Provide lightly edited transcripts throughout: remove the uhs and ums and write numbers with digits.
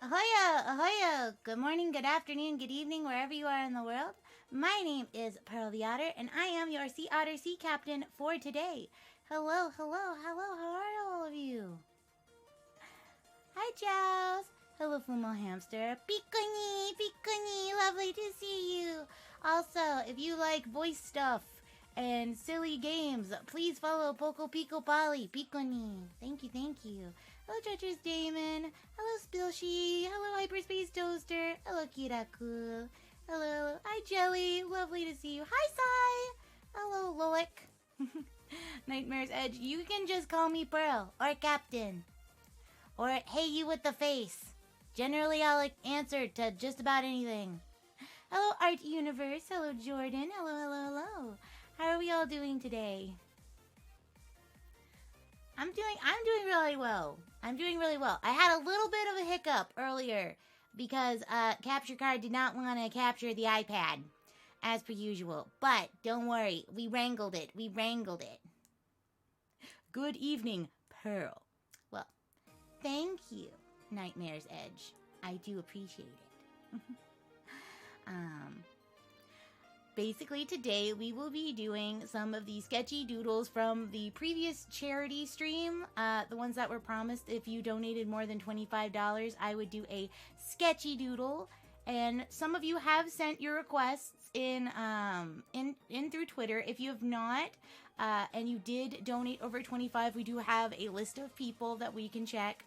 Ahoya, ahoya! Good morning, good afternoon, good evening, wherever you are in the world. My name is PealtheArrter, and I am your Sea Otter Sea Captain for today. Hello, hello, hello, how are all of you? Hi, Chows! Hello, Fumo Hamster. Pikuni, Pikuni, lovely to see you. Also, if you like voice stuff and silly games, please follow Poco Pico Polly, Pikuni. Thank you, thank you. Hello, Treacherous Damon. Hello, Spilshy. Hello, Hyperspace Toaster. Hello, Kiraku. Hello. Hi, Jelly. Lovely to see you. Hi, Sai. Hello, Loic. Nightmare's Edge. You can just call me Pearl or Captain. Or hey, you with the face. Generally, I'll answer to just about anything. Hello, Art Universe. Hello, Jordan. Hello, hello, hello. How are we all doing today? I'm doing really well. I'm doing really well. I had a little bit of a hiccup earlier because Capture Card did not want to capture the iPad as per usual. But don't worry, we wrangled it. We wrangled it. Good evening, Pearl. Well, thank you, Nightmare's Edge. I do appreciate it. Basically, today we will be doing some of the sketchy doodles from the previous charity stream. The ones that were promised if you donated more than $25, I would do a sketchy doodle. And some of you have sent your requests in through Twitter. If you have not, and you did donate over 25, we do have a list of people that we can check.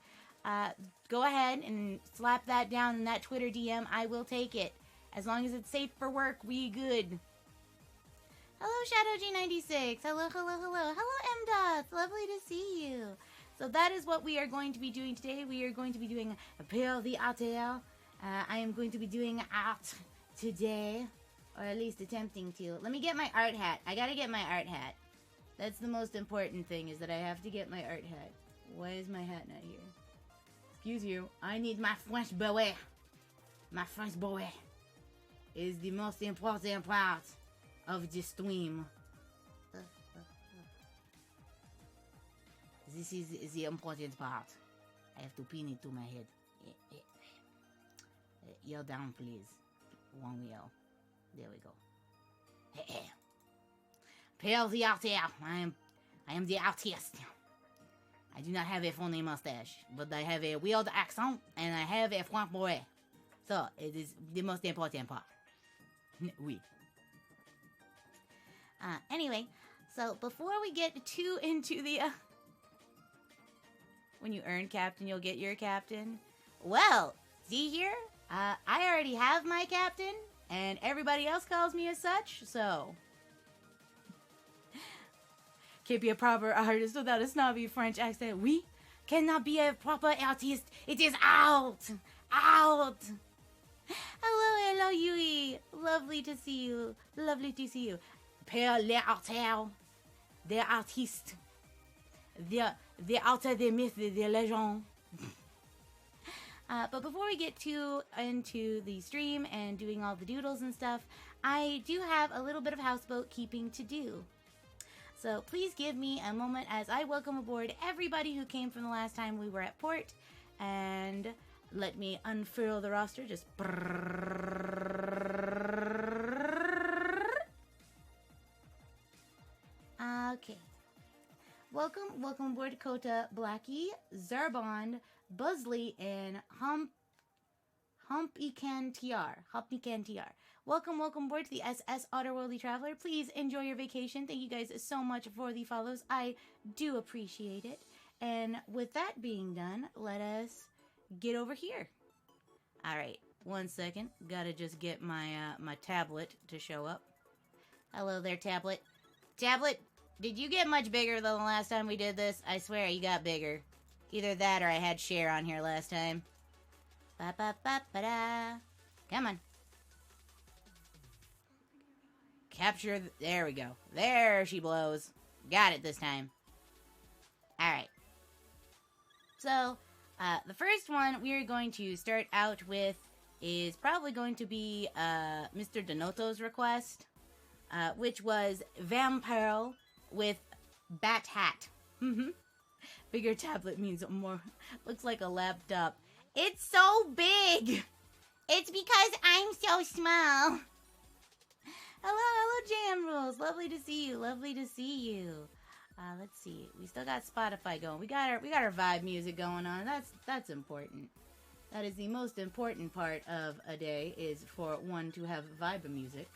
Go ahead and slap that down in that Twitter DM. I will take it. As long as it's safe for work, we good. Hello, Shadow G96. Hello, hello, hello. Hello, MDOT. Lovely to see you. So that is what we are going to be doing today. We are going to be doing PealtheArrter. I am going to be doing art today, or at least attempting to. Let me get my art hat. I gotta get my art hat. That's the most important thing, is that I have to get my art hat. Why is my hat not here? Excuse you. I need my French beret. My French beret is the most important part of the stream. This is the important part. I have to pin it to my head. Yell down, please. One yell. There we go. PealtheArrter. I am the artist. I do not have a funny mustache, but I have a weird accent and I have a French beret. So it is the most important part. Oui. Anyway, so before we get too into the, when you earn captain, you'll get your captain. Well, see here? I already have my captain, and everybody else calls me as such, so. Can't be a proper artist without a snobby French accent. We cannot be a proper artist. It is out! Out! Hello, hello, Yui. Lovely to see you. Lovely to see you. PealtheArrter. The artiste. The author, the myth, the legend. But before we get too into the stream and doing all the doodles and stuff, I do have a little bit of houseboat keeping to do. So please give me a moment as I welcome aboard everybody who came from the last time we were at port, and let me unfurl the roster. Just okay. Welcome aboard Kota, Blackie, Zarbond, Buzzley, and Humpicantiar. Welcome aboard to the SS Otterworldly Traveler. Please enjoy your vacation. Thank you guys so much for the follows. I do appreciate it. And with that being done, let us get over here. All right, 1 second. Gotta just get my my tablet to show up. Hello there, tablet. Tablet, did you get much bigger than the last time we did this? I swear you got bigger. Either that or I had Cher on here last time. Ba-ba-ba-ba-da. Come on. Capture. There we go. There she blows. Got it this time. All right. So, the first one we are going to start out with is probably going to be Mr. Donoto's request, which was Vampire with Bat Hat. Bigger tablet means more. Looks like a laptop. It's so big. It's because I'm so small. Hello, Jam Rules. Lovely to see you. Lovely to see you. Let's see. We still got Spotify going. We got our vibe music going on. That's important. That is the most important part of a day, is for one to have vibe music.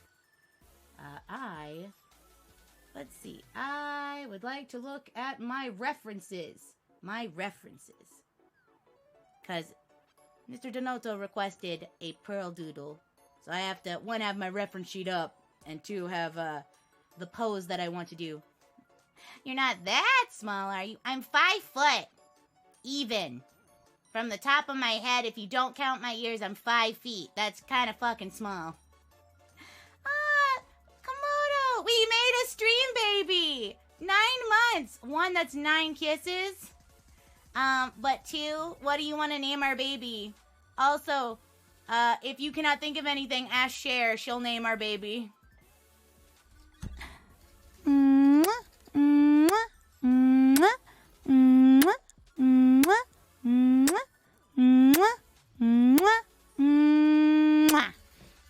Let's see. I would like to look at my references. Because Mr. Donato requested a Pearl Doodle. So I have to, one, have my reference sheet up, and two, have the pose that I want to do. You're not that small, are you? I'm 5 foot. Even. From the top of my head, if you don't count my ears, I'm 5 feet. That's kind of fucking small. Komodo! We made a stream baby! 9 months! 1, that's 9 kisses. But 2, what do you want to name our baby? Also, if you cannot think of anything, ask Cher. She'll name our baby.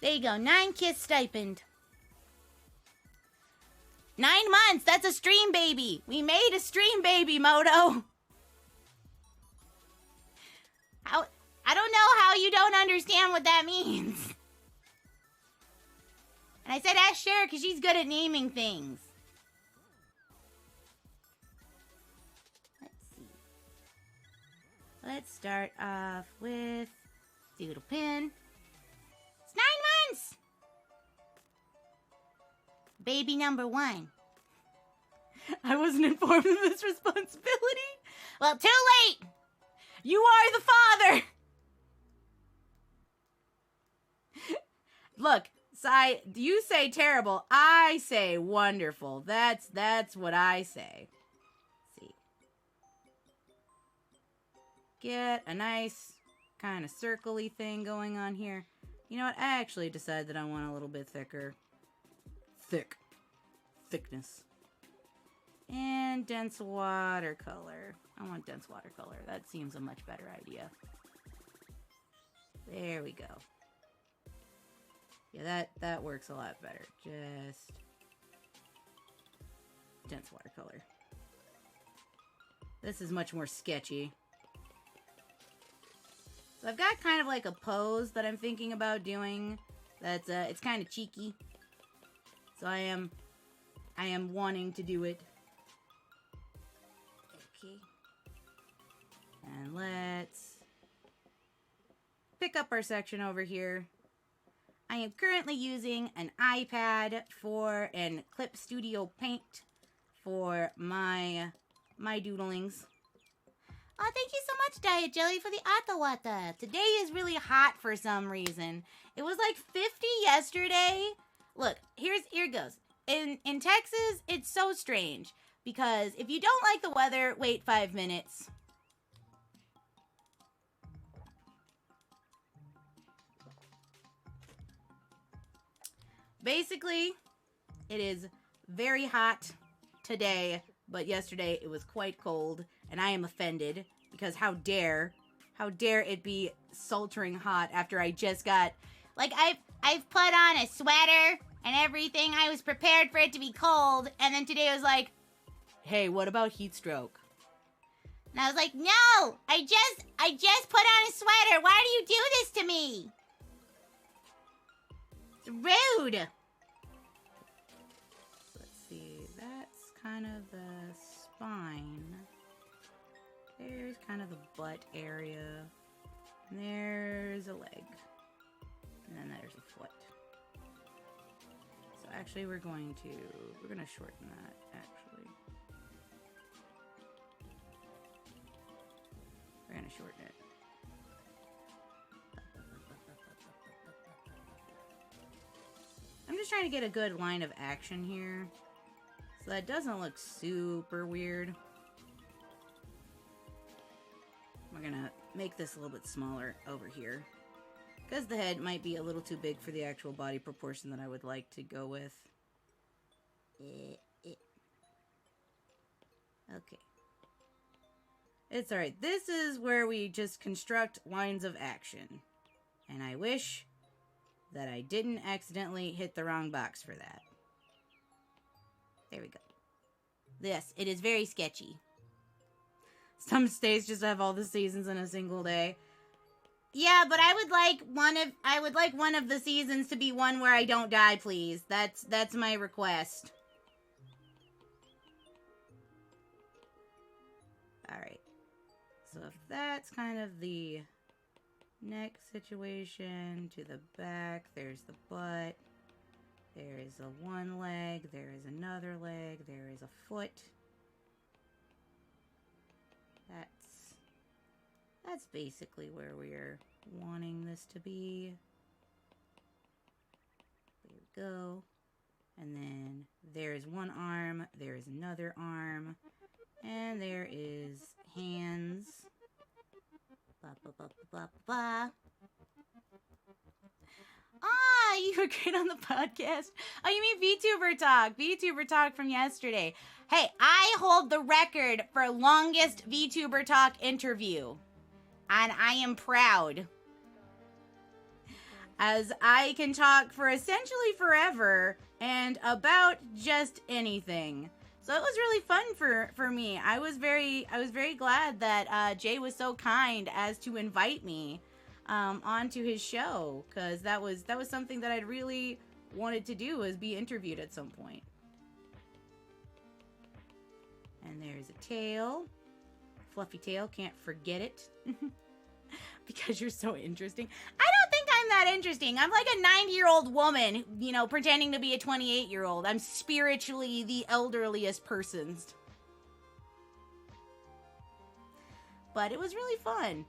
There you go, 9 kiss stipend. 9 months, that's a stream baby. We made a stream baby, Moto. I don't know how you don't understand what that means. And I said ask Cher because she's good at naming things. Let's see. Let's start off with Doodle Pin. It's 9 months! Baby number 1. I wasn't informed of this responsibility. Well, too late! You are the father! Look, Sai, you say terrible. I say wonderful. That's what I say. Let's see. Get a nice kind of circle-y thing going on here. You know what? I actually decided that I want a little bit thicker. Thickness. And dense watercolor. I want dense watercolor. That seems a much better idea. There we go. Yeah, that works a lot better. Just dense watercolor. This is much more sketchy. So I've got kind of like a pose that I'm thinking about doing. That's it's kind of cheeky. So I am wanting to do it. Okay. And let's pick up our section over here. I am currently using an iPad and Clip Studio Paint for my doodlings. Oh, thank you so much, Diet Jelly, for the Atawata. Today is really hot for some reason. It was like 50 yesterday. Look, here goes. In Texas, it's so strange because if you don't like the weather, wait 5 minutes. Basically, it is very hot today, but yesterday it was quite cold, and I am offended because how dare it be sultering hot after I just got, like, I've put on a sweater and everything. I was prepared for it to be cold, and then today I was like, hey, what about heat stroke? And I was like, no, I just put on a sweater. Why do you do this to me? It's rude. Let's see, that's kind of the spine. There's kind of the butt area. And there's a leg. And then there's a foot. So actually we're gonna shorten that, actually. We're gonna shorten it. I'm just trying to get a good line of action here, so that it doesn't look super weird. We're gonna make this a little bit smaller over here, because the head might be a little too big for the actual body proportion that I would like to go with. Okay. It's alright. This is where we just construct lines of action. And I wish that I didn't accidentally hit the wrong box for that. There we go. Yes, it is very sketchy. Some states just have all the seasons in a single day. Yeah, but I would like one of the seasons to be one where I don't die, please. That's my request. Alright. So if that's kind of the neck situation, to the back, there's the butt. There is a one leg, there is another leg, there is a foot. That's basically where we're wanting this to be. There we go. And then there's one arm, there is another arm, and there is hands. Blah, blah, blah, blah, blah. Ah, you were great on the podcast. Oh, you mean VTuber Talk. VTuber Talk from yesterday. Hey, I hold the record for longest VTuber Talk interview. And I am proud. As I can talk for essentially forever and about just anything. So it was really fun for me. I was very glad that Jay was so kind as to invite me onto his show, because that was something that I'd really wanted to do, was be interviewed at some point. And there's a tail. Fluffy tail, can't forget it. Because you're so interesting. I don't think I'm that interesting. I'm like a 90-year-old woman, you know, pretending to be a 28-year-old. I'm spiritually the elderliest person. But it was really fun.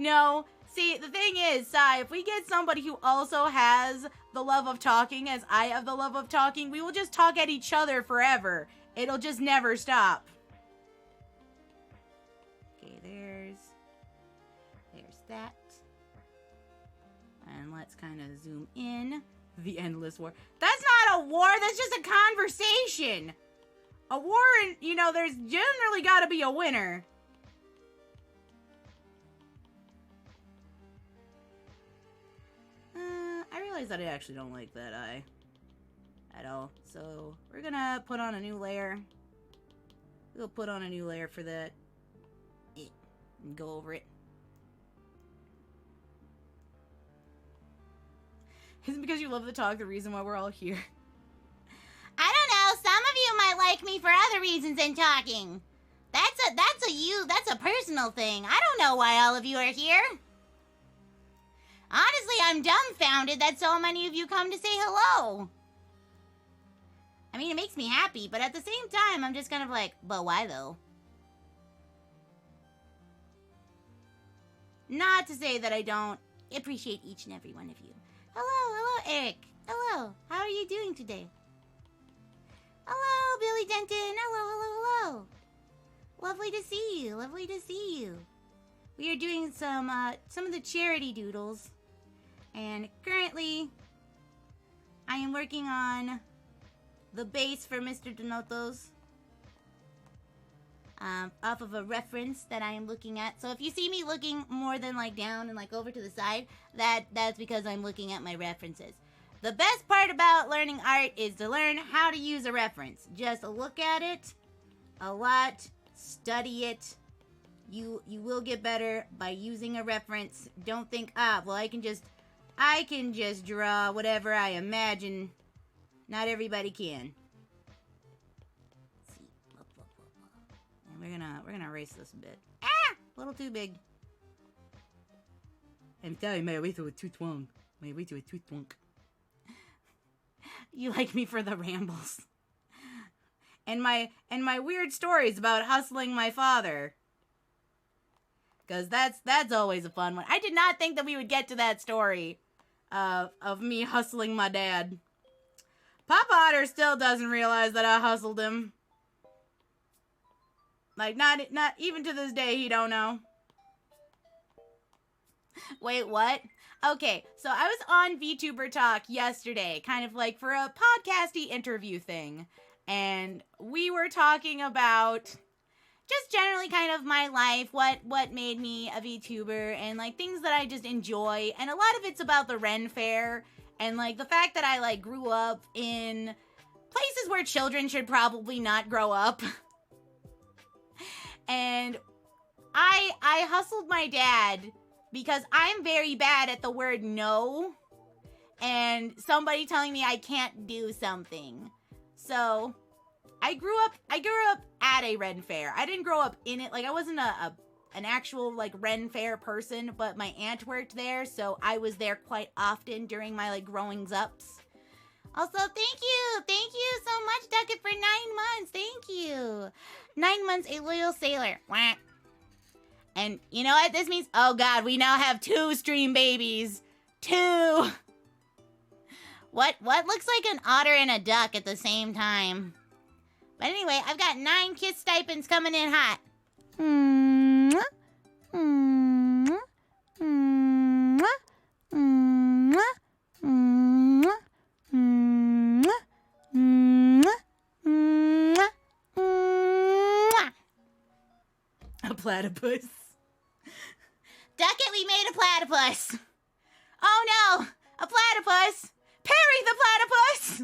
No, see, the thing is, Sai, if we get somebody who also has the love of talking as I have the love of talking, we will just talk at each other forever. It'll just never stop. Okay, there's that. And let's kind of zoom in. The endless war. That's not a war, that's just a conversation. A war, you know, there's generally got to be a winner. I realize that I actually don't like that eye at all. So we're gonna put on a new layer. We'll put on a new layer for that. And go over it. Isn't because you love the talk the reason why we're all here? I don't know. Some of you might like me for other reasons than talking. That's a personal thing. I don't know why all of you are here. Honestly, I'm dumbfounded that so many of you come to say hello. I mean, it makes me happy, but at the same time, I'm just kind of like, but why though? Not to say that I don't appreciate each and every one of you. Hello, Eric. Hello, how are you doing today? Hello, Billy Denton. Hello. Lovely to see you. We are doing some of the charity doodles. And currently, I am working on the base for Mr. Donoto's. Off of a reference that I am looking at. So if you see me looking more than like down and like over to the side, that's because I'm looking at my references. The best part about learning art is to learn how to use a reference. Just look at it a lot, study it. You will get better by using a reference. Don't think, well, I can just draw whatever I imagine. Not everybody can. We're gonna erase this a bit. Ah! A little too big. I'm telling you, my way through a tooth wonk. My way through a tooth wonk. You like me for the rambles. And my weird stories about hustling my father. Because that's always a fun one. I did not think that we would get to that story of me hustling my dad. PealtheArrter still doesn't realize that I hustled him. Like, not even to this day, he don't know. Wait, what? Okay, so I was on VTuber Talk yesterday, kind of like for a podcasty interview thing. and we were talking about just generally kind of my life, what made me a VTuber, and like things that I just enjoy. And a lot of it's about the Ren Fair and like the fact that I like grew up in places where children should probably not grow up. And I hustled my dad because I'm very bad at the word no and somebody telling me I can't do something. So I grew up at a Ren Fair. I didn't grow up in it. Like, I wasn't an actual, like, Ren Fair person, but my aunt worked there, so I was there quite often during my, like, growings-ups. Also, thank you so much, Ducket, for 9 months. Thank you. 9 months, a loyal sailor. Wah. And you know what this means? Oh, God, we now have 2 stream babies. 2. What looks like an otter and a duck at the same time? But anyway, I've got 9 kiss stipends coming in hot. A platypus. Ducket, we made a platypus. Oh no, a platypus. Perry the platypus.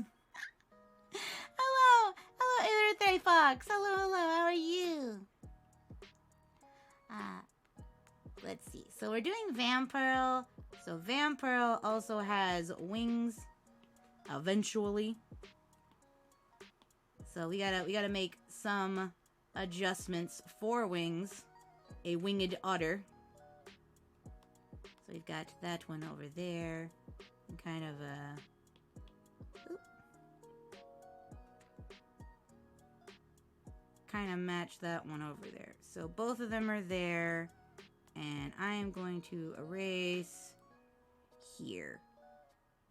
Hello, Earthray Fox. Hello, how are you? Let's see. So we're doing Vampirl. So Vampirl also has wings eventually. So we gotta make some adjustments for wings. A winged otter. So we've got that one over there. And kind of kind of match that one over there. So both of them are there, and I am going to erase here.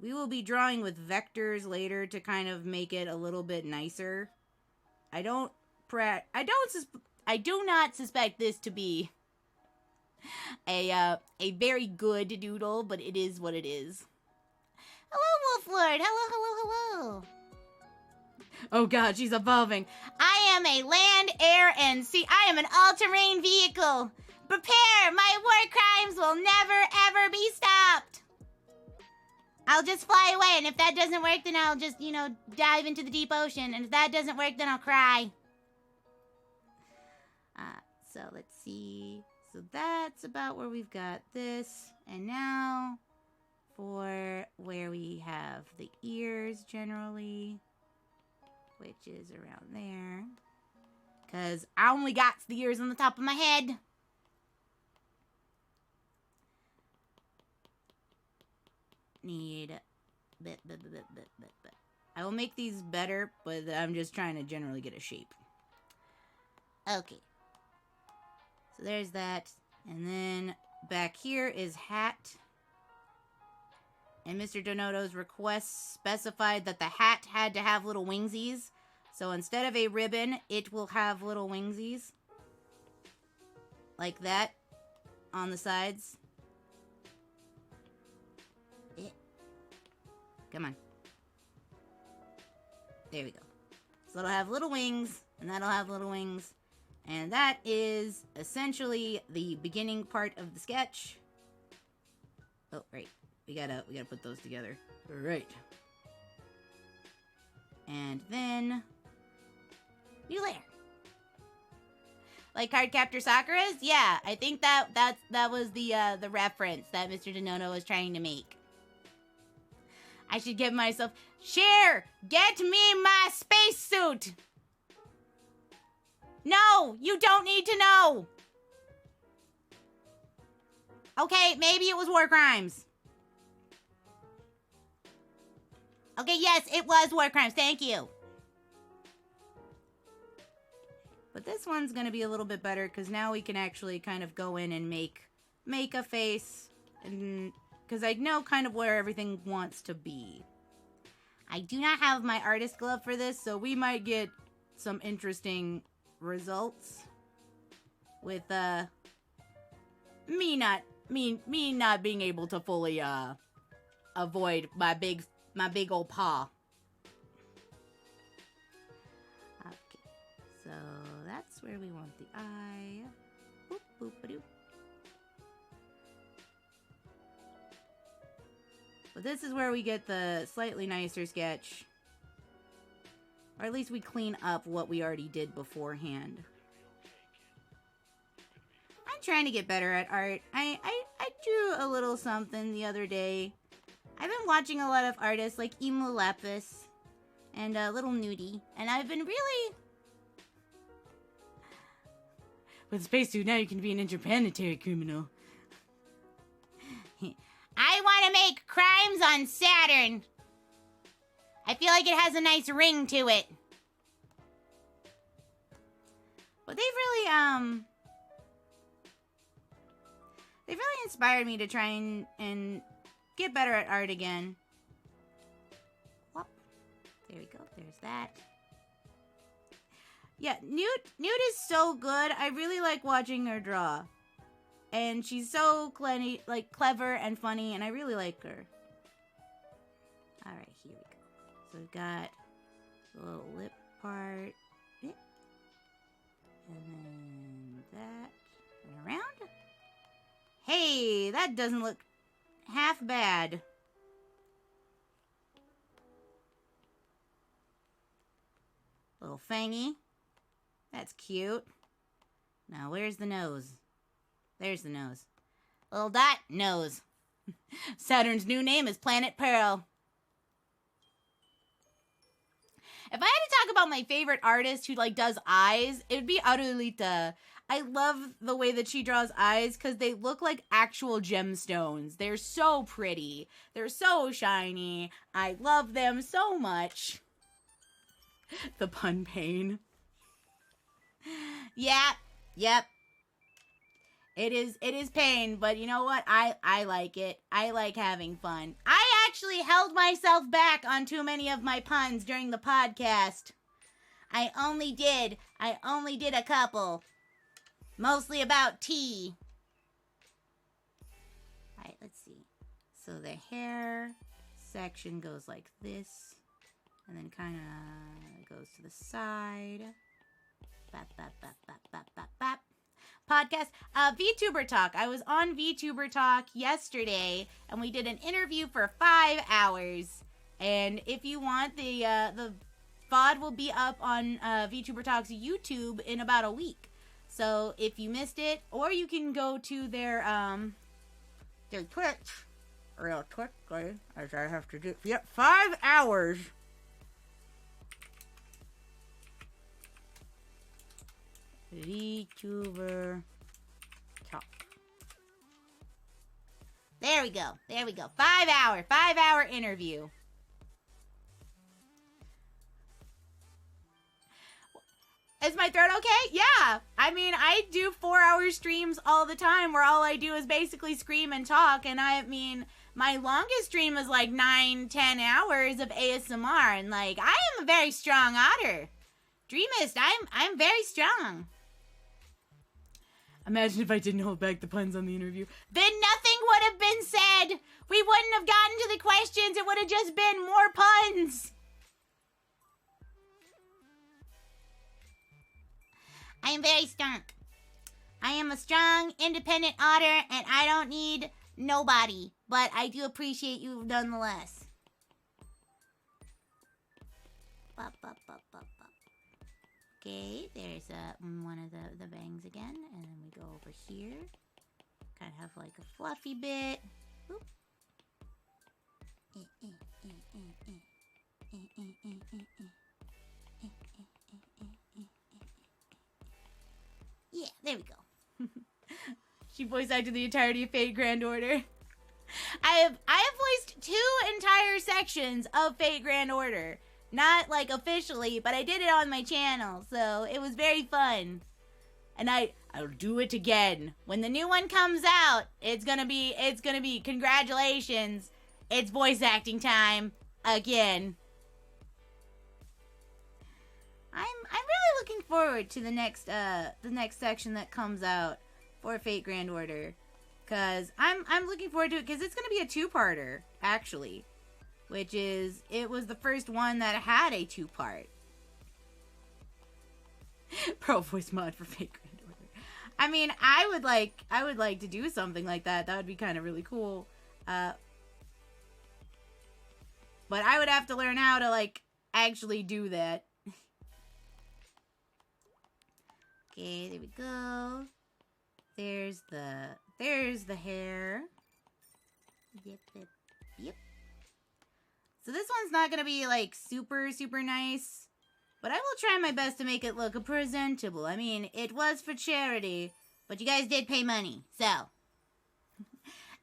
We will be drawing with vectors later to kind of make it a little bit nicer. I do not suspect this to be a very good doodle, but it is what it is. Hello, Wolflord. Hello. Oh god, she's evolving. I am a land, air, and sea. I am an all-terrain vehicle. Prepare! My war crimes will never, ever be stopped. I'll just fly away, and if that doesn't work, then I'll just, dive into the deep ocean. And if that doesn't work, then I'll cry. So let's see. So that's about where we've got this. And now for where we have the ears generally, which is around there. Because I only got the ears on the top of my head. Need bit. I will make these better, but I'm just trying to generally get a shape. Okay. So there's that. And then back here is hat. And Mr. Donoto's request specified that the hat had to have little wingsies. So instead of a ribbon, it will have little wingsies. Like that. On the sides. Come on. There we go. So it'll have little wings, and that'll have little wings. And that is essentially the beginning part of the sketch. Oh, right. We gotta put those together. Right. And then you layer. Like Cardcaptor Sakura's? Yeah, I think that was the reference that Mr. Donoto was trying to make. I should give myself... Cher, get me my spacesuit! No, you don't need to know! Okay, maybe it was war crimes. Okay, yes, it was war crimes. Thank you. But this one's going to be a little bit better because now we can actually kind of go in and make a face. Because I know kind of where everything wants to be. I do not have my artist glove for this, so we might get some interesting results with me not being able to fully avoid my big old paw. So that's where we want the eye. Boop, boop, ba-doop. But this is where we get the slightly nicer sketch. Or at least we clean up what we already did beforehand. I'm trying to get better at art. I drew a little something the other day. I've been watching a lot of artists like Emu Lapis and Little Nudie. And I've been really... With spacesuit, now you can be an interplanetary criminal. I want to make Crimes on Saturn. I feel like it has a nice ring to it. But they've really inspired me to try and get better at art again. Whoop. There we go. There's that. Yeah, Newt is so good. I really like watching her draw. And she's so clever and funny, and I really like her. Alright, here we go. So we've got the little lip part. And then that. And around. Hey, that doesn't look half bad. Little fangy. That's cute. Now, where's the nose? There's the nose. Little dot nose. Saturn's new name is Planet Pearl. If I had to talk about my favorite artist who does eyes, it would be Ch-Art-itiy. I love the way that she draws eyes because they look like actual gemstones. They're so pretty. They're so shiny. I love them so much. The pun pain. Yep. It is pain, but you know what? I like it. I like having fun. I actually held myself back on too many of my puns during the podcast. I only did a couple. Mostly about tea. Alright, let's see. So the hair section goes like this. And then kind of goes to the side. Bap, bap, bap, bap, bap, bap, bap. Podcast. VTuber Talk. I was on VTuber Talk yesterday, and we did an interview for 5 hours. And if you want, the VOD will be up on VTuber Talk's YouTube in about a week. So if you missed it, or you can go to their Twitch real quickly, as I have to do. Yep, 5 hours. VTuber Talk. There we go. 5 hour interview. Is my throat okay? Yeah. I mean, I do 4-hour streams all the time where all I do is basically scream and talk. And I mean, my longest stream is 9-10 hours of ASMR. And I am a very strong otter. Dreamist, I'm very strong. Imagine if I didn't hold back the puns on the interview. Then nothing would have been said. We wouldn't have gotten to the questions. It would have just been more puns. I am very strong. I am a strong, independent otter, and I don't need nobody. But I do appreciate you nonetheless. Bop, bop, bop, bop, bop. Okay, there's one of the bangs again, and then we go over here. Kind of have a fluffy bit. Oop. Yeah, there we go. She voice acted the entirety of Fate Grand Order. I have voiced 2 entire sections of Fate Grand Order. Not officially, but I did it on my channel, so it was very fun. And I'll do it again. When the new one comes out, it's gonna be congratulations. It's voice acting time again. I'm really looking forward to the next section that comes out for Fate Grand Order, cause I'm looking forward to it because it's gonna be a 2-parter actually, which is it was the first one that had a 2-part. Pro voice mod for fake granddaughter. I mean, I would like to do something like that. That would be kind of really cool. But I would have to learn how to, like, actually do that. Okay, there we go. There's the hair. Yep, yep, yep. So this one's not gonna be, like, super, super nice. But I will try my best to make it look presentable. I mean, it was for charity, but you guys did pay money, so.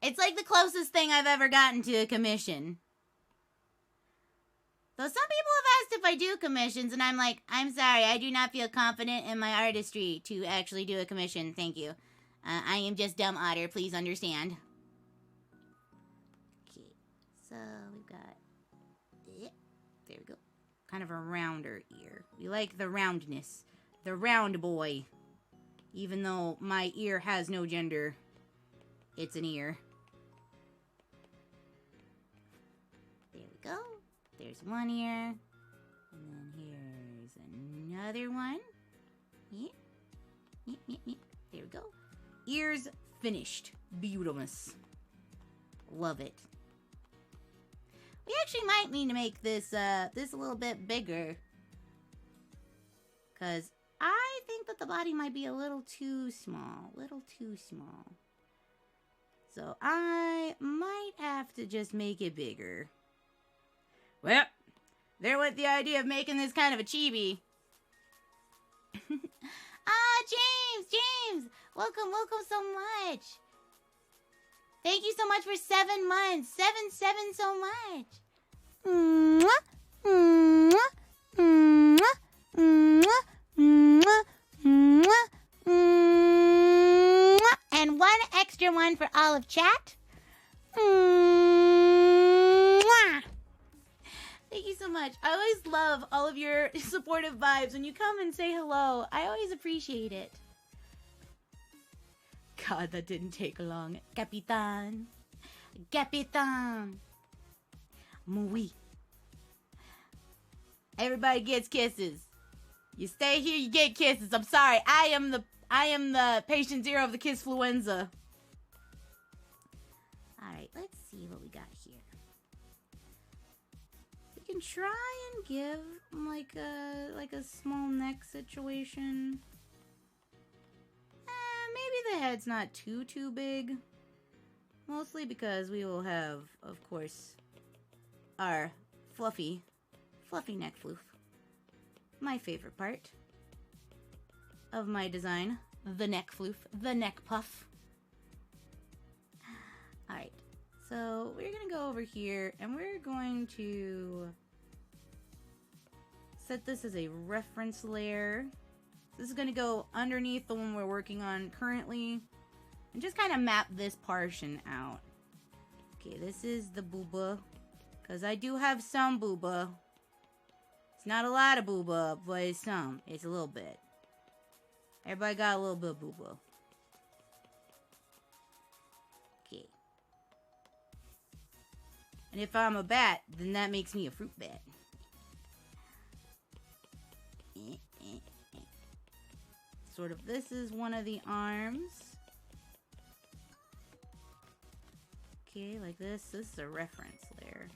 It's like the closest thing I've ever gotten to a commission. Though some people have asked if I do commissions, and I'm like, I'm sorry, I do not feel confident in my artistry to actually do a commission. Thank you. I am just dumb otter, please understand. Okay, so we've got, there we go. Kind of a rounder ear. We like the roundness. The round boy. Even though my ear has no gender, it's an ear. There we go. There's one ear. And then here's another one. There we go. Ears finished. Beautifulness. Love it. We actually might need to make this this a little bit bigger. Because I think that the body might be a little too small. So I might have to just make it bigger. Well, there went the idea of making this kind of a chibi. James! Welcome so much. Thank you so much for 7 months. Seven so much. Mwah, mwah, mwah, mwah, mwah, mwah, mwah. And one extra one for all of chat. Mwah. Thank you so much. I always love all of your supportive vibes when you come and say hello. I always appreciate it. God, that didn't take long. Capitan. Muy. Everybody gets kisses. You stay here, you get kisses. I'm sorry. I am the patient zero of the kissfluenza. Alright, let's see what we got here. We can try and give like a small neck situation. Maybe the head's not too big. Mostly because we will have, of course, our fluffy neck floof. My favorite part of my design. The neck floof. The neck puff. Alright. So, we're going to go over here and we're going to set this as a reference layer. This is going to go underneath the one we're working on currently. And just kind of map this portion out. Okay, this is the booba. Because I do have some booba. It's not a lot of booba, but it's some. It's a little bit. Everybody got a little bit of booba. Okay. And if I'm a bat, then that makes me a fruit bat. Sort of, this is one of the arms. Okay, like this. This is a reference layer.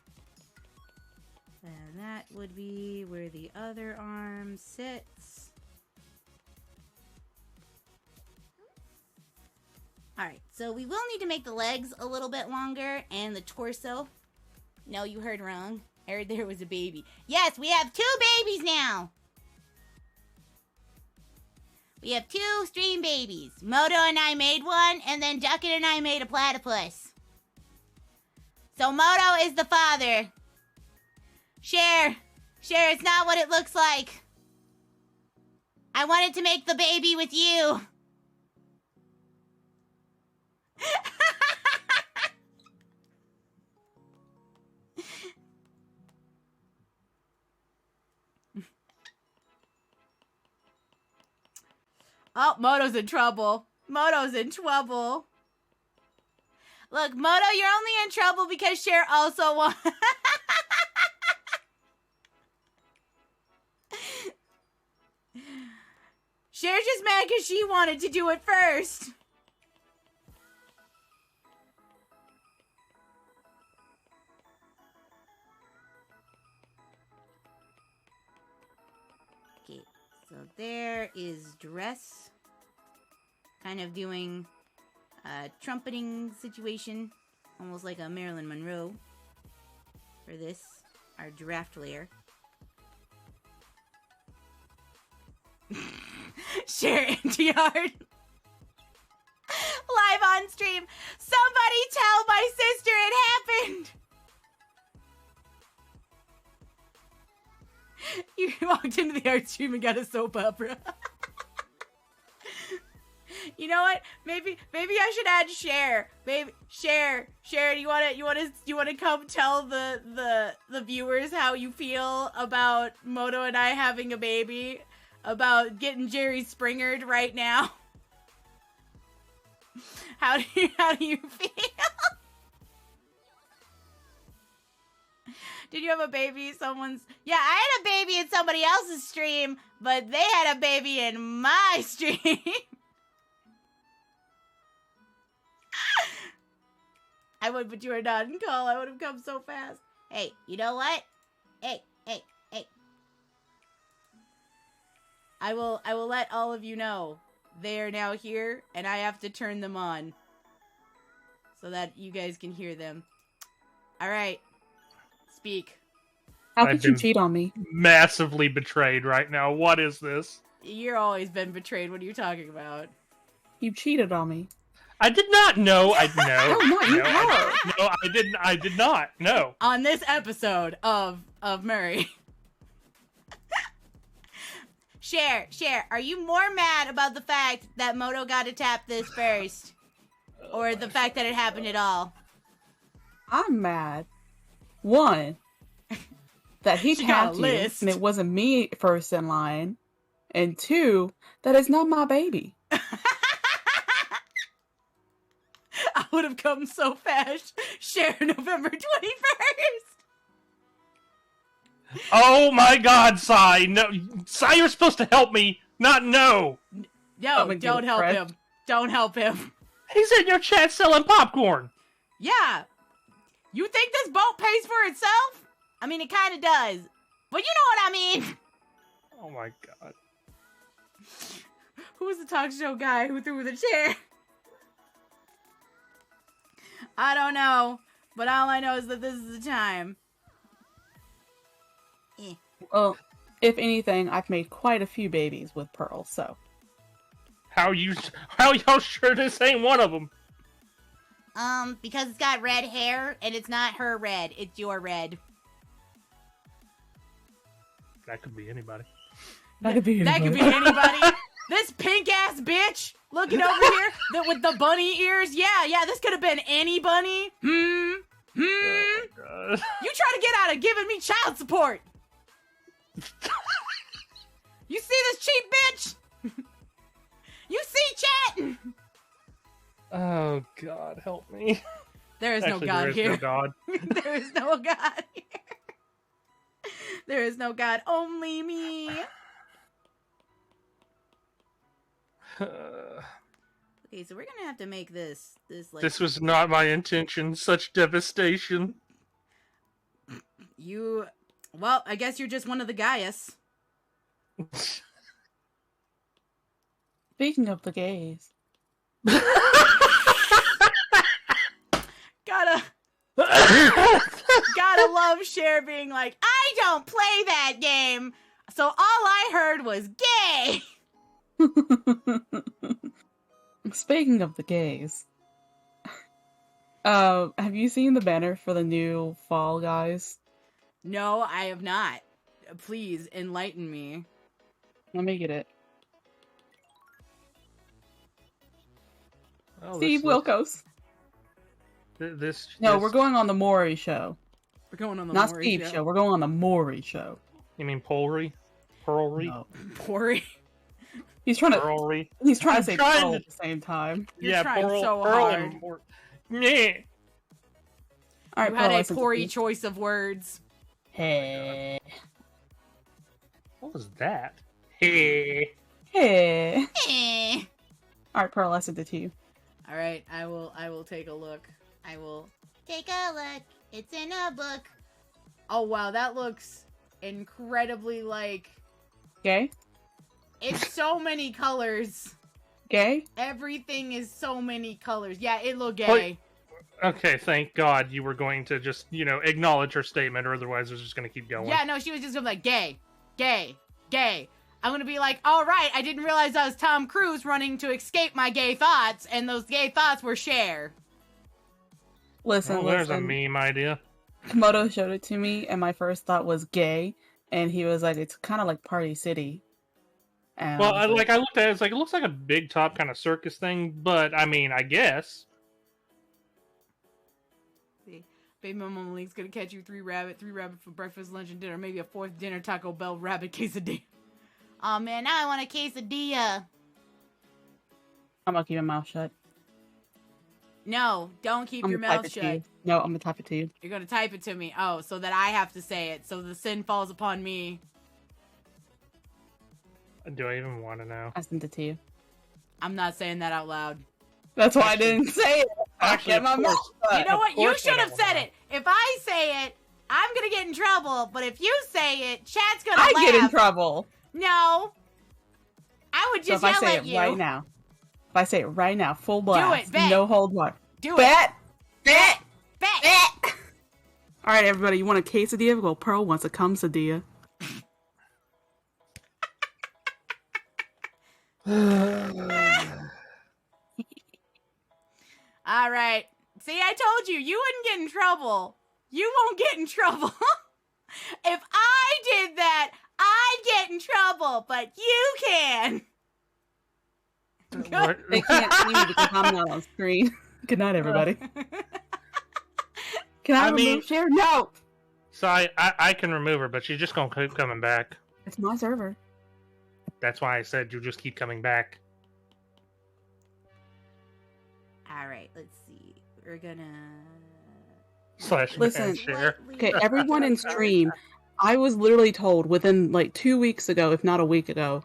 And that would be where the other arm sits. Alright, so we will need to make the legs a little bit longer and the torso. No, you heard wrong. I heard there was a baby. Yes, we have 2 babies now! We have 2 stream babies. Moto and I made one, and then Ducket and I made a platypus. So Moto is the father. Share, it's not what it looks like. I wanted to make the baby with you. Oh, Moto's in trouble. Look, Moto, you're only in trouble because Cher also won. Cher's just mad because she wanted to do it first. Okay, so there is dress. Kind of doing a trumpeting situation. Almost like a Marilyn Monroe. For this, our draft layer. Cher anti-art. Live on stream. Somebody tell my sister it happened. You walked into the art stream and got a soap opera. You know what? Maybe I should add Cher. Maybe Cher, do you wanna come tell the viewers how you feel about Moto and I having a baby? About getting Jerry Springered right now? How do you feel? Did you have a baby? Yeah, I had a baby in somebody else's stream, but they had a baby in my stream. I would, but you are not in call. I would have come so fast. Hey, you know what? Hey. I will let all of you know they are now here, and I have to turn them on so that you guys can hear them. All right, speak. How could you cheat on me? Massively betrayed right now. What is this? You're always been betrayed. What are you talking about? You cheated on me. I did not know. No, you are. No, I didn't. I did not. No. On this episode of Murray. Cher, are you more mad about the fact that Moto got to tap this first? Or the fact that it happened at all? I'm mad. One, that he tapped you, list. and it wasn't me first in line. And two, that it's not my baby. I would have come so fast. Cher, November 21st. Oh my God, Sai! No, Sai, you're supposed to help me, not no. No, don't help him. Don't help him. He's in your chat selling popcorn. Yeah. You think this boat pays for itself? I mean, it kind of does. But you know what I mean. Oh my God. Who was the talk show guy who threw the chair? I don't know. But all I know is that this is the time. Well, if anything, I've made quite a few babies with Pearl, so. How y'all sure this ain't one of them? Because it's got red hair, and it's not her red, it's your red. That could be anybody. That could be anybody. This pink-ass bitch looking over here with the bunny ears. Yeah, this could have been any bunny. Oh my God. You try to get out of giving me child support. You see this cheap bitch? You see, chat? Oh God, help me. There is Actually, no God here. No God. There is no God here. There is no God, only me. Okay, so we're gonna have to make this like... This was not my intention. Such devastation. Well, I guess you're just one of the Gaius. Speaking of the gays. Gotta love Cher being like, I don't play that game, so all I heard was gay. Speaking of the gays. Have you seen the banner for the new Fall Guys? No, I have not. Please enlighten me. Let me get it. Oh, Steve Wilkos. We're going on the Maury show. We're going on the Not Maury Steve show. We're going on the Maury show. You mean Pearlry? Pearlry? No. Pearlry. He's trying to. Pearlry. He's trying to say trying Pearl to- at the same time. You're trying so Pearl hard. and yeah. All right, You had Pearl, a listen to poor me. choice of words. Hey. What was that? Hey. Hey. Eh. All right, Pearl, I sent it to you. All right, I will take a look. I will. Take a look. It's in a book. Oh wow, that looks incredibly like. Gay? It's so many colors. Gay? Everything is so many colors. Yeah, it looked gay. Wait. Okay, thank God you were going to just, acknowledge her statement, or otherwise it was just going to keep going. Yeah, no, she was just gonna be like, gay, gay, gay. I'm gonna be like, all right, I didn't realize I was Tom Cruise running to escape my gay thoughts, and those gay thoughts were Cher. Listen, Well, there's a listen. meme idea. Komodo showed it to me, and my first thought was gay, and he was like, "It's kind of like Party City." And Well, I was I looked at it, it's like, it looks like a big top kind of circus thing, but, I mean, I guess. Baby Mama Link's gonna catch you 3 rabbit for breakfast, lunch, and dinner, maybe a 4th dinner Taco Bell rabbit quesadilla. Oh man, now I want a quesadilla. I'm gonna keep my mouth shut. No, don't keep I'm your gonna type mouth it to shut. you. No, I'm gonna type it to you. You're gonna type it to me. Oh, so that I have to say it, so the sin falls upon me. Do I even want to know? I sent it to you. I'm not saying that out loud. That's why I didn't say it. Actually, Get my of mouth course. shut. You know what? Of You course I should have don't said wanna it. If I say it, I'm gonna get in trouble. But if you say it, chat's gonna I laugh. get in trouble. No. I would So just if I yell say at it you. right now, if I say it right now, full blast, bet. no hold bar. Do it. Bet. Bet. Bet. Bet. All right, everybody, you want a quesadilla? Well, Pearl wants a cumsadilla. All right. See, I told you, you wouldn't get in trouble. You won't get in trouble. If I did that, I'd get in trouble, but you can. What? They can't see me because I'm not on screen. Good night, everybody. Can I remove share? No! So I can remove her, but she's just going to keep coming back. It's my server. That's why I said you just keep coming back. All right, let's see. We're gonna... Slash Listen. and share. Okay, everyone in stream, I was literally told within like 2 weeks ago, if not a week ago,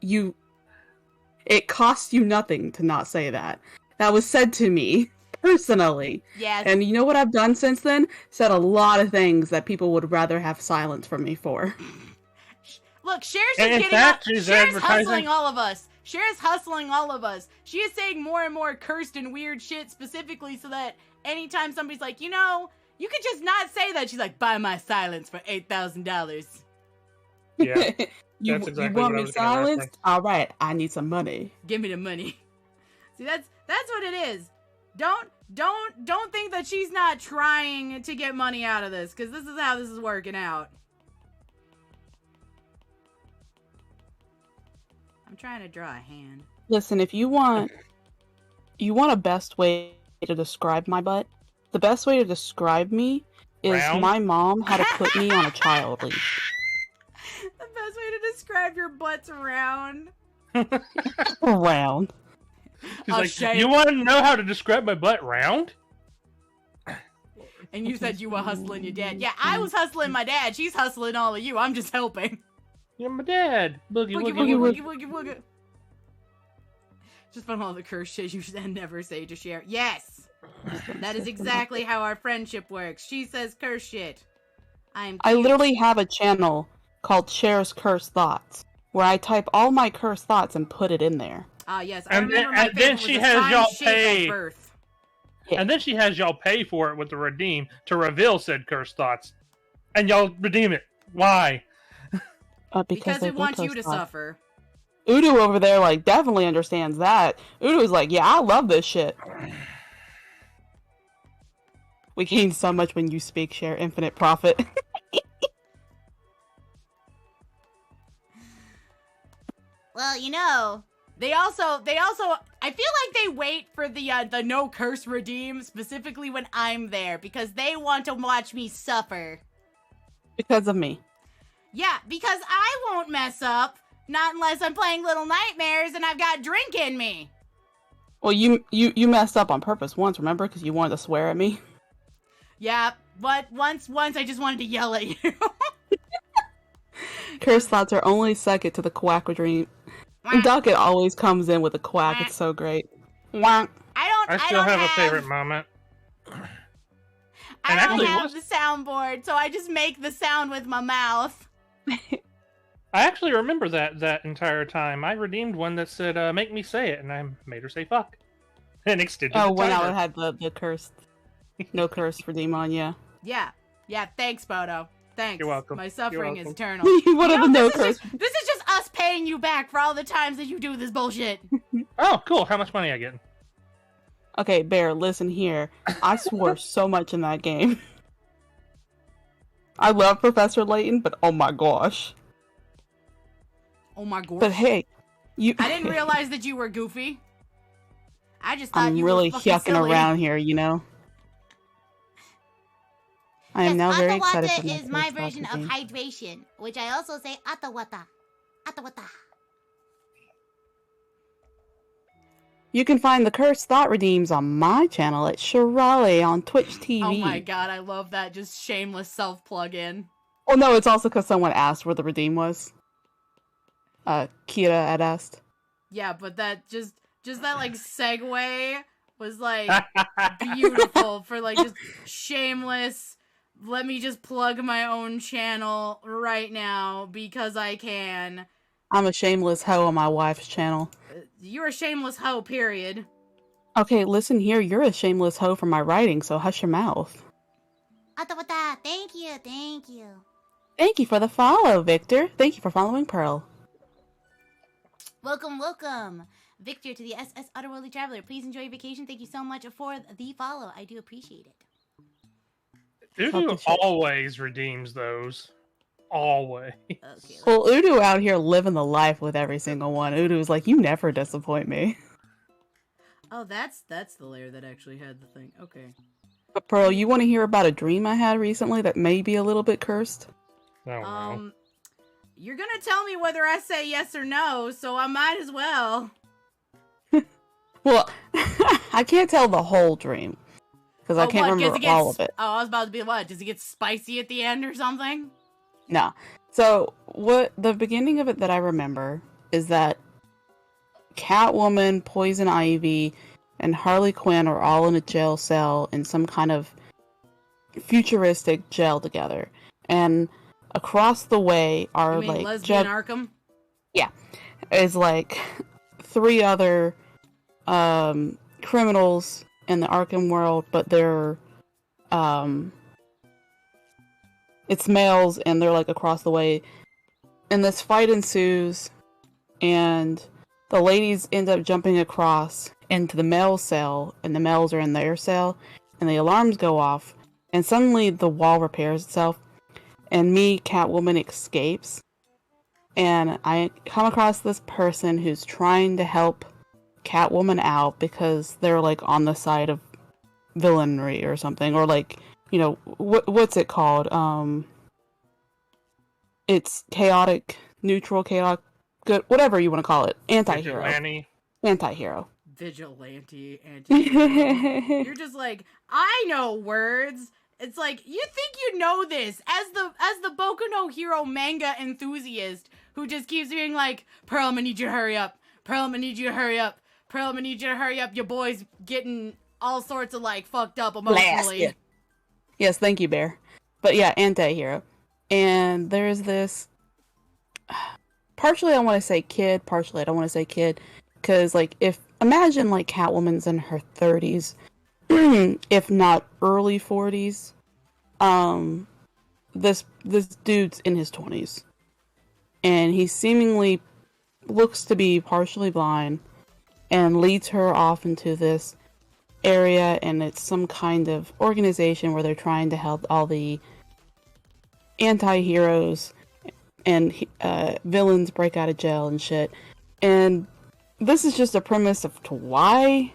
it costs you nothing to not say that. That was said to me personally. Yes. And you know what I've done since then? Said a lot of things that people would rather have silence from me for. Look, Cher's just And in getting fact, up. she's Cher's advertising- hustling all of us. Cher's hustling all of us. She is saying more and more cursed and weird shit specifically so that anytime somebody's like, you know, you could just not say that. She's like, buy my silence for $8,000. Yeah. you That's exactly want what I me was gonna silenced? reference. All right, I need some money. Give me the money. See, that's what it is. Don't think that she's not trying to get money out of this, because this is how this is working out. I'm trying to draw a hand. Listen, if you want a best way to describe my butt, the best way to describe me is Round? my mom had to put me on a child leash. The best way to describe your butt's round. Around. She's I'll like, shave. you want to know how to describe my butt round? And you said you were hustling your dad. Yeah, I was hustling my dad. She's hustling all of you. I'm just helping. You're my dad. Boogie, Woogie, woogie, woogie, woogie. woogie, woogie, woogie. Just from all the curse shit you should never say to share. Yes! That is exactly how our friendship works. She says curse shit. I I literally have a channel called Cher's Cursed Thoughts, where I type all my cursed thoughts and put it in there. Ah, yes. I And remember then- my and then favorite she was a has signed y'all shit at pay. birth. And then she has y'all pay for it with the redeem to reveal said cursed thoughts. And y'all redeem it. Why? Because they're it wants you cursed to thoughts. suffer. Udo over there, like, definitely understands that. Udo's like, yeah, I love this shit. We gain so much when you speak, share infinite profit. Well, you know, They also, I feel like they wait for the no curse redeem specifically when I'm there because they want to watch me suffer. Because of me. Yeah, because I won't mess up, not unless I'm playing Little Nightmares and I've got drink in me. Well, you messed up on purpose once, remember? Because you wanted to swear at me. Yeah, but once I just wanted to yell at you. Cursed thoughts are only second to the quack dream. Ducket always comes in with a quack. It's so great. Wah. I still have a favorite moment. I don't have the soundboard, so I just make the sound with my mouth. I actually remember that entire time. I redeemed one that said, make me say it, and I made her say fuck. And extended the when timer. I had the cursed, no curse redeem on, yeah. Yeah, thanks, Bodo. Thanks. You're welcome. My suffering You're is welcome. eternal. What are the no curse? This is just us paying you back for all the times that you do this bullshit. Oh, cool. How much money I getting? Okay, Bear, listen here. I swore so much in that game. I love Professor Layton, but oh my gosh. Oh my gosh. But hey, I didn't realize that you were goofy. I just thought I'm you really were fucking yucking silly. around here, you know? I am now very excited for Atawata is my first version soccer of game. hydration, which I also say atawata. Atawata. You can find the Cursed Thought Redeems on my channel at Shirale on Twitch TV. Oh my god, I love that. Just shameless self-plug-in. Oh no, it's also because someone asked where the redeem was. Kira had asked. Yeah, but that just that like segue was like beautiful for like just shameless. Let me just plug my own channel right now because I can. I'm a shameless hoe on my wife's channel. You're a shameless hoe, period. Okay, listen here, you're a shameless hoe for my writing, so hush your mouth. Atawata. Thank you. Thank you. Thank you for the follow, Victor. Thank you for following Pearl. Welcome, welcome. Victor to the SS Otherworldly Traveler. Please enjoy your vacation. Thank you so much for the follow. I do appreciate it. Udu always redeems those. Always. Okay, Well, Udu out here living the life with every single one. Udu's like, you never disappoint me. Oh, that's the layer that actually had the thing. Okay. But Pearl, you want to hear about a dream I had recently that may be a little bit cursed? I don't know. You're gonna tell me whether I say yes or no, so I might as well. Well, I can't tell the whole dream. Because I can't remember all of it. Oh, I was about to be what? Does it get spicy at the end or something? No. So, what the beginning of it that I remember is that Catwoman, Poison Ivy, and Harley Quinn are all in a jail cell in some kind of futuristic jail together. And across the way are You mean like lesbian Arkham? Yeah. Is like 3 other criminals in the Arkham world, but they're it's males and they're like across the way. And this fight ensues and the ladies end up jumping across into the male cell and the males are in their cell and the alarms go off and suddenly the wall repairs itself and me, Catwoman, escapes. And I come across this person who's trying to help Catwoman out because they're like on the side of villainry or something, or like, you know, what's it called? It's chaotic, neutral, chaotic, good, whatever you want to call it. Anti-hero. Anti-hero. Vigilante, anti-hero. You're just like, I know words. It's like, you think you know this as the Boku no Hero manga enthusiast who just keeps being like, Pearl, I'm gonna need you to hurry up. Pearl, I'm gonna need you to hurry up. Pearl, I'm gonna need you to hurry up. Your boy's getting all sorts of like fucked up emotionally. Yeah. Yes, thank you, Bear. But yeah, anti-hero. And there's this, partially I want to say kid, partially I don't want to say kid, because like imagine like Catwoman's in her 30s, if not early 40s. This dude's in his 20s, and he seemingly looks to be partially blind, and leads her off into this area, and it's some kind of organization where they're trying to help all the anti-heroes and villains break out of jail and shit. And this is just a premise of to why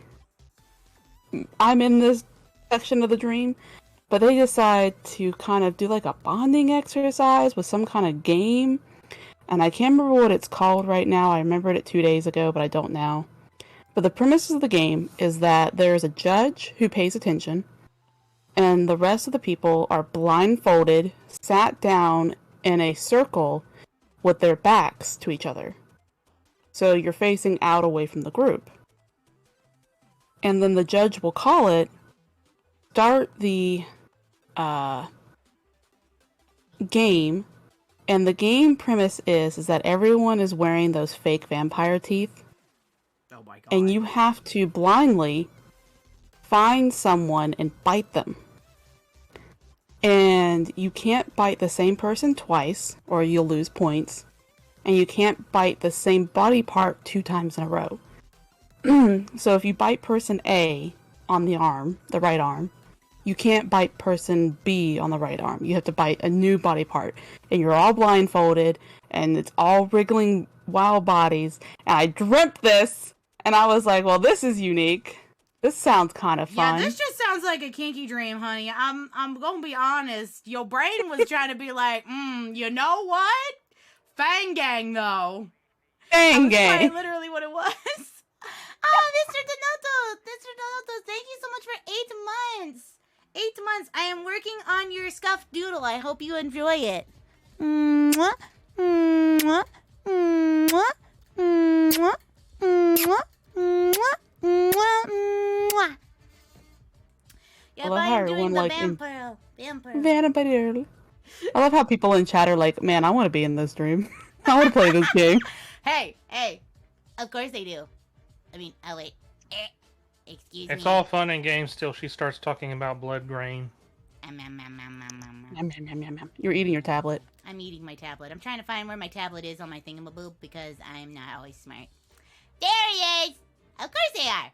I'm in this section of the dream, but they decide to kind of do like a bonding exercise with some kind of game, and I can't remember what it's called right now. I remembered it 2 days ago, but I don't now. But the premise of the game is that there's a judge who pays attention, and the rest of the people are blindfolded, sat down in a circle with their backs to each other. So you're facing out away from the group. And then the judge will call it, start the game, and the game premise is that everyone is wearing those fake vampire teeth. Oh my god. And you have to blindly find someone and bite them. And you can't bite the same person twice, or you'll lose points. And you can't bite the same body part 2 times in a row. So if you bite person A on the arm, the right arm, you can't bite person B on the right arm. You have to bite a new body part. And you're all blindfolded, and it's all wriggling wild bodies. And I dreamt this, and I was like, well, this is unique. This sounds kind of fun. Yeah, this just sounds like a kinky dream, honey. I'm gonna be honest. Your brain was trying to be like, you know what? Fang gang, though. Fang gang. That's literally what it was. Oh, Mr. Donato, thank you so much for 8 months. 8 months. I am working on your scuffed doodle. I hope you enjoy it. Mwah, mwah, mwah, mwah, mwah, mwah, mwah. Yeah, I but love how I'm doing everyone, the like, vampire. I love how people in chat are like, man, I want to be in this dream. I want to play this game. Hey. Of course they do. I mean, oh wait. Excuse me. It's all fun and games till she starts talking about blood grain. You're eating your tablet. I'm eating my tablet. I'm trying to find where my tablet is on my thingamaboob because I'm not always smart. There he is! Of course they are.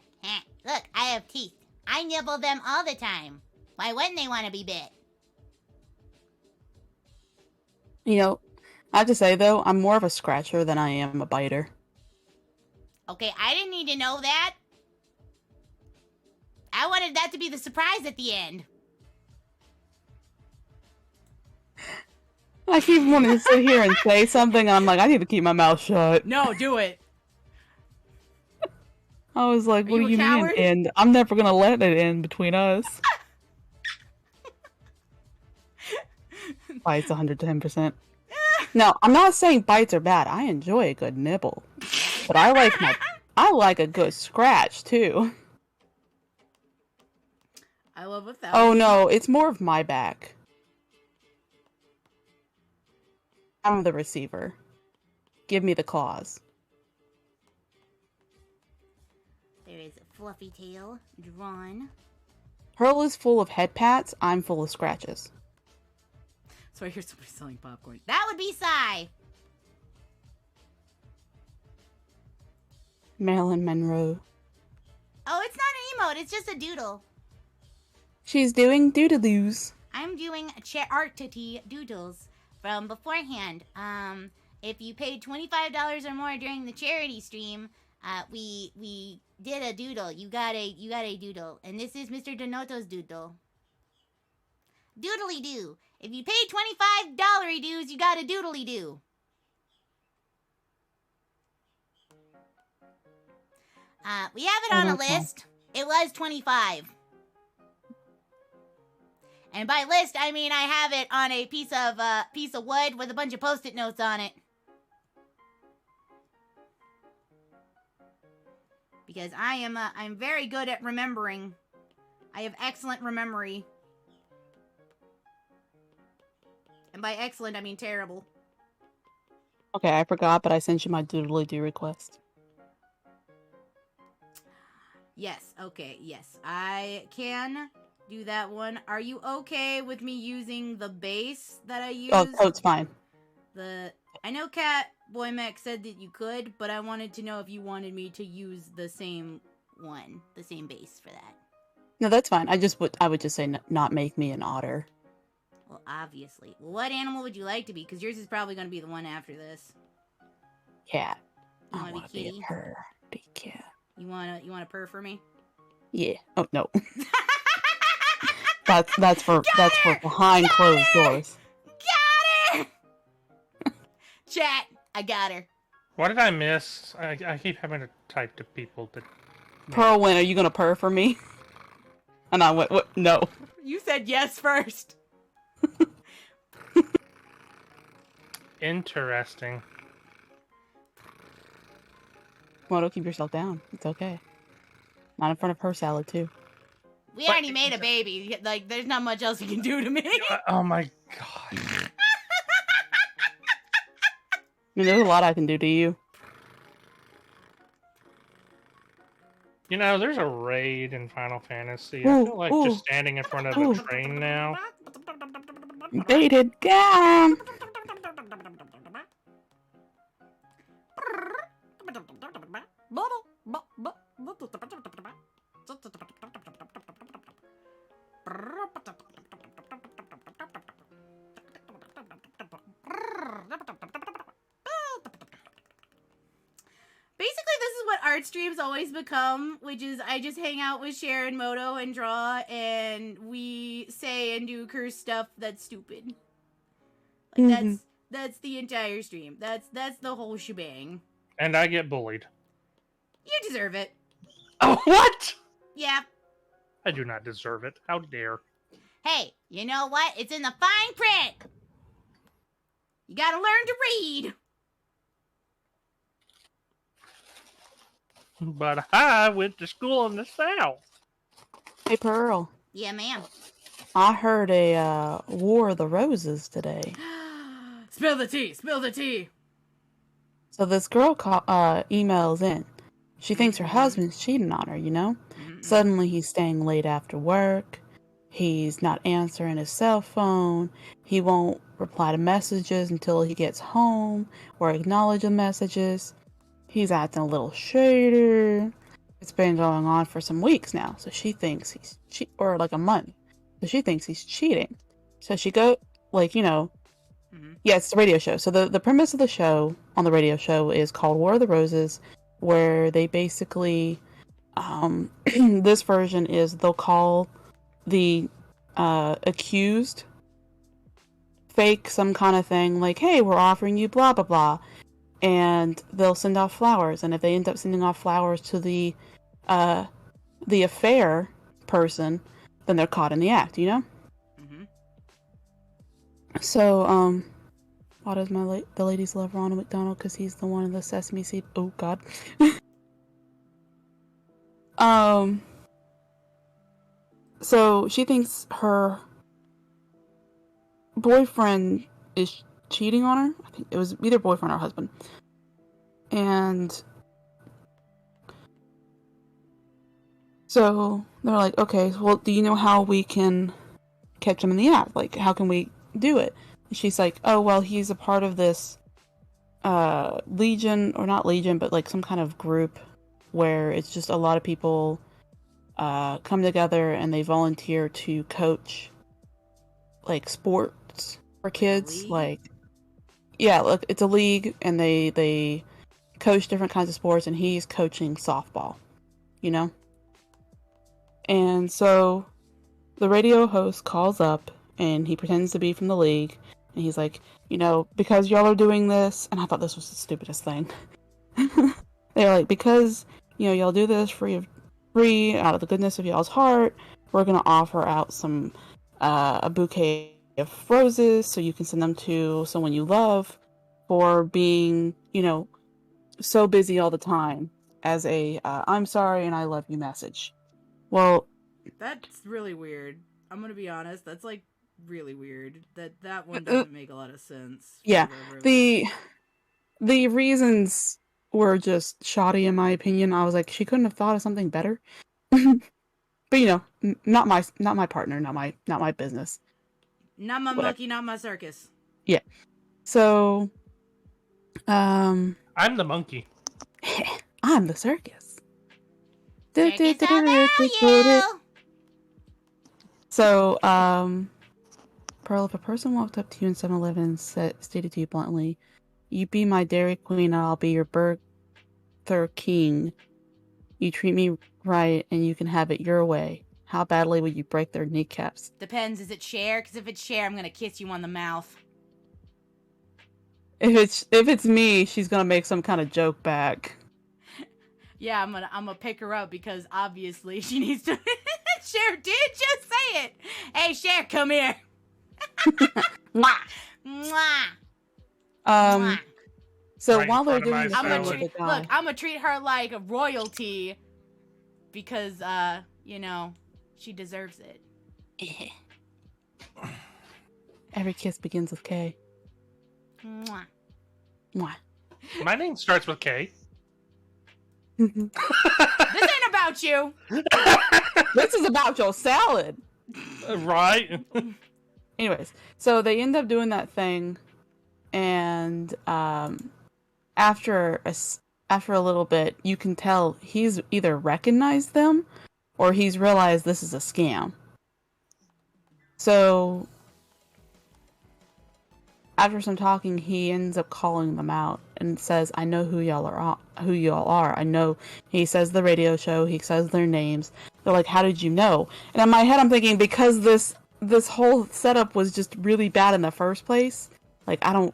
Look, I have teeth. I nibble them all the time. Why wouldn't they want to be bit? You know, I have to say, though, I'm more of a scratcher than I am a biter. Okay, I didn't need to know that. I wanted that to be the surprise at the end. I keep wanting to sit here and say something, and I'm like, I need to keep my mouth shut. No, do it. I was like, what do you mean end? I'm never gonna let it end between us. Bites 110%. No, I'm not saying bites are bad. I enjoy a good nibble. But I like a good scratch, too. I love a thousand. Oh no, it's more of my back. I'm the receiver. Give me the claws. There is a fluffy tail drawn. Pearl is full of head pats. I'm full of scratches. So I hear somebody selling popcorn. That would be Psy. Marilyn Monroe. Oh, it's not an emote. It's just a doodle. She's doing doodaloos. I'm doing Ch-Art-itiy doodles from beforehand. If you paid $25 or more during the charity stream, we did a doodle. You got a doodle, and this is Mr. Donato's doodle. Doodly doo. If you paid $25 dues, you got a doodly doo. We have it on a list. It was 25. And by list, I mean I have it on a piece of wood with a bunch of Post-it notes on it. Because I'm very good at remembering. I have excellent memory. And by excellent, I mean terrible. Okay, I forgot, but I sent you my doodly-doo request. Yes, okay, yes. I can do that one. Are you okay with me using the base that I use? Oh, it's fine. I know Cat Boy Mech said that you could, but I wanted to know if you wanted me to use the same one, the same base for that. No, that's fine. I would just say not make me an otter. Well, obviously. Well, what animal would you like to be? Because yours is probably going to be the one after this. Cat. You I want to be a purr. Be cat. You wanna purr for me? Yeah. Oh no. that's for behind closed doors. Got her! Chat, I got her. What did I miss? I keep having to type to people that... Pearl went, are you gonna purr for me? And I went, what? No. You said yes first. Interesting. Moto, keep yourself down. It's okay. Not in front of her salad, too. We already made a baby. Like, there's not much else you can do to me. Oh my god. I mean, there's a lot I can do to you. You know, there's a raid in Final Fantasy. Ooh, I feel like just standing in front of a train now. Baited gum! Basically, this is what art streams always become, which is I just hang out with Cher and Moto and draw, and we say and do curse stuff that's stupid. Like that's the entire stream. That's the whole shebang. And I get bullied. You deserve it. Oh, what? Yeah. I do not deserve it. How dare. Hey, you know what? It's in the fine print. You gotta learn to read. But I went to school in the South. Hey, Pearl. Yeah, ma'am. I heard a War of the Roses today. Spill the tea. Spill the tea. So this girl emails in. She thinks her husband's cheating on her, you know? Suddenly he's staying late after work. He's not answering his cell phone. He won't reply to messages until he gets home or acknowledge the messages. He's acting a little shady. It's been going on for some weeks now, so she thinks he's or like a month. So she thinks he's cheating. So she yeah, it's a radio show. So the premise of the show on the radio show is called War of the Roses, where they basically, this version is they'll call the accused, fake some kind of thing like, hey, we're offering you blah blah blah, and they'll send off flowers. And if they end up sending off flowers to the affair person, then they're caught in the act, you know? So, why does the ladies love Ronald McDonald? Because he's the one in the Sesame Seed. Oh, God. So she thinks her boyfriend is cheating on her. I think it was either boyfriend or husband. And so they're like, okay, well, do you know how we can catch him in the act? Like, how can we do it? And she's like, oh, well, he's a part of this legion, or not legion, but like some kind of group where it's just a lot of people come together and they volunteer to coach like sports for kids. Like, yeah, look, it's a league, and they coach different kinds of sports, and he's coaching softball, you know? And so the radio host calls up, and he pretends to be from the league, and he's like, you know, because y'all are doing this, and I thought this was the stupidest thing. They're like, because, you know, y'all do this free out of the goodness of y'all's heart, we're gonna offer out some a bouquet of roses so you can send them to someone you love for being, you know, so busy all the time as a I'm sorry and I love you message. Well, that's really weird. I'm gonna be honest, that's like really weird. That one doesn't make a lot of sense. Yeah, the reasons were just shoddy in my opinion. I was like, she couldn't have thought of something better. But you know, not my partner, not my business. Not my monkey, not my circus. Yeah. So, I'm the monkey. I'm the circus. So, Pearl, if a person walked up to you in 7-Eleven and stated to you bluntly, "You be my Dairy Queen, and I'll be your Burger King. You treat me right, and you can have it your way," how badly would you break their kneecaps? Depends. Is it Cher? Because if it's Cher, I'm gonna kiss you on the mouth. If it's me, she's gonna make some kind of joke back. Yeah, I'm gonna pick her up because obviously she needs to. Cher did just say it. Hey, Cher, come here. Mwah. Mwah. Um, So Right in while they're front of my doing the I'm thing gonna salad. with treat. the guy, Look, I'm gonna treat her like a royalty because, she deserves it. every kiss begins with K. Mwah. Mwah. My name starts with K. This ain't about you. This is about your salad. Right? Anyways, so they end up doing that thing, and after a little bit, you can tell he's either recognized them or he's realized this is a scam. So after some talking, he ends up calling them out and says, "I know who y'all are. I know." He says the radio show. He says their names. They're like, "How did you know?" And in my head, I'm thinking, because this whole setup was just really bad in the first place. Like, I don't.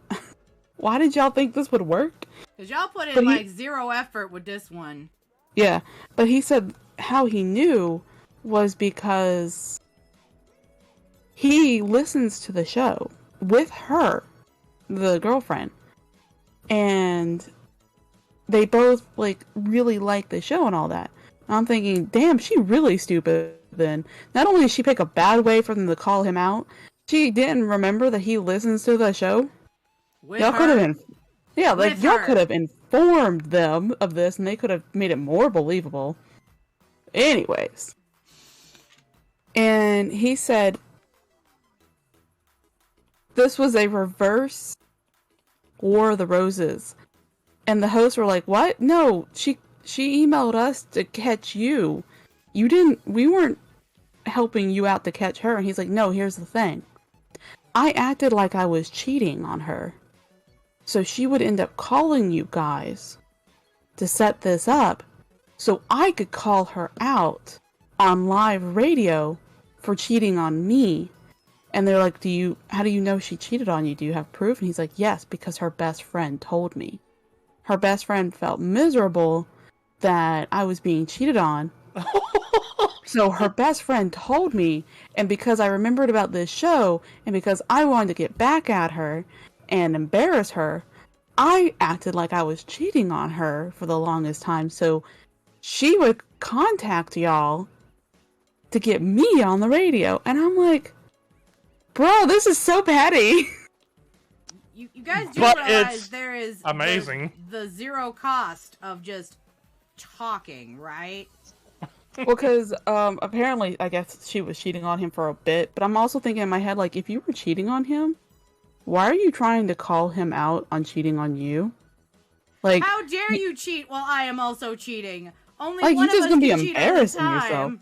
Why did y'all think this would work? Cause y'all put in zero effort with this one. Yeah, but he said how he knew was because he listens to the show with her, the girlfriend, and they both really like the show and all that. And I'm thinking, damn, she really stupid then. Not only did she pick a bad way for them to call him out, she didn't remember that he listens to the show. Y'all could have been, y'all could have informed them of this, and they could have made it more believable. Anyways, and he said this was a reverse War of the Roses, and the hosts were like, "What? No, she emailed us to catch you. We weren't helping you out to catch her." And he's like, "No, here's the thing. I acted like I was cheating on her. So she would end up calling you guys to set this up so I could call her out on live radio for cheating on me." And they're like, how do you know she cheated on you? Do you have proof? And he's like, "Yes, because her best friend told me." Her best friend felt miserable that I was being cheated on. So her best friend told me, and because I remembered about this show, and because I wanted to get back at her and embarrass her, I acted like I was cheating on her for the longest time, so she would contact y'all to get me on the radio. And I'm like, bro, this is so petty. You guys do But realize it's there is amazing. the zero cost of just talking, right? Well, because apparently, I guess she was cheating on him for a bit, but I'm also thinking in my head, like, if you were cheating on him, why are you trying to call him out on cheating on you? Like, how dare you cheat while I am also cheating? Only like, one you're just of us gonna can be cheat at a embarrassing time. yourself.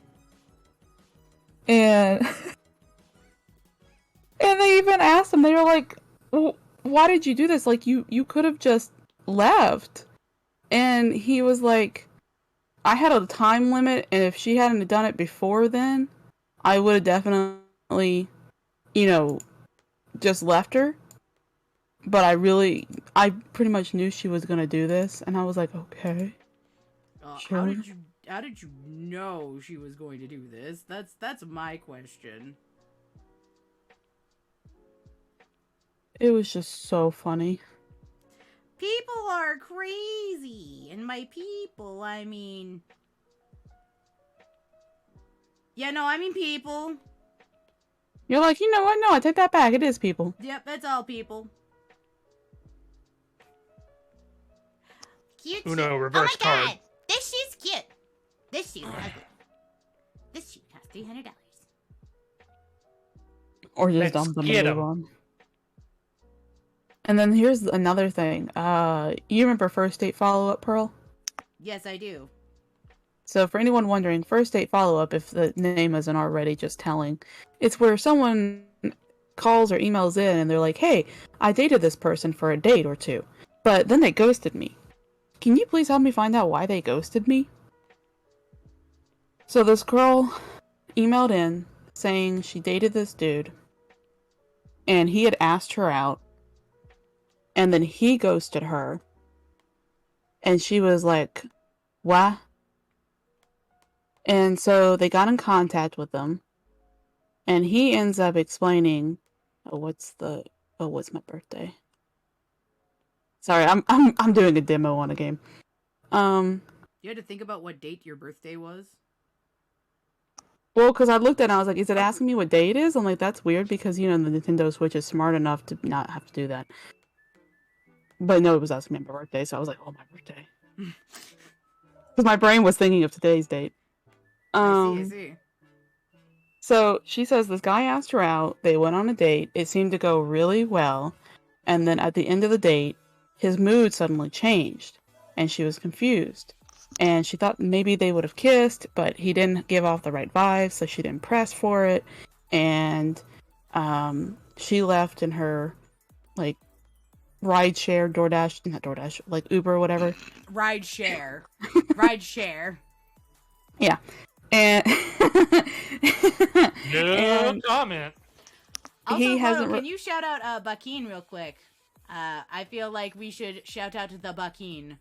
And they even asked him, they were like, well, why did you do this? Like, you could have just left. And he was like, I had a time limit, and if she hadn't done it before then, I would have definitely, just left her. But I pretty much knew she was gonna do this, and I was like, okay. Sure. How did you know she was going to do this? That's my question. It was just so funny. People are crazy, and by people, I mean... Yeah, no, I mean people. You're like, you know what? No, I take that back. It is people. Yep, that's all people. Cute. Uno shit. reverse Oh my card. god, this shoe's cute. This shoe's ugly. This shoe costs $300. Or just Let's dump them get and 'em. move on. And then here's another thing. You remember First Date Follow-Up, Pearl? Yes, I do. So for anyone wondering, First Date Follow-Up, if the name isn't already just telling, it's where someone calls or emails in and they're like, hey, I dated this person for a date or two, but then they ghosted me. Can you please help me find out why they ghosted me? So this girl emailed in saying she dated this dude, and he had asked her out, and then he ghosted her, and she was like, what? And so they got in contact with him, and he ends up explaining, what's my birthday? Sorry, I'm doing a demo on a game. You had to think about what date your birthday was? Well, because I looked at it and I was like, is it asking me what day it is? I'm like, that's weird because, you know, the Nintendo Switch is smart enough to not have to do that. But no, it was asking me my birthday, so I was like, oh, my birthday. Because my brain was thinking of today's date. I see. So she says this guy asked her out. They went on a date. It seemed to go really well. And then at the end of the date, his mood suddenly changed. And she was confused. And she thought maybe they would have kissed, but he didn't give off the right vibes, so she didn't press for it. And she left in her, like, rideshare, not DoorDash, like Uber or whatever. Rideshare. Yeah. And no comment. Also, he hasn't. Can you shout out Bakeen real quick? I feel like we should shout out to the Bakeen.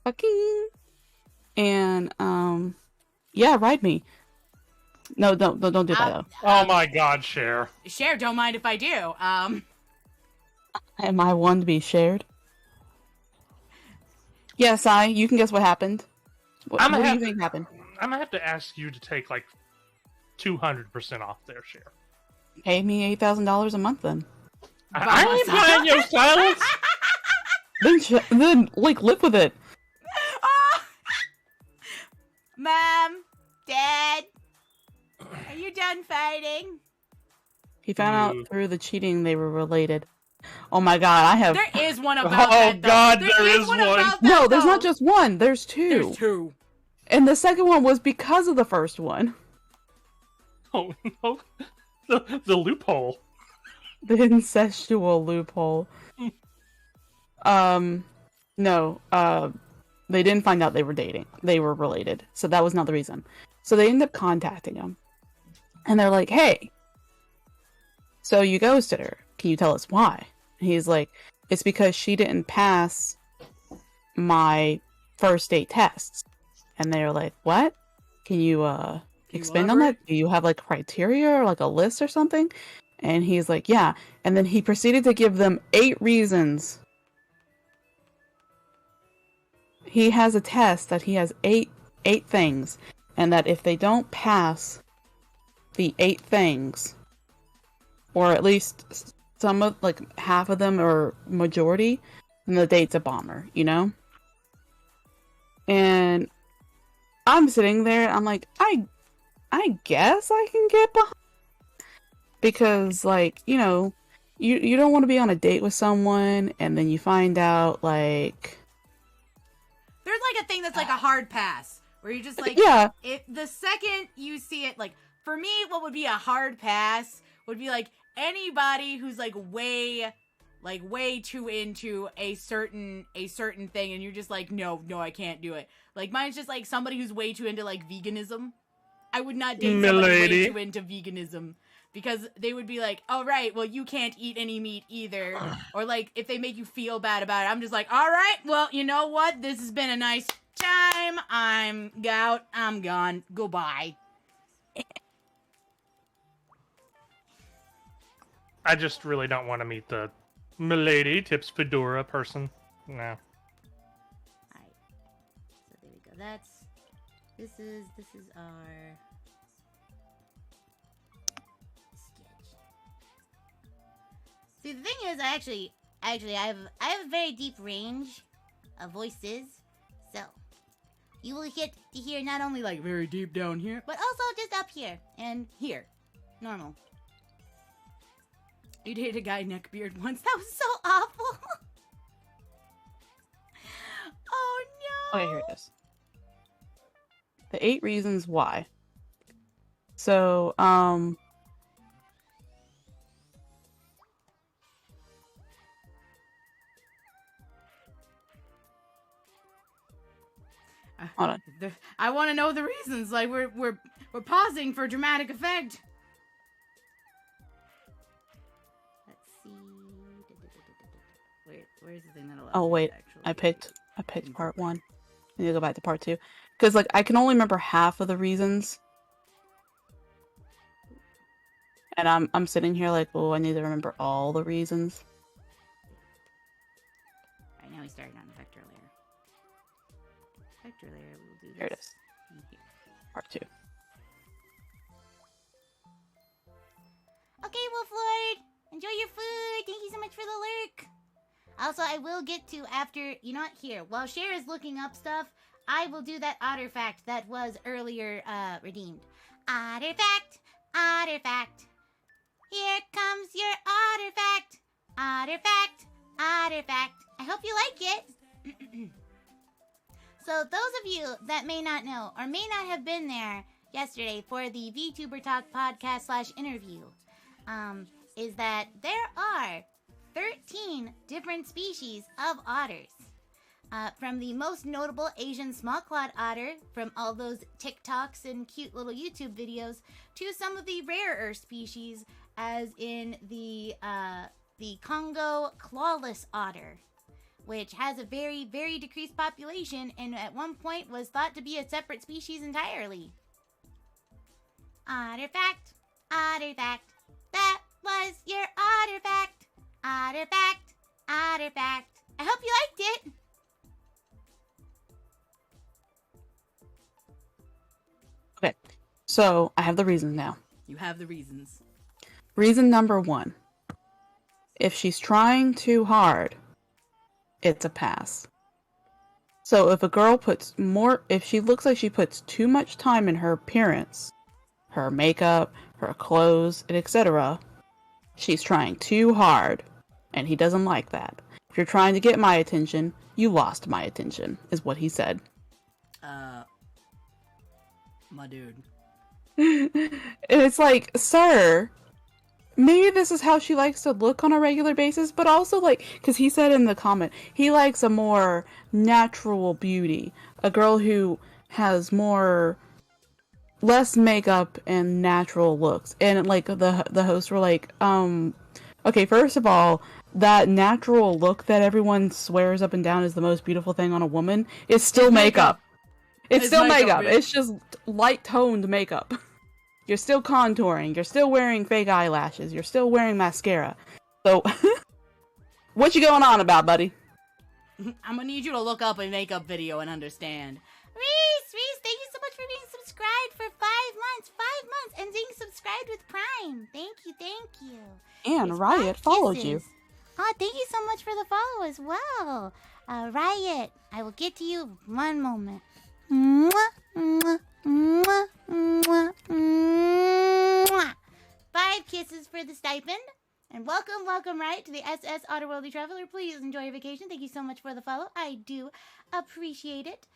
Fucking. And yeah, ride me. No, don't do that though. Oh my God, Cher. Cher, don't mind if I do. Am I one to be shared? Yes, you can guess what happened. What do you think happened? I'm gonna have to ask you to take like 200% off there, Cher. Pay me $8,000 a month then. I ain't buying your silence. Then like live with it. Mom, Dad, are you done fighting? He found out through the cheating they were related. Oh my God, There is one about that, though. God, there is one. No, there's not just one. There's two. There's two. And the second one was because of the first one. Oh no, the loophole. The incestual loophole. No. They didn't find out they were dating. They were related. So that was not the reason. So they end up contacting him. And they're like, hey, so you ghosted her. Can you tell us why? And he's like, it's because she didn't pass my first date tests. And they're like, what? Can you expand on that? Do you have like criteria or like a list or something? And he's like, yeah. And then he proceeded to give them 8 reasons. He has a test that he has eight things, and that if they don't pass the 8 things, or at least some of, like, half of them or majority, then the date's a bomber, you know? And I'm sitting there, I'm like, I guess I can get behind. Because, like, you know, you don't want to be on a date with someone, and then you find out, like... There's like a thing that's like a hard pass, where you just like, yeah. If the second you see it, like, for me, what would be a hard pass would be like anybody who's like way too into a certain thing, and you're just like, no, I can't do it. Like, mine's just like somebody who's way too into like veganism. I would not date somebody way too into veganism. Because they would be like, all right, well, you can't eat any meat either. Or, like, if they make you feel bad about it, I'm just like, all right, well, you know what? This has been a nice time. I'm out. I'm gone. Goodbye. I just really don't want to meet the milady tips fedora person. No. Alright. So there we go. This is our sketch. See, the thing is, I have a very deep range of voices, so you will get to hear not only like Very deep down here. but also just up here and here, normal. You dated a guy neckbeard once. That was so awful. Oh no. Okay, here it is. The 8 reasons why. So, hold on. I want to know the reasons. Like, we're pausing for dramatic effect. Let's see. Where's the thing that allows Oh me to wait, actually- I picked part 1. I need to go back to part 2. Because, like, I can only remember half of the reasons. And I'm sitting here like, oh, I need to remember all the reasons. I we started on vector layer. Vector layer, we'll do this. There it is. Part 2. Okay, Wolf Lord, enjoy your food. Thank you so much for the lurk. Also, I will get to after, you know what, here, while Cher is looking up stuff, I will do that artifact that was earlier redeemed. Artifact, artifact. Here comes your artifact. Artifact, artifact. I hope you like it. So those of you that may not know or may not have been there yesterday for the VTuber Talk podcast / interview, is that there are 13 different species of otters. From the most notable Asian small-clawed otter, from all those TikToks and cute little YouTube videos, to some of the rarer species, as in the Congo clawless otter, which has a very, very decreased population and at one point was thought to be a separate species entirely. Artifact, artifact, that was your artifact. Artifact, artifact. I hope you liked it. Okay, so I have the reasons now. You have the reasons. Reason number 1. If she's trying too hard, it's a pass. So if a girl if she looks like she puts too much time in her appearance, her makeup, her clothes, and etc., she's trying too hard, and he doesn't like that. If you're trying to get my attention, you lost my attention, is what he said. My dude. And it's like, sir, maybe this is how she likes to look on a regular basis, but also, like, because he said in the comment, he likes a more natural beauty. A girl who has less makeup and natural looks. And, like, the hosts were like, okay, first of all, that natural look that everyone swears up and down is the most beautiful thing on a woman is still makeup. It's still makeup. It's just light-toned makeup. You're still contouring. You're still wearing fake eyelashes. You're still wearing mascara. So, what you going on about, buddy? I'm gonna need you to look up a makeup video and understand. Reese, thank you so much for being subscribed for 5 months. 5 months and being subscribed with Prime. Thank you, thank you. And It's Riot 5 followed kisses. you. Oh, thank you so much for the follow as well. Riot, I will get to you one moment. Mwah, mwah, mwah, mwah, mwah. 5 kisses for the stipend. And welcome, Riot, to the SS Otterworldly Traveler. Please enjoy your vacation. Thank you so much for the follow. I do appreciate it.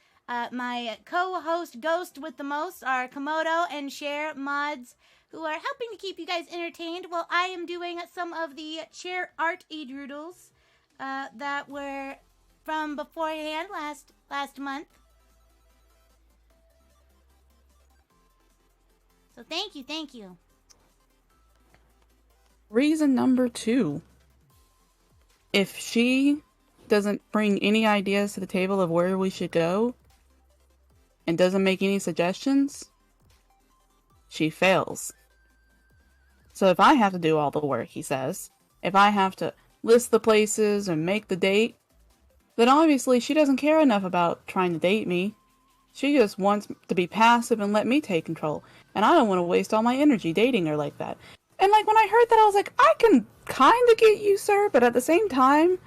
My co-host Ghost with the most are Komodo and Cher mods, who are helping to keep you guys entertained while I am doing some of the Ch-Art-itiy Doodles that were from beforehand last month. So thank you. Reason number 2. If she doesn't bring any ideas to the table of where we should go, and doesn't make any suggestions, she fails. So if I have to do all the work, he says, if I have to list the places and make the date, then obviously she doesn't care enough about trying to date me. She just wants to be passive and let me take control. And I don't want to waste all my energy dating her like that. And, like, when I heard that, I was like, I can kind of get you, sir, but at the same time,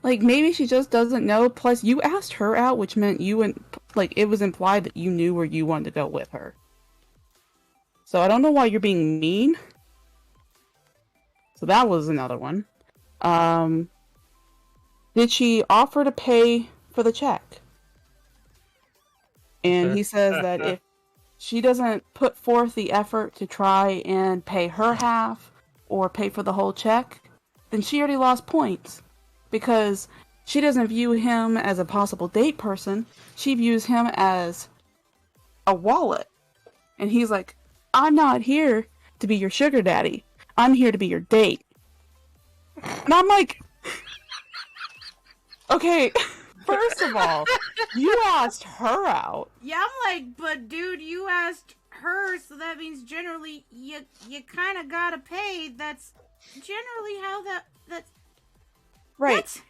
like, maybe she just doesn't know. Plus, you asked her out, which meant it was implied that you knew where you wanted to go with her. So I don't know why you're being mean. So that was another one. Did she offer to pay for the check? And he says that if she doesn't put forth the effort to try and pay her half or pay for the whole check, then she already lost points. Because she doesn't view him as a possible date person. She views him as a wallet. And he's like, I'm not here to be your sugar daddy. I'm here to be your date. And I'm like, okay, first of all, you asked her out. Yeah, I'm like, but dude, you asked her, so that means generally you kind of gotta pay. That's generally how that's... Right.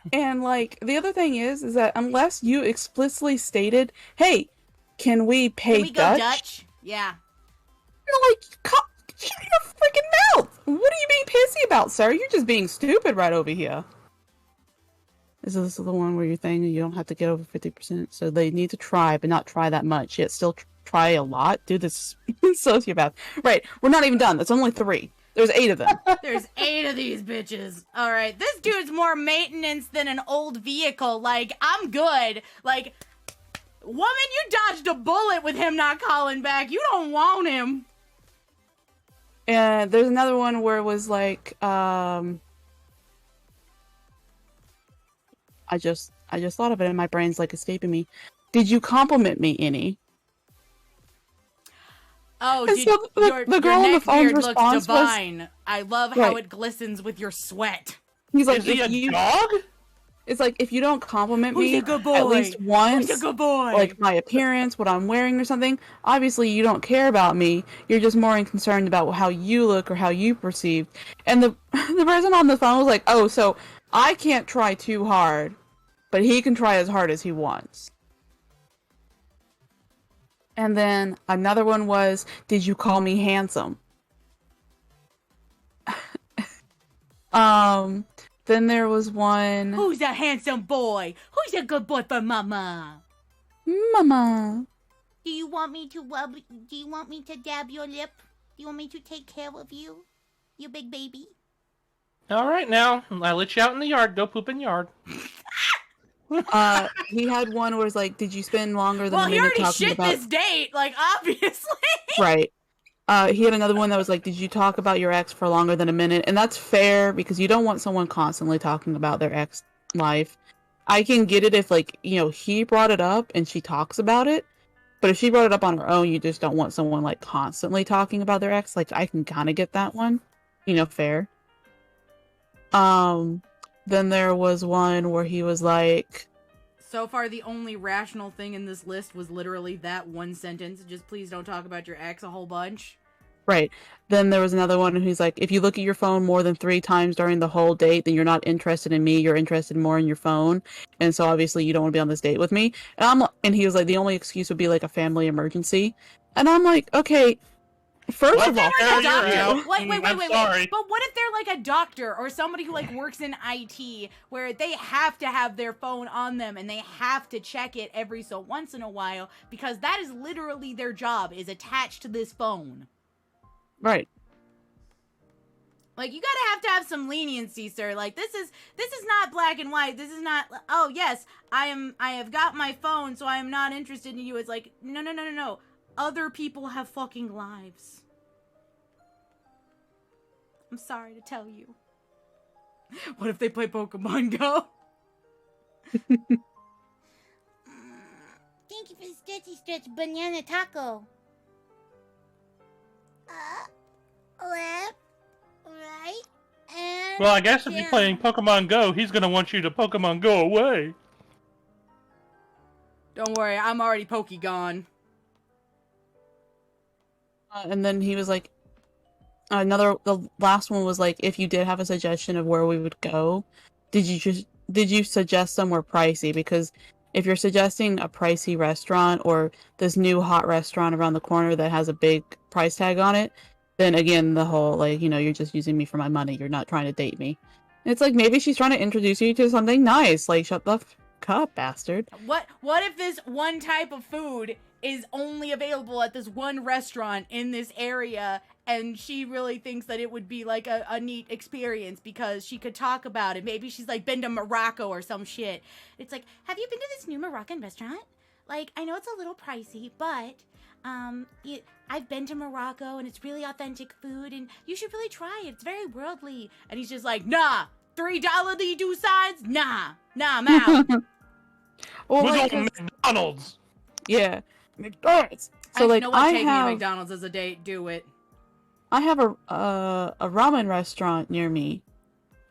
What? And like the other thing is that unless you explicitly stated, "Hey, can we pay Can we go Dutch?" Dutch? Yeah. You're like, shut your freaking mouth! What are you being pissy about, sir? You're just being stupid right over here. Is this the one where you're saying you don't have to get over 50%? So they need to try, but not try that much. Yet still try a lot. Dude, this sociopath. Right, we're not even done. That's only 3. There's 8 of them. There's 8 of these bitches. All right, this dude's more maintenance than an old vehicle. Like, I'm good. Like, woman, you dodged a bullet with him not calling back. You don't want him. And there's another one where it was like, I just thought of it and my brain's like escaping me. Did you compliment me any? Oh, And so the girl on the phone's response was, divine. I love how it glistens with your sweat. he's like, Is he a if you, dog? it's like, if you don't compliment Who's me a good boy? at least once, Who's a good boy? like my appearance, what I'm wearing or something, obviously you don't care about me. You're just more concerned about how you look or how you perceive. And the person on the phone was like, oh, so I can't try too hard, but he can try as hard as he wants. And then another one was, did you call me handsome? Then there was one, Who's a handsome boy? Who's a good boy for mama? Mama. Do you want me to do you want me to dab your lip? Do you want me to take care of you? You big baby? All right, now I let you out in the yard. Go poop in yard. He had one where it's like, did you spend longer than Well, a he minute already talking shit about... this date, like, obviously. Right. He had another one that was like, did you talk about your ex for longer than a minute? And that's fair because you don't want someone constantly talking about their ex life. I can get it if, like, you know, he brought it up and she talks about it. But if she brought it up on her own, you just don't want someone, like, constantly talking about their ex. Like, I can kind of get that one. You know, fair. Then there was one where he was like... So far, the only rational thing in this list was literally that one sentence. Just please don't talk about your ex a whole bunch. Right. Then there was another one who's like, if you look at your phone more than 3 times during the whole date, then you're not interested in me. You're interested more in your phone. And so obviously you don't want to be on this date with me. And he was like, the only excuse would be like a family emergency. And I'm like, okay, first of all, They're like a Sorry, doctor. Wait. I'm sorry. But what if they're like a doctor or somebody who like works in IT where they have to have their phone on them and they have to check it every so once in a while because that is literally their job is attached to this phone. right. Like, you gotta have some leniency, sir. Like, this is not black and white. This is not, oh yes, I have got my phone, so I am not interested in you. It's like, no. Other people have fucking lives. I'm sorry to tell you. What if they play Pokemon Go? Thank you for the stretchy banana taco. Left, right, and Well, I guess if down. you're playing Pokemon Go, he's gonna want you to Pokemon Go away. Don't worry, I'm already Pokegone. And then he was like, the last one was like, if you did have a suggestion of where we would go, did you suggest somewhere pricey? Because if you're suggesting a pricey restaurant or this new hot restaurant around the corner that has a big price tag on it, then again, the whole, like, you know, you're just using me for my money. You're not trying to date me. It's like, maybe she's trying to introduce you to something nice. Like, shut the f up, bastard. What if this one type of food is only available at this one restaurant in this area, and she really thinks that it would be like a neat experience because she could talk about it. Maybe she's like been to Morocco or some shit. It's like, have you been to this new Moroccan restaurant? Like, I know it's a little pricey, but I've been to Morocco and it's really authentic food and you should really try it. It's very worldly. And he's just like, nah, $3 the do signs? Nah, I'm out. Well, We're like, going to McDonald's. yeah, McDonald's. So like, you know what? I Take me to have McDonald's as a date. Do it. a ramen restaurant near me,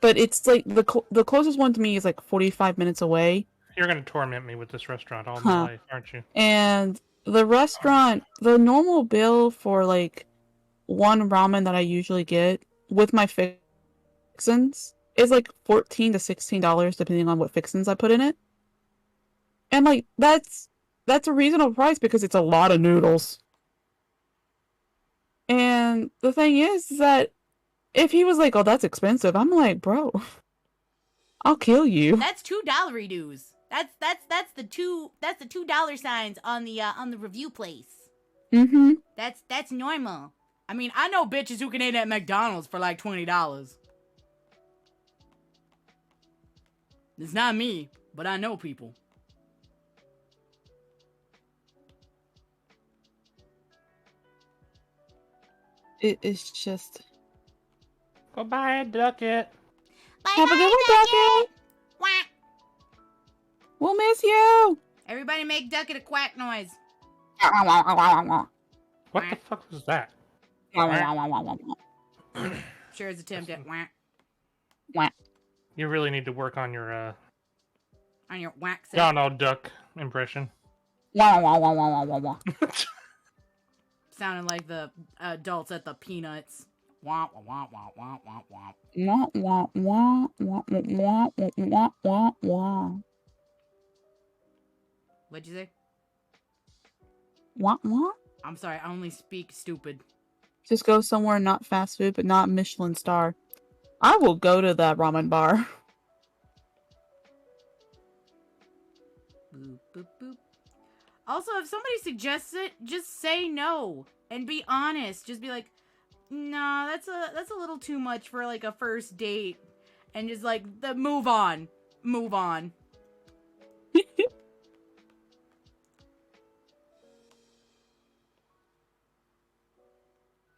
but it's like the closest one to me is like 45 minutes away. You're gonna torment me with this restaurant all my life, aren't you? And the restaurant, the normal bill for like one ramen that I usually get with my fixins is like $14 to $16 depending on what fixins I put in it. And like that's a reasonable price because it's a lot of noodles. And the thing is that if he was like, "Oh, that's expensive," I'm like, "Bro, I'll kill you." That's $2 dues. That's the $2 signs on the review place. Mm-hmm. That's normal. I mean, I know bitches who can eat at McDonald's for like $20. It's not me, but I know people. It is just. Goodbye, Ducket. Have a good one, Ducket. Quack. We'll miss you. Everybody make Ducket a quack noise. What the fuck was that? Sure is attempt at whack. You really need to work on your On your whack set. Donald Duck impression. Sounded like the adults at the Peanuts. Womp womp womp womp womp womp. Wah, wah, wah, wah, wah, wah, wah, wah. What'd you say? Wah, wah. I'm sorry, I only speak stupid. Just go somewhere not fast food, but not Michelin star. I will go to that ramen bar. Boop, boop, boop. Also, if somebody suggests it, just say no and be honest. Just be like, "Nah, that's a little too much for like a first date," and just like move on.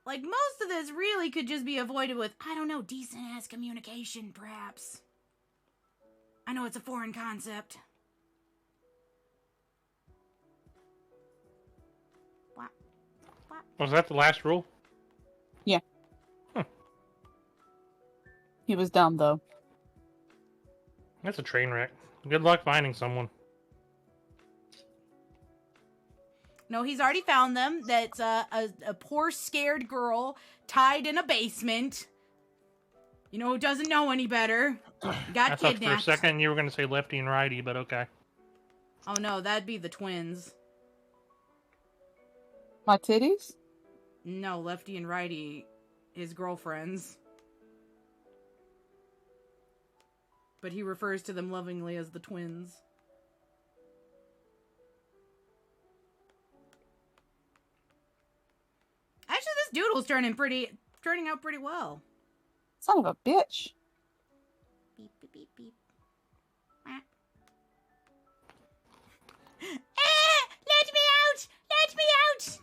Like, most of this really could just be avoided with, I don't know, decent-ass communication, perhaps. I know it's a foreign concept. What? Was that the last rule? Yeah. He was dumb, though. That's a train wreck. Good luck finding someone. No, he's already found them. That's a poor, scared girl tied in a basement. You know who doesn't know any better? Got I thought kidnapped. for a second you were going to say lefty and righty, but okay. Oh no, that'd be the twins. My titties? No, lefty and righty, his girlfriends. But he refers to them lovingly as the twins. Actually, this doodle's turning out pretty well. Son of a bitch. Beep, beep, beep, beep. Let me out! Let me out!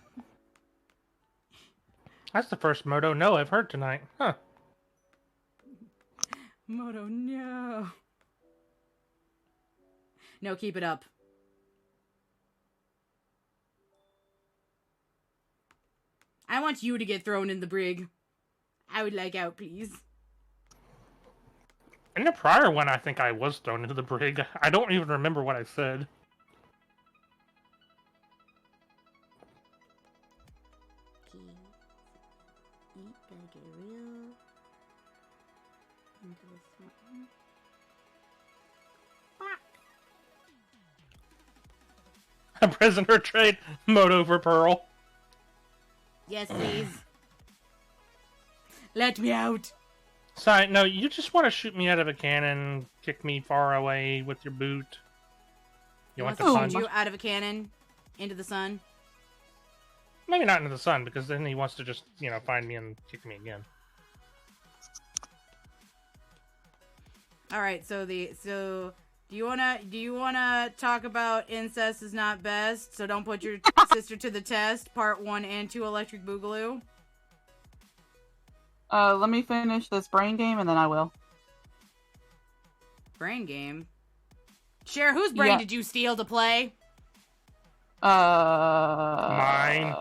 That's the first Moto no I've heard tonight. Huh. Moto, no. No, keep it up. I want you to get thrown in the brig. I would like out, please. In the prior one, I think I was thrown into the brig. I don't even remember what I said. A prisoner trade Moto for Pearl. Yes, please. Let me out. Sorry, no, you just want to shoot me out of a cannon, kick me far away with your boot. You want to shoot punch? you out of a cannon into the sun? Maybe not into the sun, because then he wants to just, find me and kick me again. All right, so do you wanna talk about incest is not best? So don't put your sister to the test. Part 1 and 2, Electric Boogaloo. Let me finish this brain game and then I will. Brain game. Cher, whose brain did you steal to play? Mine.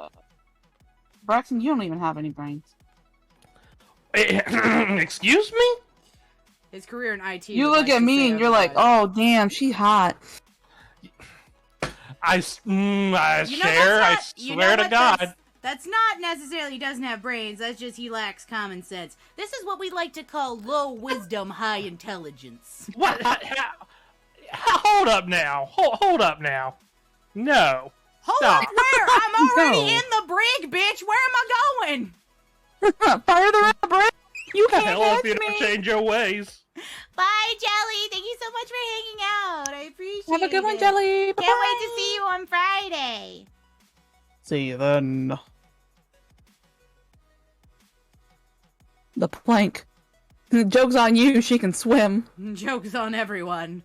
Braxton, you don't even have any brains. Excuse me? His career in IT. You look at me and you're like, oh, damn, she hot. I swear to God. That's not necessarily he doesn't have brains. That's just he lacks common sense. This is what we like to call low wisdom, high intelligence. What? Hold up now. Hold up now. No. Hold up, where? I'm already in the brig, bitch. Where am I going? Further up, Brett. You The can't hell if catch you don't me. change your ways. Bye, Jelly. Thank you so much for hanging out. I appreciate it. Have a good one, Jelly. Can't wait to see you on Friday. See you then. The plank. The joke's on you. She can swim. Joke's on everyone.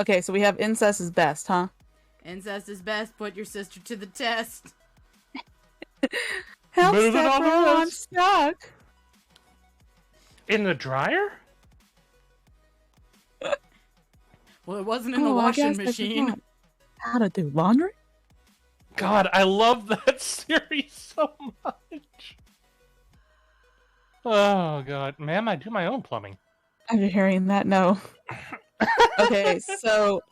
Okay, so we have incest is best, huh? Incest is best. Put your sister to the test. Help, Move it on the Stepbro, I'm list. stuck. In the dryer? Well, it wasn't in the I washing guess I machine. forgot how to do laundry? God, I love that series so much. Oh, God. Ma'am, I do my own plumbing. After hearing that, no. Okay, so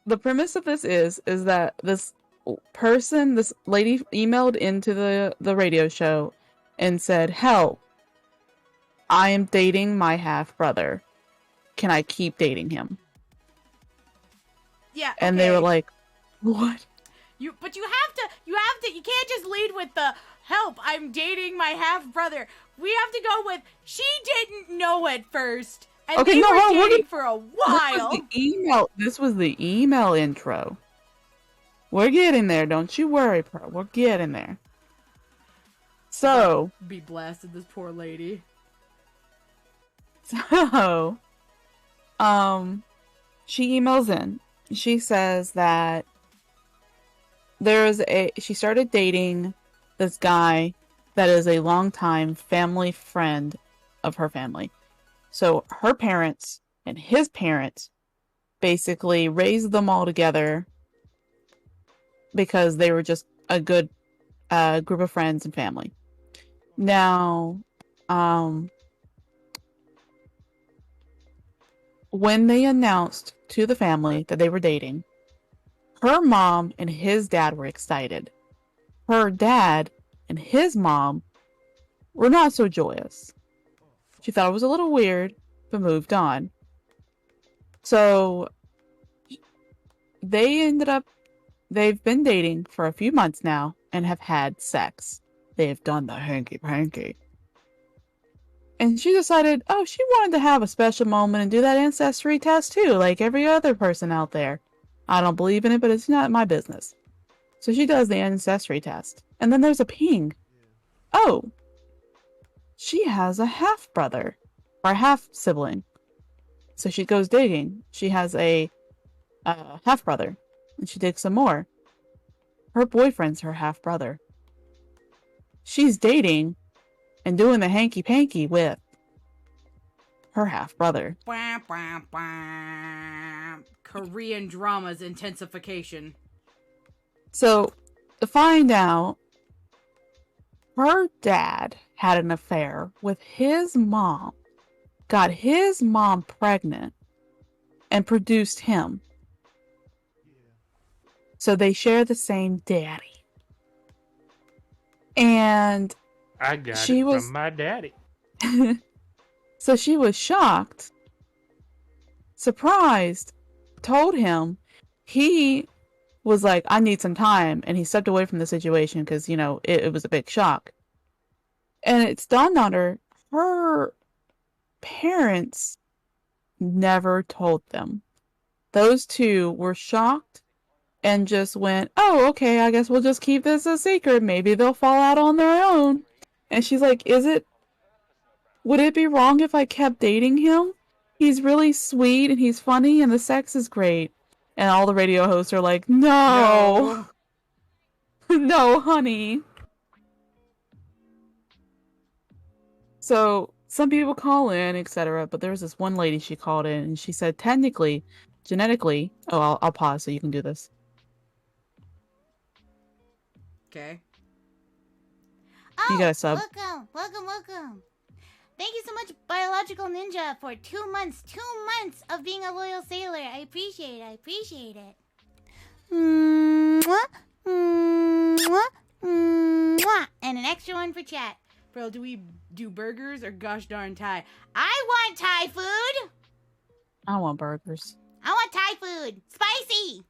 the premise of this is that this lady emailed into the radio show and said, "Help, I am dating my half-brother. Can I keep dating him?" Yeah, And they okay. were like, "What?" you can't just lead with the help, I'm dating my half-brother. We have to go with, she didn't know at first. And Okay, they no, were hold on, we're dating for a while. This was the email intro. We're getting there, don't you worry, Pro. We're getting there. So, Be blasted, this poor lady. she emails in. She says that she started dating this guy that is a longtime family friend of her family. So her parents and his parents basically raised them all together because they were just a good group of friends and family. Now, when they announced to the family that they were dating, her mom and his dad were excited. Her dad and his mom were not so joyous. She thought it was a little weird, but moved on. So they've been dating for a few months now and have had sex. They've done the hanky-panky. And she decided, she wanted to have a special moment and do that ancestry test too, like every other person out there. I don't believe in it, but it's not my business. So she does the ancestry test. And then there's a ping. Oh, she has a half-brother, or a half-sibling. So she goes digging. She has a half-brother. And she digs some more. Her boyfriend's her half-brother. She's dating and doing the hanky-panky with her half-brother. Bwah, bwah, bwah. Korean dramas intensification. So, to find out, her dad had an affair with his mom, got his mom pregnant, and produced him. So they share the same daddy. And I got she it was from my daddy. So she was shocked, surprised, told him. He was like, I need some time. And he stepped away from the situation because, it was a big shock. And it's dawned on her, her parents never told them. Those two were shocked and just went, oh, okay, I guess we'll just keep this a secret. Maybe they'll fall out on their own. And she's like, would it be wrong if I kept dating him? He's really sweet and he's funny and the sex is great. And all the radio hosts are like, no, no, honey. So some people call in, etc. But there was this one lady, she called in and she said, genetically, I'll pause so you can do this. Okay. You got a sub. Welcome. Thank you so much, Biological Ninja, for 2 months of being a loyal sailor. I appreciate it. Mwah. Mwah. Mwah, mwah, and an extra one for chat. Pearl, do we do burgers or gosh darn Thai? I want Thai food. I want burgers. I want Thai food. Spicy.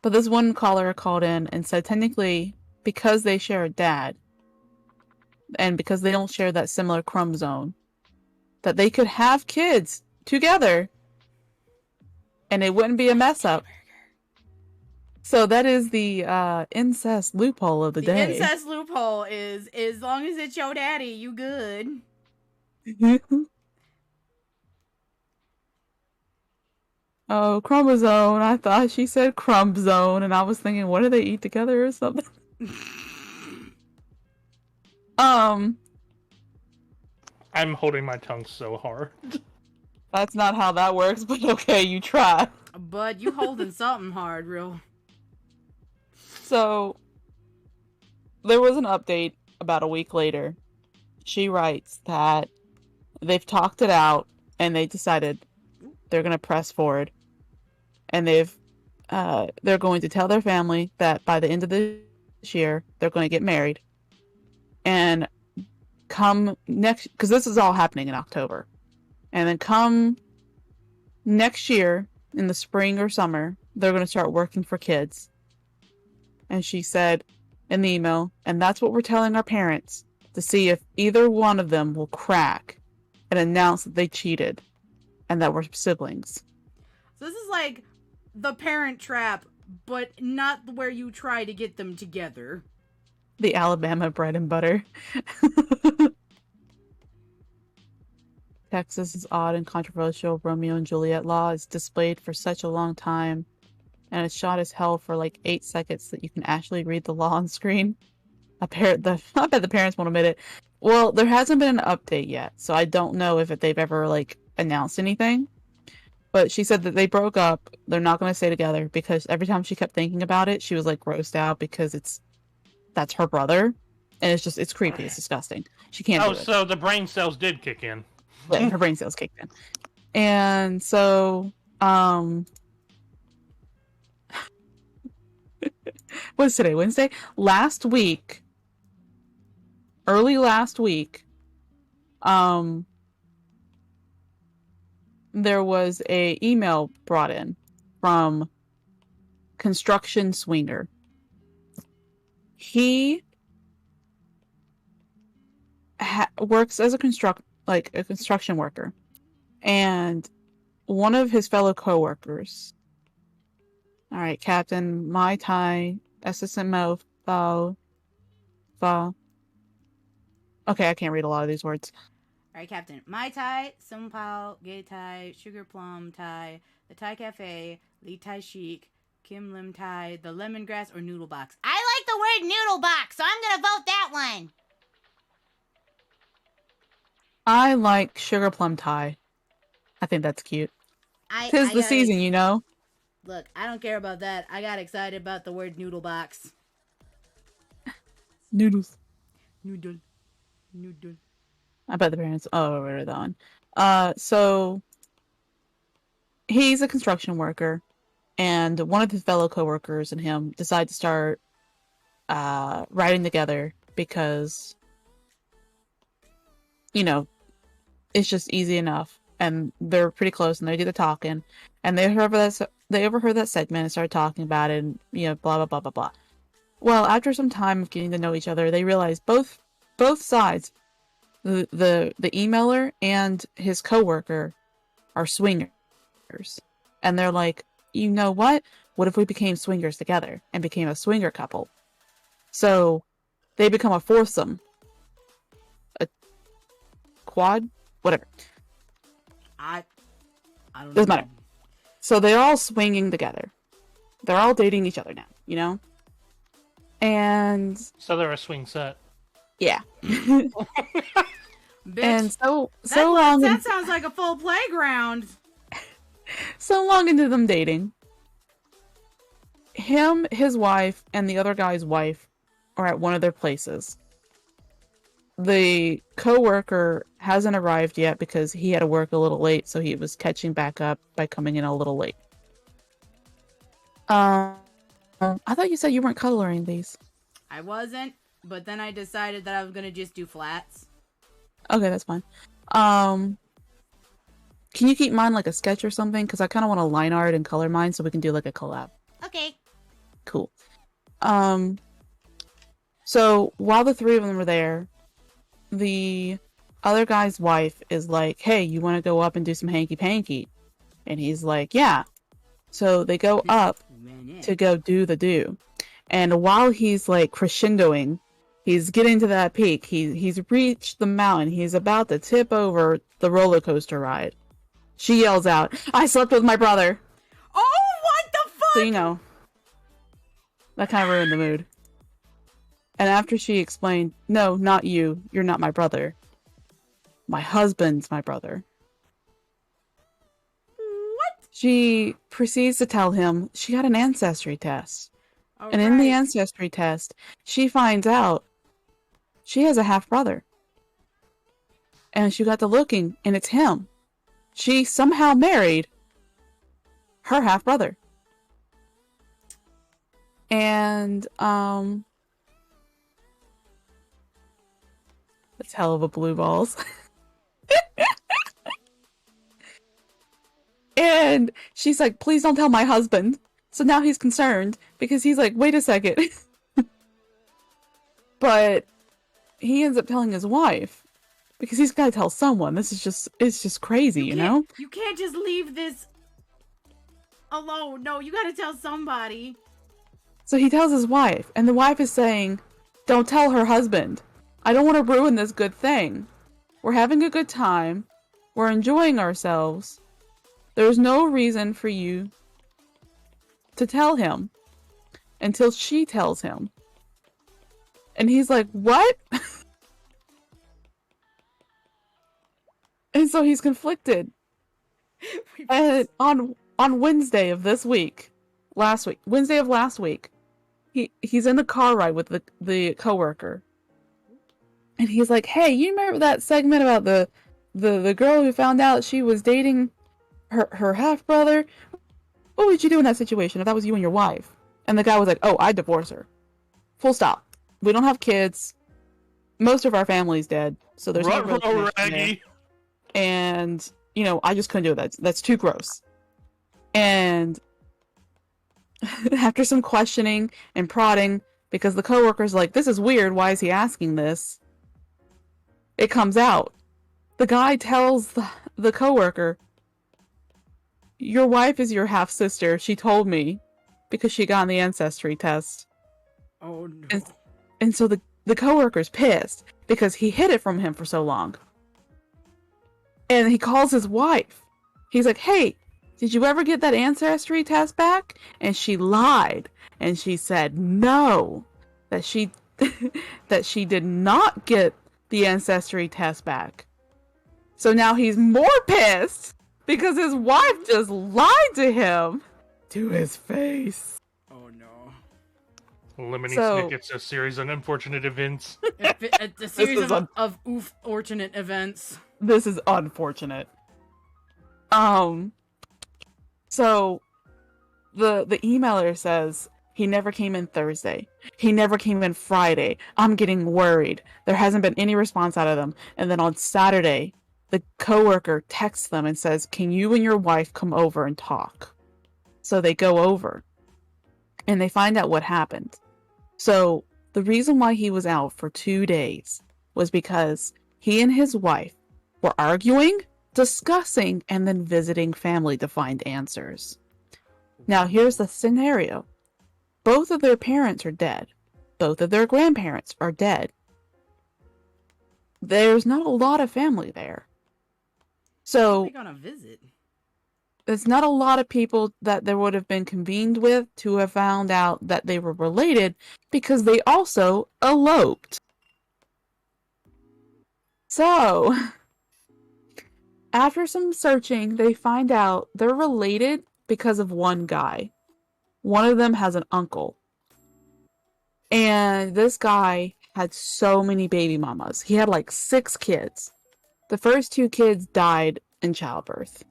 But this one caller called in and said technically, because they share a dad, and because they don't share that similar chromosome, that they could have kids together, and it wouldn't be a mess up. So that is the incest loophole of the day. The incest loophole is as long as it's your daddy, you good. Oh, chromosome. I thought she said crumb zone, and I was thinking, what do they eat together or something? I'm holding my tongue so hard. That's not how that works, but okay, you try. Bud, you holding something hard, real. So, there was an update about a week later. She writes that they've talked it out, and they decided they're going to press forward. And they're going to tell their family that by the end of this year, they're going to get married. And come next, because this is all happening in October. And then come next year, in the spring or summer, they're going to start working for kids. And she said in the email, and that's what we're telling our parents, to see if either one of them will crack and announce that they cheated and that we're siblings. So this is like the Parent Trap, but not where you try to get them together. The Alabama bread and butter. Texas's odd and controversial Romeo and Juliet law is displayed for such a long time, and it's shot as hell for like 8 seconds that you can actually read the law on screen. I bet the parents won't admit it. Well, there hasn't been an update yet, so I don't know if they've ever like announced anything. But she said that they broke up. They're not going to stay together because every time she kept thinking about it, she was like grossed out because that's her brother, and it's creepy. It's disgusting. She can't do it. So the brain cells did kick in. Yeah, her brain cells kicked in. And so, what is today? Wednesday? Early last week, there was a email brought in from Construction Swinger. He works as a construction worker, and one of his fellow coworkers. All right, Captain Mai Tai, Assistant Mo Fa. Okay, I can't read a lot of these words. Alright, Captain. Mai Tai, Sung Pao, Gay Tai, Sugar Plum Tai, The Thai Cafe, Li Tai Chic, Kim Lim Tai, The Lemongrass, or Noodle Box. I like the word noodle box, so I'm gonna vote that one. I like Sugar Plum Thai. I think that's cute. Tis the season, you know? Look, I don't care about that. I got excited about the word Noodle Box. Noodles. Noodle. I bet the parents. Oh, right, that one. So he's a construction worker, and one of his fellow coworkers and him decide to start writing together because, you know, it's just easy enough, and they're pretty close, and they get to talking, and they overheard that segment and started talking about it, and blah blah blah blah blah. Well, after some time of getting to know each other, they realize both sides. The emailer and his coworker are swingers, and they're like, you know what if we became swingers together and became a swinger couple? So they become a foursome, a quad, whatever. I don't know. Doesn't matter. So they're all swinging together. They're all dating each other now, and so they're a swing set. Yeah. Bitch, and so that long. That sounds like a full playground. So long into them dating, him, his wife, and the other guy's wife are at one of their places. The co-worker hasn't arrived yet because he had to work a little late, so he was catching back up by coming in a little late. I thought you said you weren't coloring these. I wasn't, but then I decided that I was gonna just do flats. Okay, that's fine. Can you keep mine like a sketch or something? Because I kind of want to line art and color mine so we can do like a collab. Okay. Cool. So while the three of them were there, the other guy's wife is like, hey, you want to go up and do some hanky-panky? And he's like, yeah. So they go up to go do the do. And while he's like crescendoing, he's getting to that peak. He's reached the mountain. He's about to tip over the roller coaster ride. She yells out, I slept with my brother. Oh, what the fuck? So, you know, that kind of ruined the mood. And after she explained, no, not you. You're not my brother. My husband's my brother. What? She proceeds to tell him she got an ancestry test. All And in the right. ancestry test, she finds out she has a half-brother. And she got to looking, and it's him. She somehow married her half-brother. And, that's hell of a blue balls. And she's like, please don't tell my husband. So now he's concerned because he's like, wait a second. But he ends up telling his wife because he's got to tell someone. It's just crazy, you know? You can't just leave this alone. No, you gotta tell somebody. So he tells his wife, and the wife is saying, don't tell her husband. I don't want to ruin this good thing. We're having a good time. We're enjoying ourselves. There's no reason for you to tell him until she tells him. And he's like, what? And so he's conflicted. And on Wednesday of this week, Wednesday of last week, he's in the car ride with the coworker. And he's like, hey, you remember that segment about the girl who found out she was dating her half-brother? What would you do in that situation if that was you and your wife? And the guy was like, oh, I'd divorce her. Full stop. We don't have kids. Most of our family's dead. So there's no real connection there. And, you know, I just couldn't do it. That's too gross. And after some questioning and prodding, because the coworker's like, this is weird. Why is he asking this? It comes out. The guy tells the coworker, your wife is your half-sister. She told me because she got on the ancestry test. Oh, no. And so the coworker's pissed because he hid it from him for so long. And he calls his wife. He's like, hey, did you ever get that ancestry test back? And she lied. And she said no, that she that she did not get the ancestry test back. So now he's more pissed because his wife just lied to him to his face. Oh, no. Lemony So- Snicket's a series of unfortunate events. A series is of fortunate events. This is unfortunate. So the emailer says he never came in Thursday. He never came in Friday. I'm getting worried. There hasn't been any response out of them. And then on Saturday, the coworker texts them and says, can you and your wife come over and talk? So they go over and they find out what happened. So the reason why he was out for 2 days was because he and his wife were arguing, discussing, and then visiting family to find answers. Now, here's the scenario. Both of their parents are dead. Both of their grandparents are dead. There's not a lot of family there. So, They're gonna visit. there's not a lot of people that there would have been convened with to have found out that they were related because they also eloped. So, after some searching, they find out they're related because of one guy. One of them has an uncle. And this guy had so many baby mamas. He had like 6 kids. The first 2 kids died in childbirth.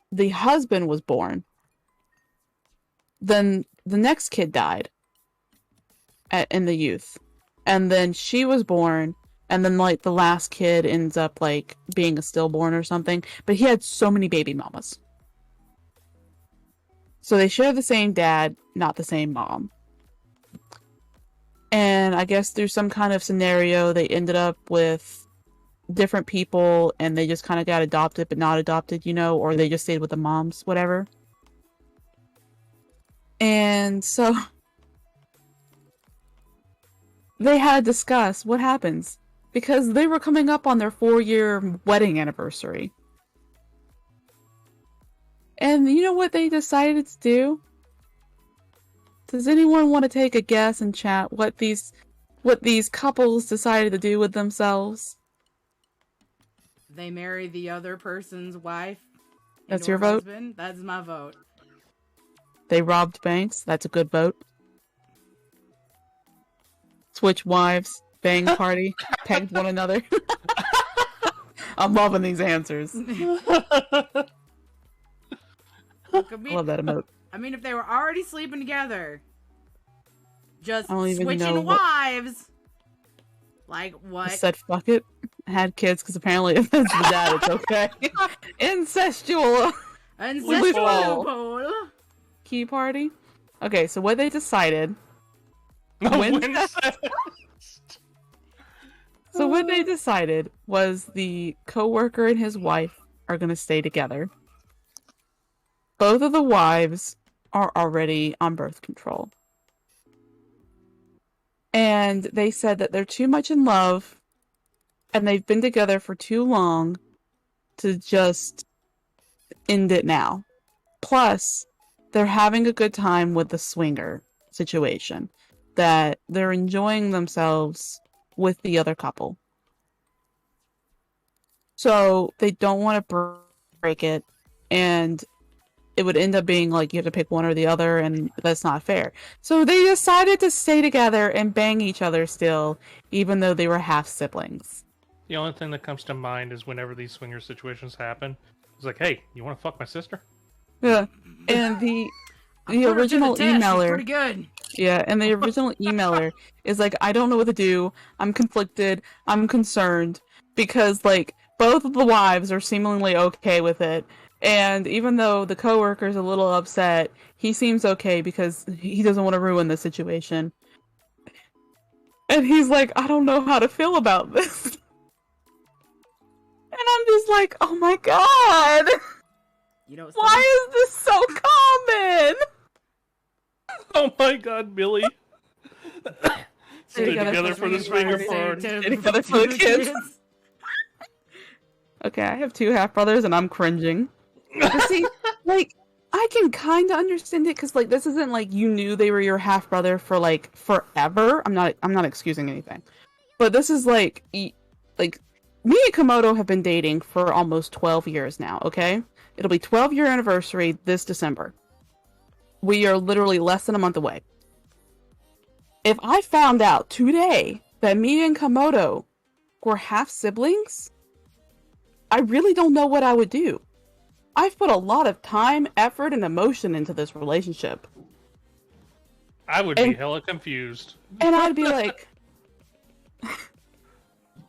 The husband was born. then the next kid died in the youth. And then she was born, and then, like, the last kid ends up, like, being a stillborn or something. But he had so many baby mamas. So they share the same dad, not the same mom. And I guess through some kind of scenario, they ended up with different people, and they just kind of got adopted, but not adopted, you know, or they just stayed with the moms, whatever. And so they had to discuss what happens, because they were coming up on their 4-year wedding anniversary. And you know what they decided to do? Does anyone want to take a guess and chat what these couples decided to do with themselves? They marry the other person's wife. That's your vote? Husband. That's my vote. They robbed banks. That's a good vote. Switch wives. Bang party. Pegged one another. I'm loving these answers. Look, I love that emote. I mean, if they were already sleeping together, just I don't even know switching wives, like what? I said fuck it. Had kids, because apparently if it's the dad, it's okay. Incestual. Incestual. Key party. Okay, so what they decided. So what they decided was the co-worker and his wife are going to stay together. Both of the wives are already on birth control. And they said that they're too much in love, and they've been together for too long to just end it now. Plus, they're having a good time with the swinger situation. That they're enjoying themselves with the other couple. So, they don't want to break it, and it would end up being like you have to pick one or the other, and that's not fair. So they decided to stay together and bang each other still, even though they were half siblings. The only thing that comes to mind is whenever these swinger situations happen, it's like, hey, you want to fuck my sister? Yeah, and the original emailer, pretty good. Yeah, and the original emailer is like, I don't know what to do. I'm conflicted. I'm concerned because like both of the wives are seemingly okay with it. And even though the coworker's a little upset, he seems okay because he doesn't want to ruin the situation. And he's like, I don't know how to feel about this. And I'm just like, oh my god! You know, why is this so common? Oh my god, Billy. Stay together for the swinger party. Stay together for the kids. Okay, I have 2 half-brothers and I'm cringing. But see, like, I can kind of understand it because, like, this isn't like you knew they were your half-brother for, like, forever. I'm not excusing anything. But this is, like, me and Komodo have been dating for almost 12 years now, okay? It'll be 12-year anniversary this December. We are literally less than a month away. If I found out today that me and Komodo were half-siblings, I really don't know what I would do. I've put a lot of time, effort, and emotion into this relationship. I would be hella confused. And I'd be like...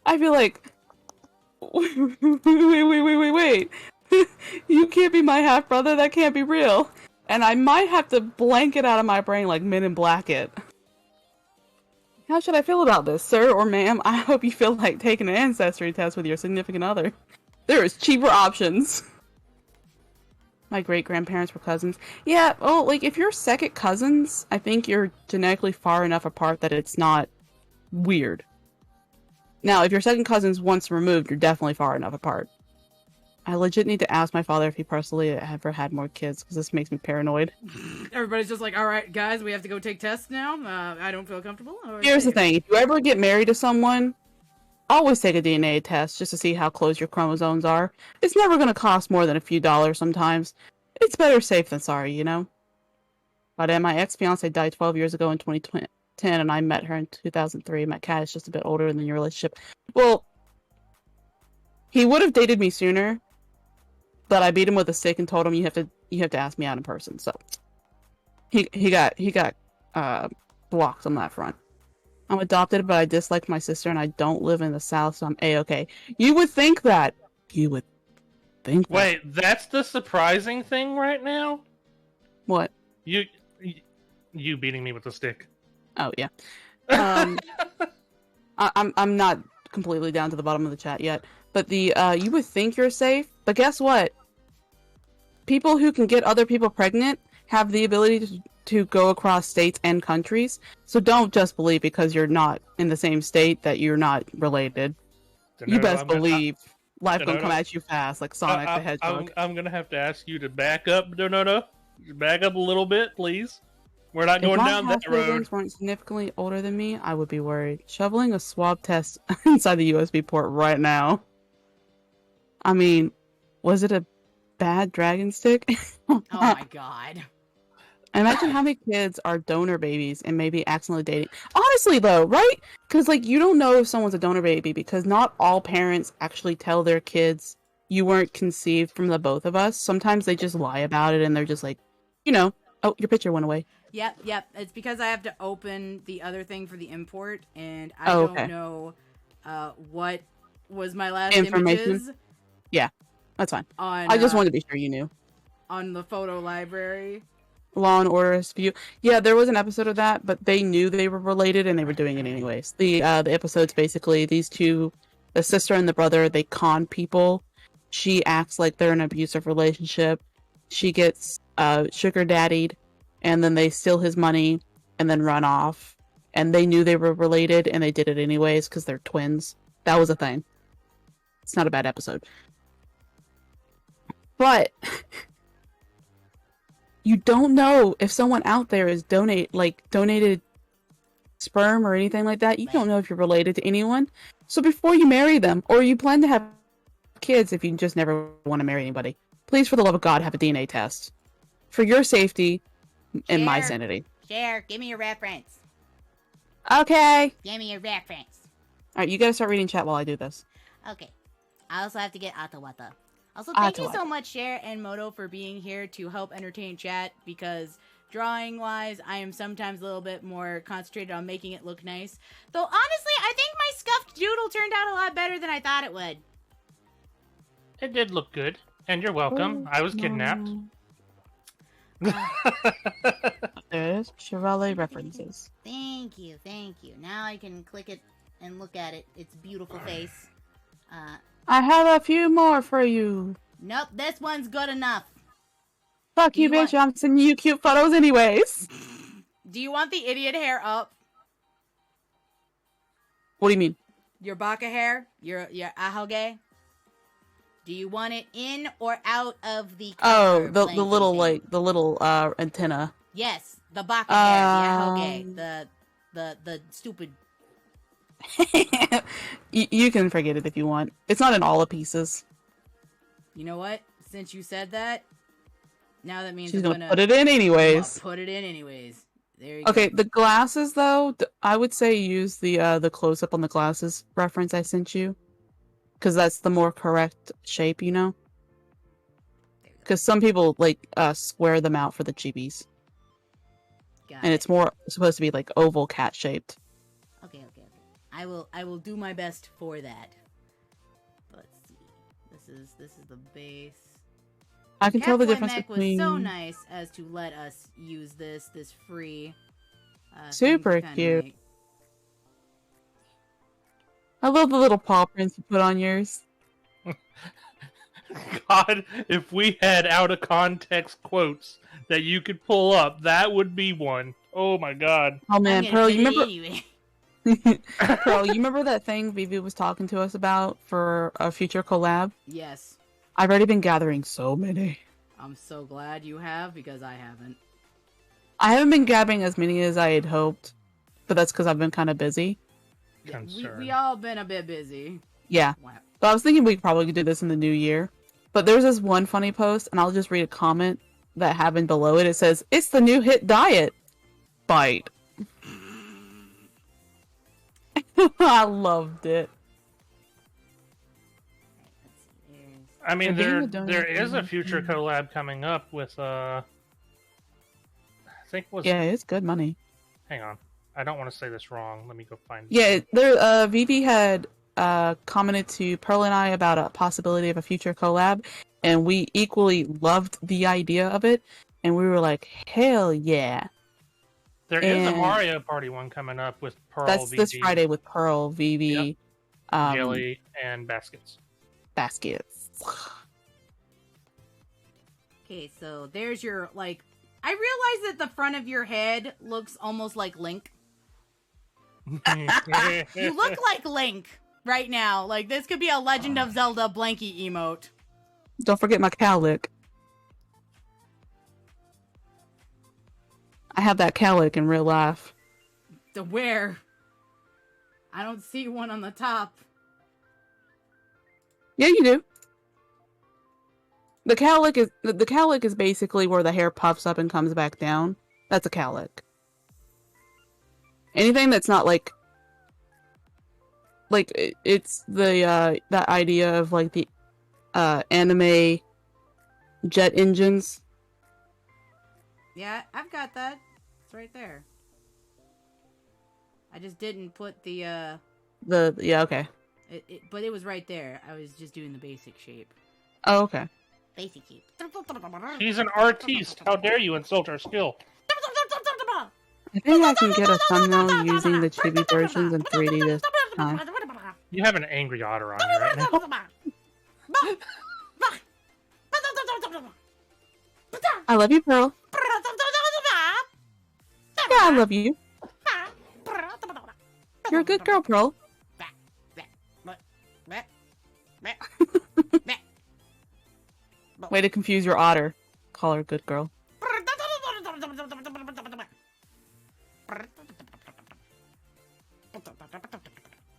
wait. You can't be my half-brother? That can't be real. And I might have to blank it out of my brain like Men in Black it. How should I feel about this, sir or ma'am? I hope you feel like taking an ancestry test with your significant other. There is cheaper options. My great-grandparents were cousins. Yeah, well, like, if you're second cousins, I think you're genetically far enough apart that it's not weird. Now, if your second cousins once removed, you're definitely far enough apart. I legit need to ask my father if he personally ever had more kids, because this makes me paranoid. Everybody's just like, alright, guys, we have to go take tests now? I don't feel comfortable. Here's the thing. If you ever get married to someone, always take a DNA test just to see how close your chromosomes are. It's never going to cost more than a few dollars sometimes. It's better safe than sorry, you know? But my ex-fiance died 12 years ago in 2010, and I met her in 2003. My cat is just a bit older than your relationship. Well, he would have dated me sooner, but I beat him with a stick and told him you have to ask me out in person, so. He got blocked on that front. I'm adopted, but I dislike my sister, and I don't live in the South, so I'm a-okay. You would think that. You would think that. Wait, that's the surprising thing right now? What? You beating me with a stick. Oh yeah. I'm not completely down to the bottom of the chat yet, but the you would think you're safe, but guess what? People who can get other people pregnant have the ability to go across states and countries. So don't just believe because you're not in the same state that you're not related. You best believe life gonna come at you fast like Sonic the Hedgehog. I'm gonna have to ask you to back up. No. Back up a little bit, please. We're not going down that road. If my half-siblings weren't significantly older than me, I would be worried. Shoveling a swab test inside the USB port right now. I mean, was it a bad dragon stick? Oh my god. Imagine how many kids are donor babies and maybe accidentally dating. Honestly, though, right? Because, like, you don't know if someone's a donor baby because not all parents actually tell their kids you weren't conceived from the both of us. Sometimes they just lie about it and they're just like, oh, your picture went away. Yep. It's because I have to open the other thing for the import, and I don't know what was my last images. Yeah, that's fine. I just wanted to be sure you knew. On the photo library. Law and Order SVU. Yeah, there was an episode of that, but they knew they were related and they were doing it anyways. The episode's basically these two, the sister and the brother, they con people. She acts like they're in an abusive relationship. She gets sugar daddied, and then they steal his money and then run off. And they knew they were related and they did it anyways because they're twins. That was a thing. It's not a bad episode. But you don't know if someone out there is donated sperm or anything like that. You don't know if you're related to anyone. So before you marry them, or you plan to have kids if you just never want to marry anybody, please, for the love of God, have a DNA test. For your safety and my sanity. Share, give me your reference. Okay. Give me your reference. Alright, you gotta start reading chat while I do this. Okay. I also have to get Atawata. Also, thank you so much, Cher and Moto, for being here to help entertain chat, because drawing-wise, I am sometimes a little bit more concentrated on making it look nice. Though, honestly, I think my scuffed doodle turned out a lot better than I thought it would. It did look good, and you're welcome. I was kidnapped. There's Chevrolet references. Thank you. Now I can click it and look at it. Its beautiful face. I have a few more for you. Nope, this one's good enough. Fuck you, bitch. I'm sending you cute photos anyways. Do you want the idiot hair up? What do you mean? Your baka hair? Your ahoge? Do you want it in or out of the the little thing? The little antenna. Yes, the baka hair, the ahoge, the stupid. You can forget it if you want. It's not in all the pieces. You know what? Since you said that, now that means she's gonna put it in anyways. Put it in anyways. There you go. Okay, go. the glasses though, I would say use the close up on the glasses reference I sent you, because that's the more correct shape, Because some people square them out for the chibis, and it's more supposed to be like oval cat shaped. Okay. I will do my best for that. Let's see. This is the base. I can tell the difference Mech between. Was so nice as to let us use this free. Super cute. I love the little paw prints you put on yours. God, if we had out of context quotes that you could pull up, that would be one. Oh my god. Oh man, Pearl, you remember? Pearl, you remember that thing Vivi was talking to us about for a future collab? Yes. I've already been gathering so many. I'm so glad you have, because I haven't. I haven't been gathering as many as I had hoped, but that's because I've been kind of busy. We all been a bit busy. Yeah. Wow. So I was thinking we probably could do this in the new year. But there's this one funny post, and I'll just read a comment that happened below it. It says, "It's the new hit diet. Bite." I loved it. I mean, there is a future collab coming up with think it was. Yeah, it's good money. Hang on. I don't want to say this wrong. Let me go find it. Yeah, there. Vivi had commented to Pearl and I about a possibility of a future collab, and we equally loved the idea of it, and we were like, hell yeah. There is a Mario Party one coming up with Pearl, That's Vivi, this Friday with Pearl, Vivi, Jelly, and Baskets. Baskets. Okay, so there's your, like... I realize that the front of your head looks almost like Link. You look like Link right now. Like, this could be a Legend of Zelda Blanky emote. Don't forget my cowlick. I have that cowlick in real life. To where? I don't see one on the top. Yeah, you do. The cowlick is basically where the hair puffs up and comes back down. That's a cowlick. Anything that's not like it's the that idea of like the anime jet engines. Yeah, I've got that. It's right there. I just didn't put the yeah, okay. But it was right there. I was just doing the basic shape. Oh, okay. Basic cube. She's an artiste. How dare you insult her skill? I think I can get a thumbnail using the chibi versions in 3D this time. You have an angry otter on you right now. I love you, Pearl. Yeah, I love you. You're a good girl, Pearl. Way to confuse your otter. Call her a good girl.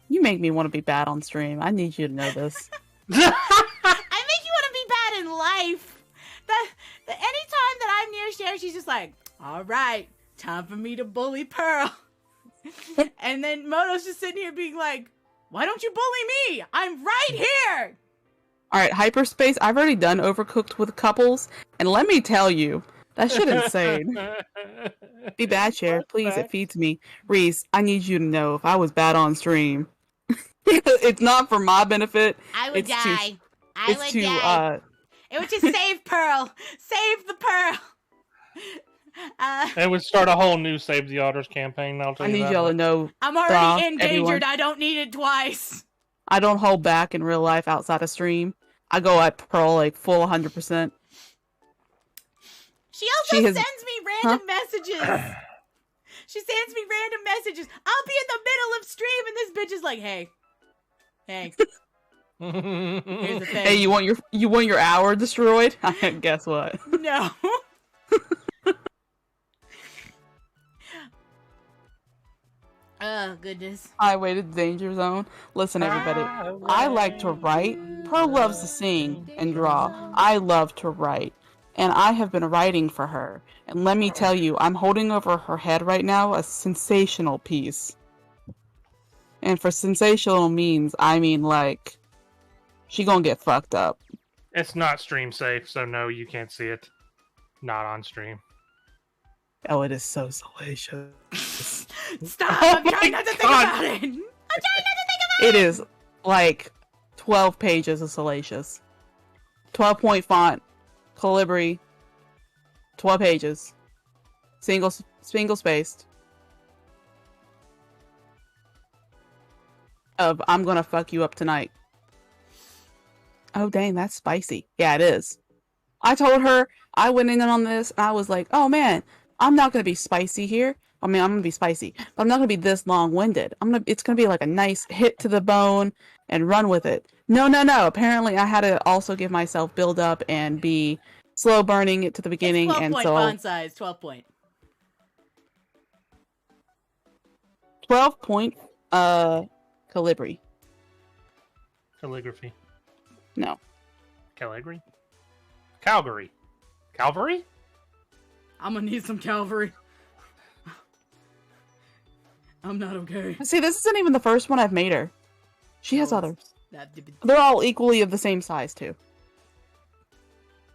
You make me want to be bad on stream. I need you to know this. I make you want to be bad in life. Anytime that I'm near Cher, she's just like, all right, time for me to bully Pearl. And then Moto's just sitting here being like, why don't you bully me? I'm right here. Alright, hyperspace. I've already done Overcooked with couples, and let me tell you, that shit insane. Be bad, Cher. Please, it feeds me. Reese, I need you to know if I was bad on stream. It's not for my benefit. I would die. I would to, die. It would just save Pearl. Save the Pearl. It would start a whole new Save the Otters campaign. I'll tell I you need that y'all to much. know. I'm already endangered. Everyone. I don't need it twice. I don't hold back in real life outside of stream. I go at Pearl like full 100%. She also sends me random messages. She sends me random messages. I'll be in the middle of stream and this bitch is like, hey. Here's the thing. Hey, you want your hour destroyed? Guess what? No. Oh, goodness. Highway to the danger zone. Listen, everybody. I like to write. Pearl loves to sing and draw. I love to write. And I have been writing for her. And let me tell you, I'm holding over her head right now a sensational piece. And for sensational means, I mean like, she gonna get fucked up. It's not stream safe, so no, you can't see it. Not on stream. Oh, it is so salacious. Stop! Oh I'm trying not to think about it! I'm trying not to think about It is like 12 pages of salacious. 12-point font, calibri, 12 pages, single spaced. Of I'm gonna fuck you up tonight. Oh dang, that's spicy. Yeah, it is. I told her I went in on this and I was like, oh man, I'm not gonna be spicy here. I mean, I'm gonna be spicy, but I'm not gonna be this long-winded. It's gonna be like a nice hit to the bone and run with it. No. Apparently, I had to also give myself build up and be slow burning it to the beginning, it's 12 and point so font size, 12 point. 12-point calibri. Calligraphy. No. Calgary? Calgary. Calvary? I'm gonna need some Calvary. I'm not okay. See, this isn't even the first one I've made her. She has others. That- They're all equally of the same size too.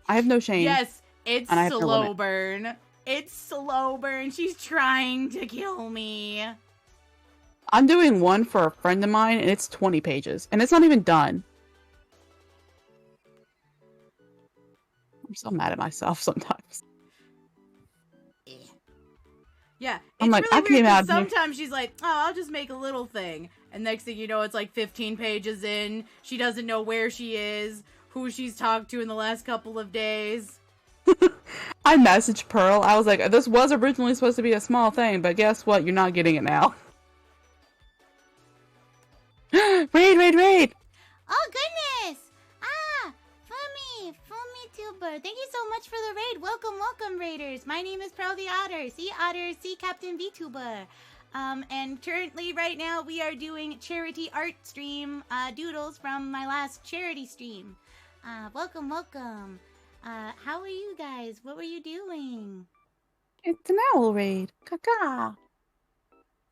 I have no shame. Yes, it's And I have no slow limit. burn. It's slow burn. She's trying to kill me. I'm doing one for a friend of mine, and it's 20 pages, and it's not even done. I'm so mad at myself sometimes. Yeah, it's I'm like, really I weird came 'cause out here- sometimes she's like, oh, I'll just make a little thing. And next thing you know, it's like 15 pages in. She doesn't know where she is, who she's talked to in the last couple of days. I messaged Pearl. I was like, this was originally supposed to be a small thing, but guess what? You're not getting it now. Raid! Oh goodness! Fumi Tuber. Thank you so much for the raid. Welcome, raiders. My name is PealtheArrter. See Otter, see Captain VTuber. And currently, right now, we are doing charity art stream doodles from my last charity stream. Welcome. How are you guys? What were you doing? It's an owl raid. Caca.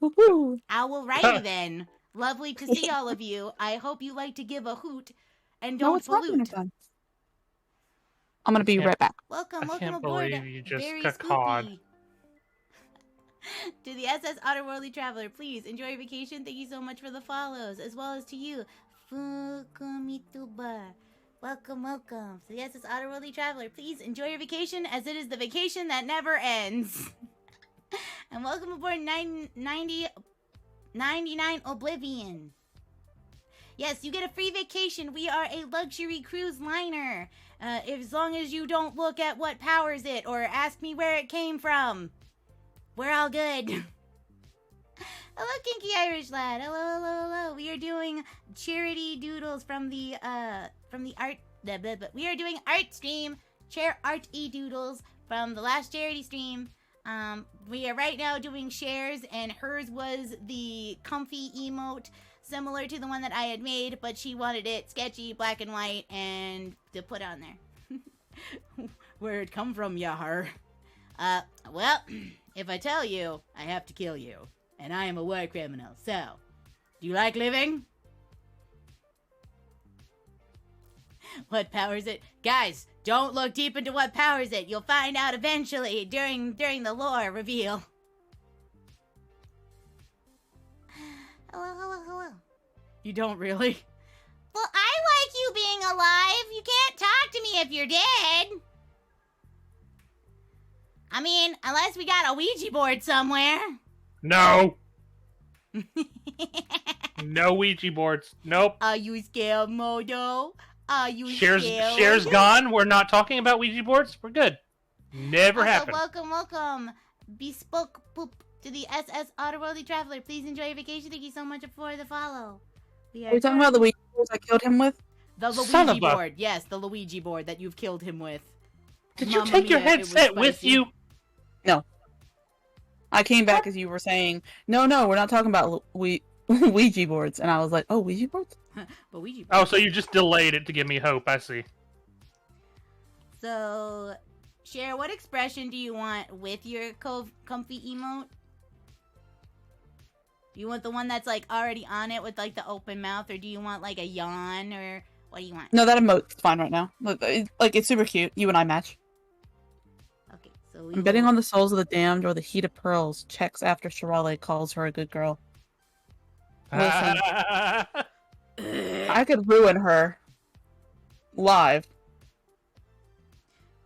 Woohoo. Alrighty then. Lovely to see all of you. I hope you like to give a hoot and don't pollute. I'm gonna be right back. Welcome I can't aboard. believe you just Very cacawed. spooky. To the SS Otterworldly Traveler, please enjoy your vacation. Thank you so much for the follows, as well as to you, Fukumituba. Welcome. To the SS Otterworldly Traveler, please enjoy your vacation, as it is the vacation that never ends. And welcome aboard 99 Oblivion. Yes, you get a free vacation. We are a luxury cruise liner. As long as you don't look at what powers it or ask me where it came from. We're all good. Hello, Kinky Irish Lad. Hello. We are doing charity doodles from the art. We are doing art stream, Ch-Art-itiy doodles from the last charity stream. We are right now doing shares, and hers was the comfy emote, similar to the one that I had made, but she wanted it sketchy, black and white, and to put on there. Where'd it come from, Yahar? Well, if I tell you, I have to kill you. And I am a war criminal, so... Do you like living? What powers it? Guys, don't look deep into what powers it. You'll find out eventually during the lore reveal. Hello. You don't really? Well, I like you being alive. You can't talk to me if you're dead. I mean, unless we got a Ouija board somewhere. No. No Ouija boards. Nope. Are you scared, Modo? Are you Shares scared? gone. We're not talking about Ouija boards. We're good. Never happened. Welcome. Bespoke poop to the SS Otterworldly Traveler. Please enjoy your vacation. Thank you so much for the follow. Are we talking about the Ouija boards I killed him with? The Son Luigi of a- board. Yes, the Luigi board that you've killed him with. Did you Mamma take your mia, it was headset with spicy. you? No. I came back as you were saying, no, we're not talking about Ouija boards. And I was like, oh, Ouija boards? But Ouija board. Oh, so you just delayed it to give me hope. I see. So, Cher, what expression do you want with your comfy emote? Do you want the one that's like already on it with like the open mouth, or do you want like a yawn, or what do you want? No, that emote's fine right now. Look, it's super cute. You and I match. Okay, so I'm betting on the souls of the damned or the heat of pearls. Checks after Shirale calls her a good girl. Listen, I could ruin her. Live.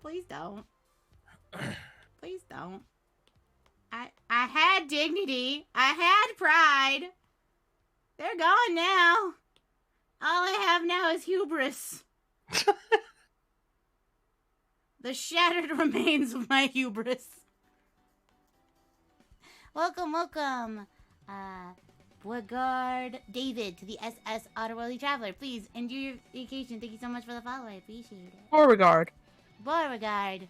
Please don't. Please don't. I had dignity. I had pride. They're gone now. All I have now is hubris. The shattered remains of my hubris. Welcome. Beauregard David to the SS Otterworldly Traveler. Please enjoy your vacation. Thank you so much for the follow. I appreciate it. Beauregard. Beauregard.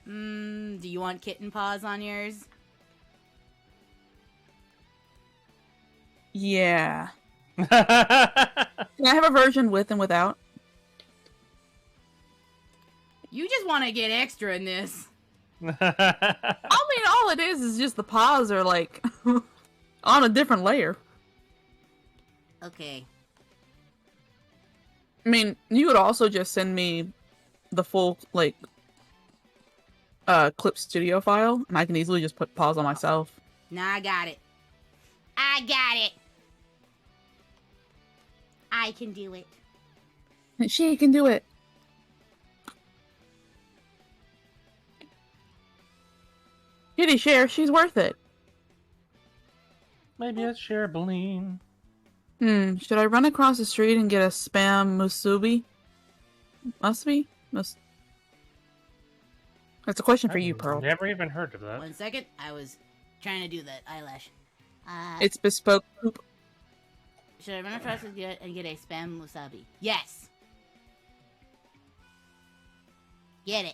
Do you want kitten paws on yours? Yeah. Can I have a version with and without? You just want to get extra in this. I mean, all it is just the paws are like on a different layer. Okay. I mean, you could also just send me the full, like, clip studio file, and I can easily just put pause on myself. Nah, I got it. I got it. I can do it. She can do it. Kitty share, she's worth it. Maybe it's Cherbeline. Should I run across the street and get a spam musubi? Musubi? That's a question for you, Pearl. Never even heard of that. 1 second. I was trying to do that eyelash. It's bespoke poop. Should I run across and get a spam musabi? Yes. Get it.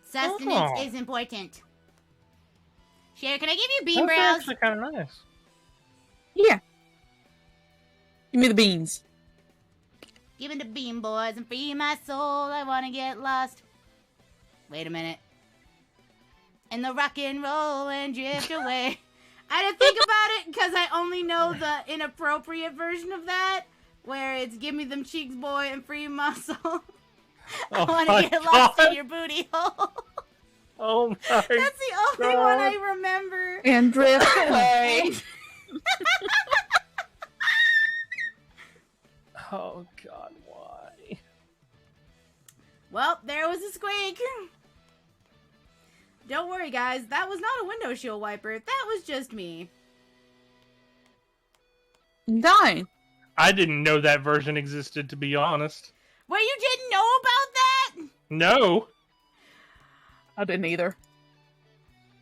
Sustenance is important. Cher, can I give you bean That's browse? actually kind of nice. Yeah. Give me the beans. Give me the bean, boys, and free my soul. I wanna get lost. Wait a minute. And the rock and roll and drift away. I didn't think about it because I only know the inappropriate version of that, where it's "Give me them cheeks, boy, and free my soul." I wanna get lost in your booty hole. Oh my That's the only one I remember. And drift away. Oh god, why? Well, there was a squeak. Don't worry, guys. That was not a window shield wiper. That was just me. I'm dying. I didn't know that version existed, to be honest. Wait, you didn't know about that? No. I didn't either.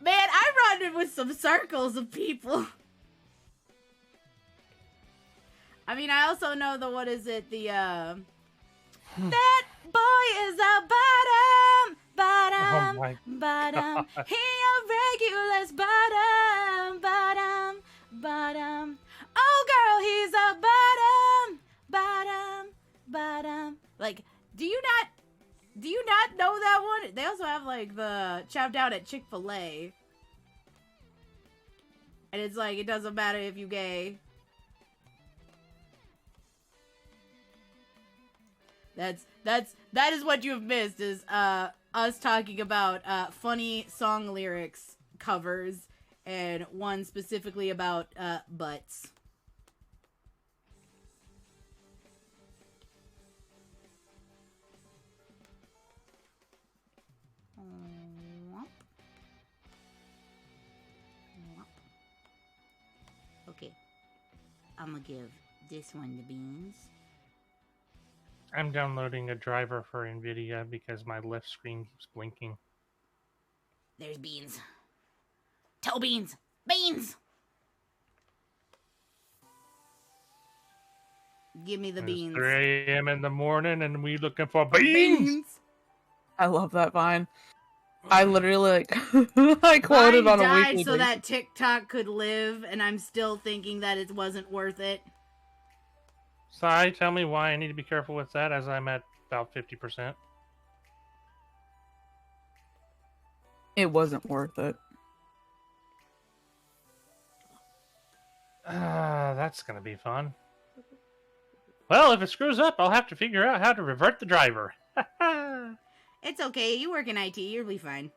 Man, I run with some circles of people. I mean, I also know the, what is it, the, that boy is a bottom, Oh my bottom. God. He a regulus bottom. Oh, girl, he's a bottom. Like, do you not know that one? They also have, like, the chow down at Chick-fil-A. And it's like, it doesn't matter if you gay. That is what you've missed, is us talking about funny song lyrics covers, and one specifically about butts. Okay. I'm gonna give this one the beans. I'm downloading a driver for NVIDIA because my left screen keeps blinking. There's beans. Toe beans. Beans! Give me the It's beans. 3 a.m. in the morning and we looking for beans! I love that Vine. I literally, like, I quoted Vine on a died weekly so basis. that TikTok could live, and I'm still thinking that it wasn't worth it. Sai, tell me why I need to be careful with that, as I'm at about 50%. It wasn't worth it. That's gonna be fun. Well, if it screws up, I'll have to figure out how to revert the driver. It's okay. You work in IT. You'll be fine.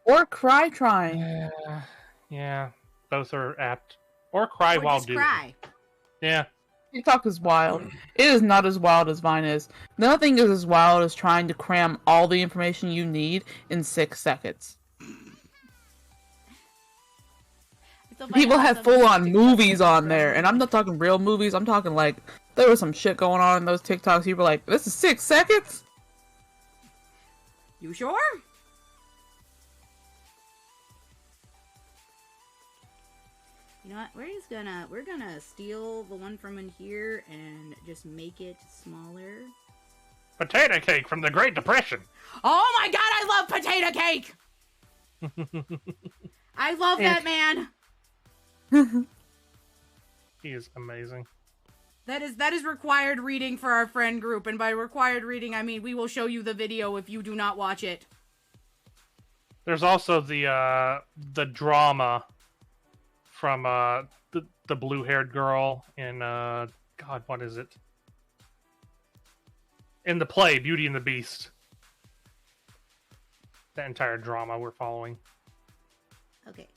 Or cry trying. Yeah, both are apt. Or cry Or while just doing. cry. Yeah. TikTok is wild. It is not as wild as Vine is. Nothing is as wild as trying to cram all the information you need in 6 seconds. It's so funny People how have some full-on TikToks movies are on there, and I'm not talking real movies. I'm talking like there was some shit going on in those TikToks. You were like, "This is 6 seconds." You sure? You know what? We're gonna steal the one from in here and just make it smaller. Potato cake from the Great Depression. Oh my god, I love potato cake! I love that man! He is amazing. That is required reading for our friend group, and by required reading, I mean we will show you the video if you do not watch it. There's also the drama from the blue-haired girl in God, what is it? in the play Beauty and the Beast. That entire drama we're following. Okay,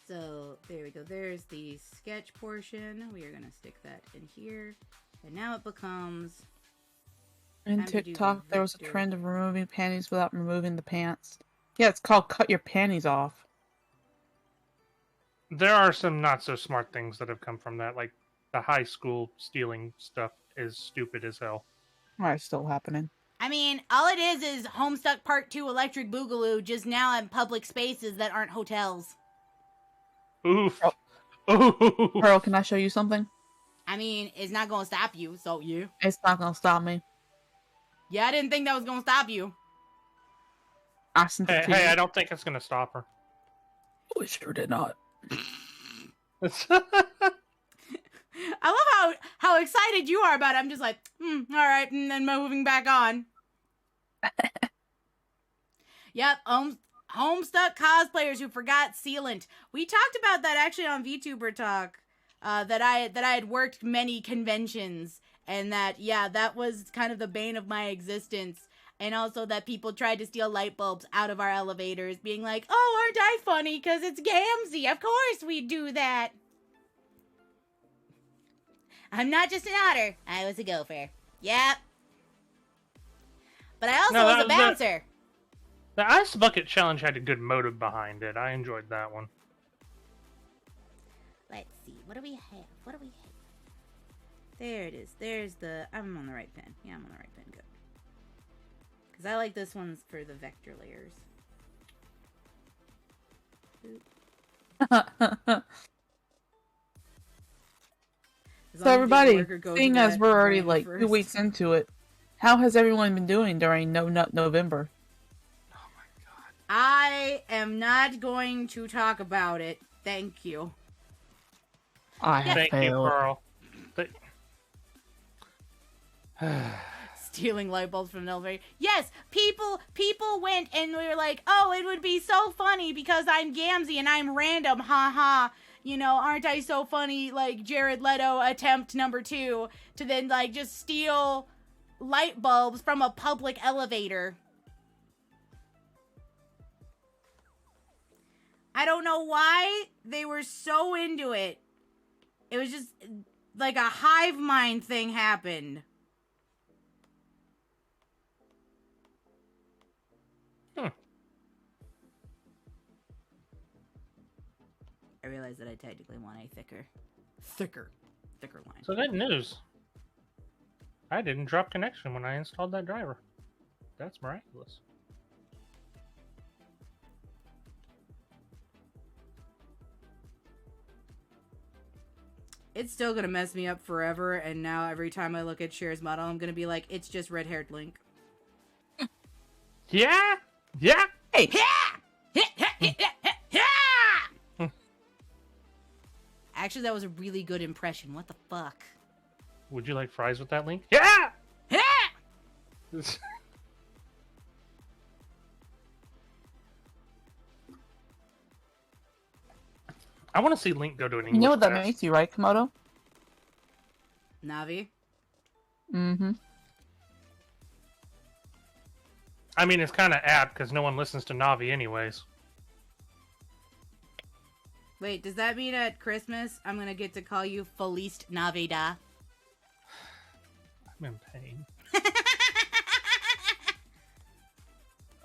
so there we go. There's the sketch portion. We are going to stick that in here. And now it becomes... In time to do TikTok, the there was a vector. trend of removing panties without removing the pants. Yeah, it's called cut your panties off. There are some not so smart things that have come from that, like the high school stealing stuff is stupid as hell. Alright, still happening. I mean, all it is Homestuck Part 2 Electric Boogaloo, just now in public spaces that aren't hotels. Oof. Oh. Oof. Pearl, can I show you something? I mean, it's not gonna stop you, so you. It's not gonna stop me. Yeah, I didn't think that was gonna stop you. I sent it to you. Hey, I don't think it's gonna stop her. We sure did not. I love how excited you are about it. I'm just like, alright, and then moving back on. Yep, Homestuck cosplayers who forgot sealant. We talked about that actually on VTuber Talk. That I had worked many conventions, and that that was kind of the bane of my existence. And also that people tried to steal light bulbs out of our elevators, being like, "Oh, aren't I funny? 'Cause it's Gamzee. Of course we do that." I'm not just an otter. I was a gopher. Yep. But I also No, was a bouncer. The Ice Bucket Challenge had a good motive behind it. I enjoyed that one. Let's see. What do we have? What do we have? There it is. There's the... I'm on the right pen. Yeah, I'm on the right pen. Good. Because I like this one for the vector layers. So everybody, seeing as we're already like 2 weeks into it, how has everyone been doing during No Nut November? Oh my god. I am not going to talk about it. Thank you. I have Thank you, failed. Pearl. Stealing light bulbs from an elevator. Yes, people went and we were like, oh, it would be so funny because I'm Gamzee and I'm random, haha. You know, aren't I so funny? Like Jared Leto attempt number 2 to then like just steal light bulbs from a public elevator. I don't know why they were so into it. It was just like a hive mind thing happened. I realize that I technically want a thicker line. So good news. I didn't drop connection when I installed that driver. That's miraculous. It's still gonna mess me up forever, and now every time I look at Cher's model, I'm gonna be like, it's just red-haired Link. Yeah? Yeah? Hey! Actually, that was a really good impression. What the fuck? Would you like fries with that, Link? Yeah! I want to see Link go to an English You know what that class. makes you, right, Komodo? Navi? Mm-hmm. I mean, it's kind of apt because no one listens to Navi anyways. Wait, does that mean at Christmas I'm gonna get to call you Feliz Navidad? I'm in pain.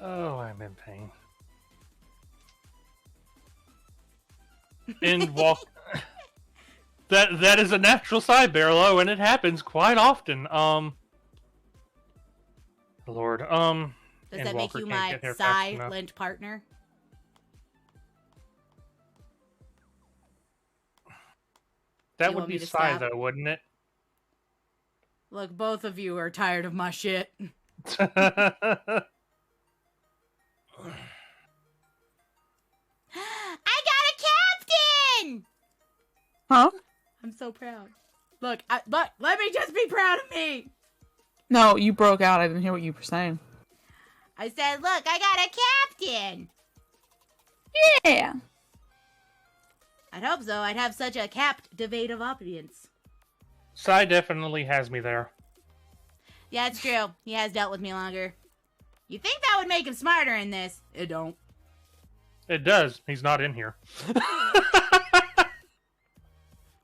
Oh, I'm in pain. And walk. That is a natural side barrel, oh, and it happens quite often. Lord, Does and that make Walker you can't my get here fast enough. silent partner? That You would want be me to Psy, stop? though, wouldn't it? Look, both of you are tired of my shit. I got a captain! Huh? I'm so proud. Look, let me just be proud of me. No, you broke out. I didn't hear what you were saying. I said, look, I got a captain! Yeah. I'd hope so. I'd have such a captivative audience. Psy definitely has me there. Yeah, it's true. He has dealt with me longer. You think that would make him smarter in this? It don't. It does. He's not in here.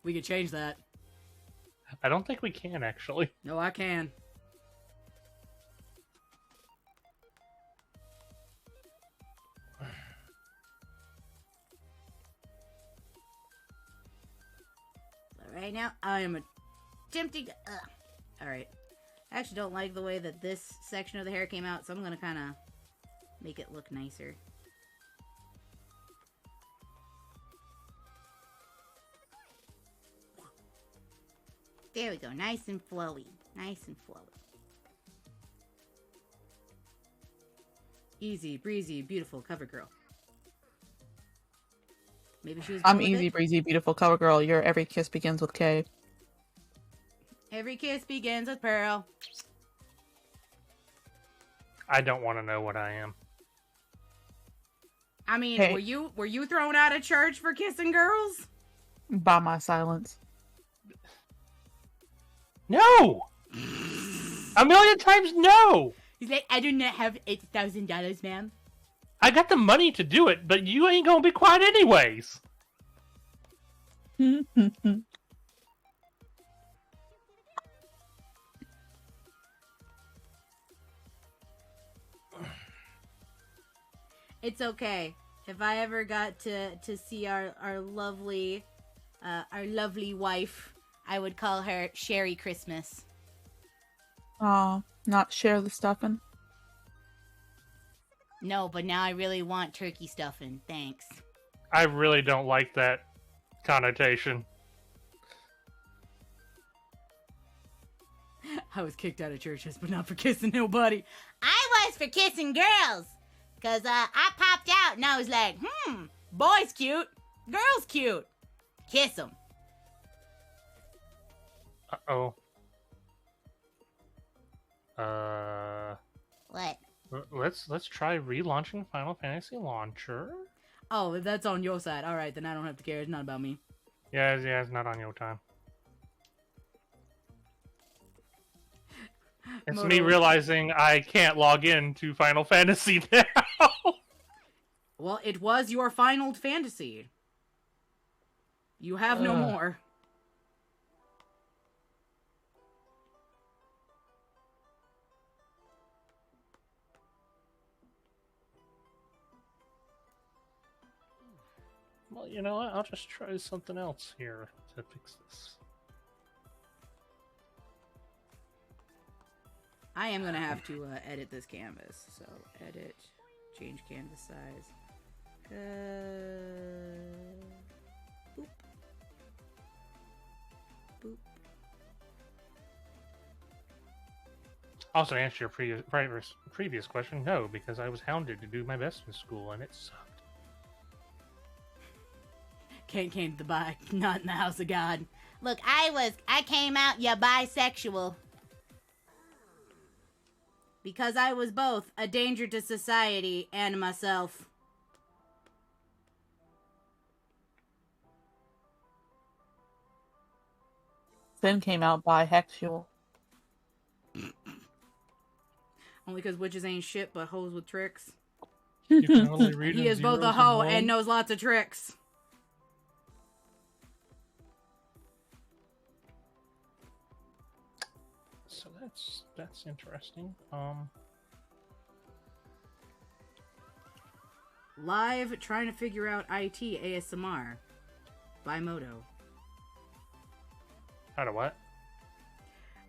We could change that. I don't think we can, actually. No, I can. Right now, I am attempting to... Alright. I actually don't like the way that this section of the hair came out, so I'm going to kind of make it look nicer. There we go. Nice and flowy. Nice and flowy. Easy, breezy, beautiful cover girl. Maybe she was. I'm easy, breezy, beautiful cover girl. Your every kiss begins with K. Every kiss begins with Pearl. I don't want to know what I am. I mean, Hey. were you thrown out of church for kissing girls? By my silence. No! A million times no! He's like, I do not have $8,000, ma'am. I got the money to do it, but you ain't gonna be quiet anyways. It's okay. If I ever got to see our lovely wife, I would call her Sherry Christmas. Aw, not share the stuffing. No, but now I really want turkey stuffing. Thanks. I really don't like that connotation. I was kicked out of churches, but not for kissing nobody. I was for kissing girls. Because I popped out and I was like, Boys cute, girls cute. Kiss them. Uh-oh. What? Let's try relaunching Final Fantasy Launcher. Oh, if that's on your side. All right, then I don't have to care. It's not about me. Yeah, it's not on your time. It's me realizing I can't log in to Final Fantasy now. Well, it was your final fantasy. You have no more. Well, you know what? I'll just try something else here to fix this. I am going to have to edit this canvas. So, edit, change canvas size. Boop. Boop. Also, to answer your previous question, no, because I was hounded to do my best in school, and it sucked. Can't came to the not in the house of God. Look, I came out bisexual. Because I was both a danger to society and myself. Then came out bisexual. Only because witches ain't shit but hoes with tricks. You can only read He is both a hoe and knows lots of tricks. So that's interesting. Live trying to figure out IT ASMR by Moto. How to what?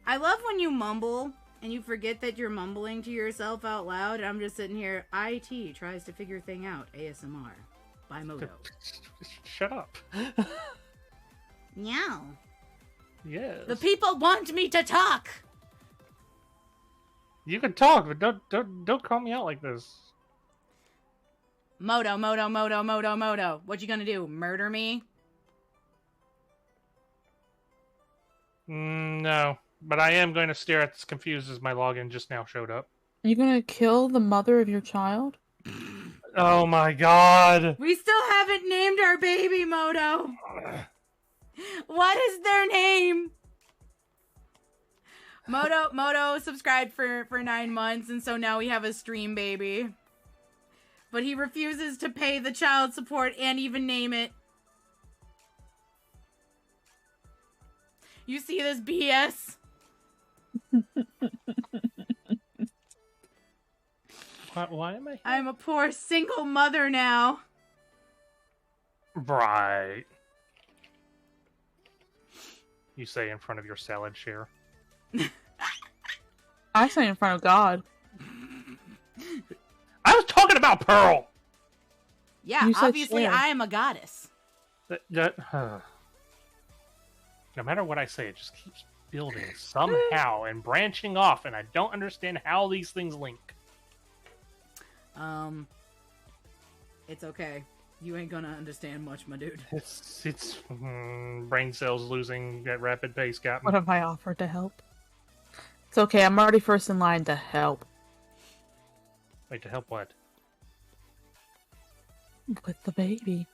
I love when you mumble and you forget that you're mumbling to yourself out loud. And I'm just sitting here. IT tries to figure thing out ASMR by Moto. Shut up. Meow. Yes. The people want me to talk. You can talk, but don't call me out like this. Moto. What you gonna do? Murder me? No, but I am going to stare at this confused as my login just now showed up. Are you gonna kill the mother of your child? Oh my god! We still haven't named our baby, Moto. What is their name? Moto subscribed for 9 months, and so now we have a stream baby. But he refuses to pay the child support and even name it. You see this BS? Why am I? I'm a poor single mother now. Right. You say in front of your salad share. I say in front of God. I was talking about Pearl! Yeah, You said obviously share. I am a goddess. No matter what I say, it just keeps building somehow and branching off, and I don't understand how these things link. It's okay. You ain't gonna understand much, my dude. It's brain cells losing at rapid pace got me. What have I offered to help? It's okay, I'm already first in line to help. Wait, to help what? With the baby.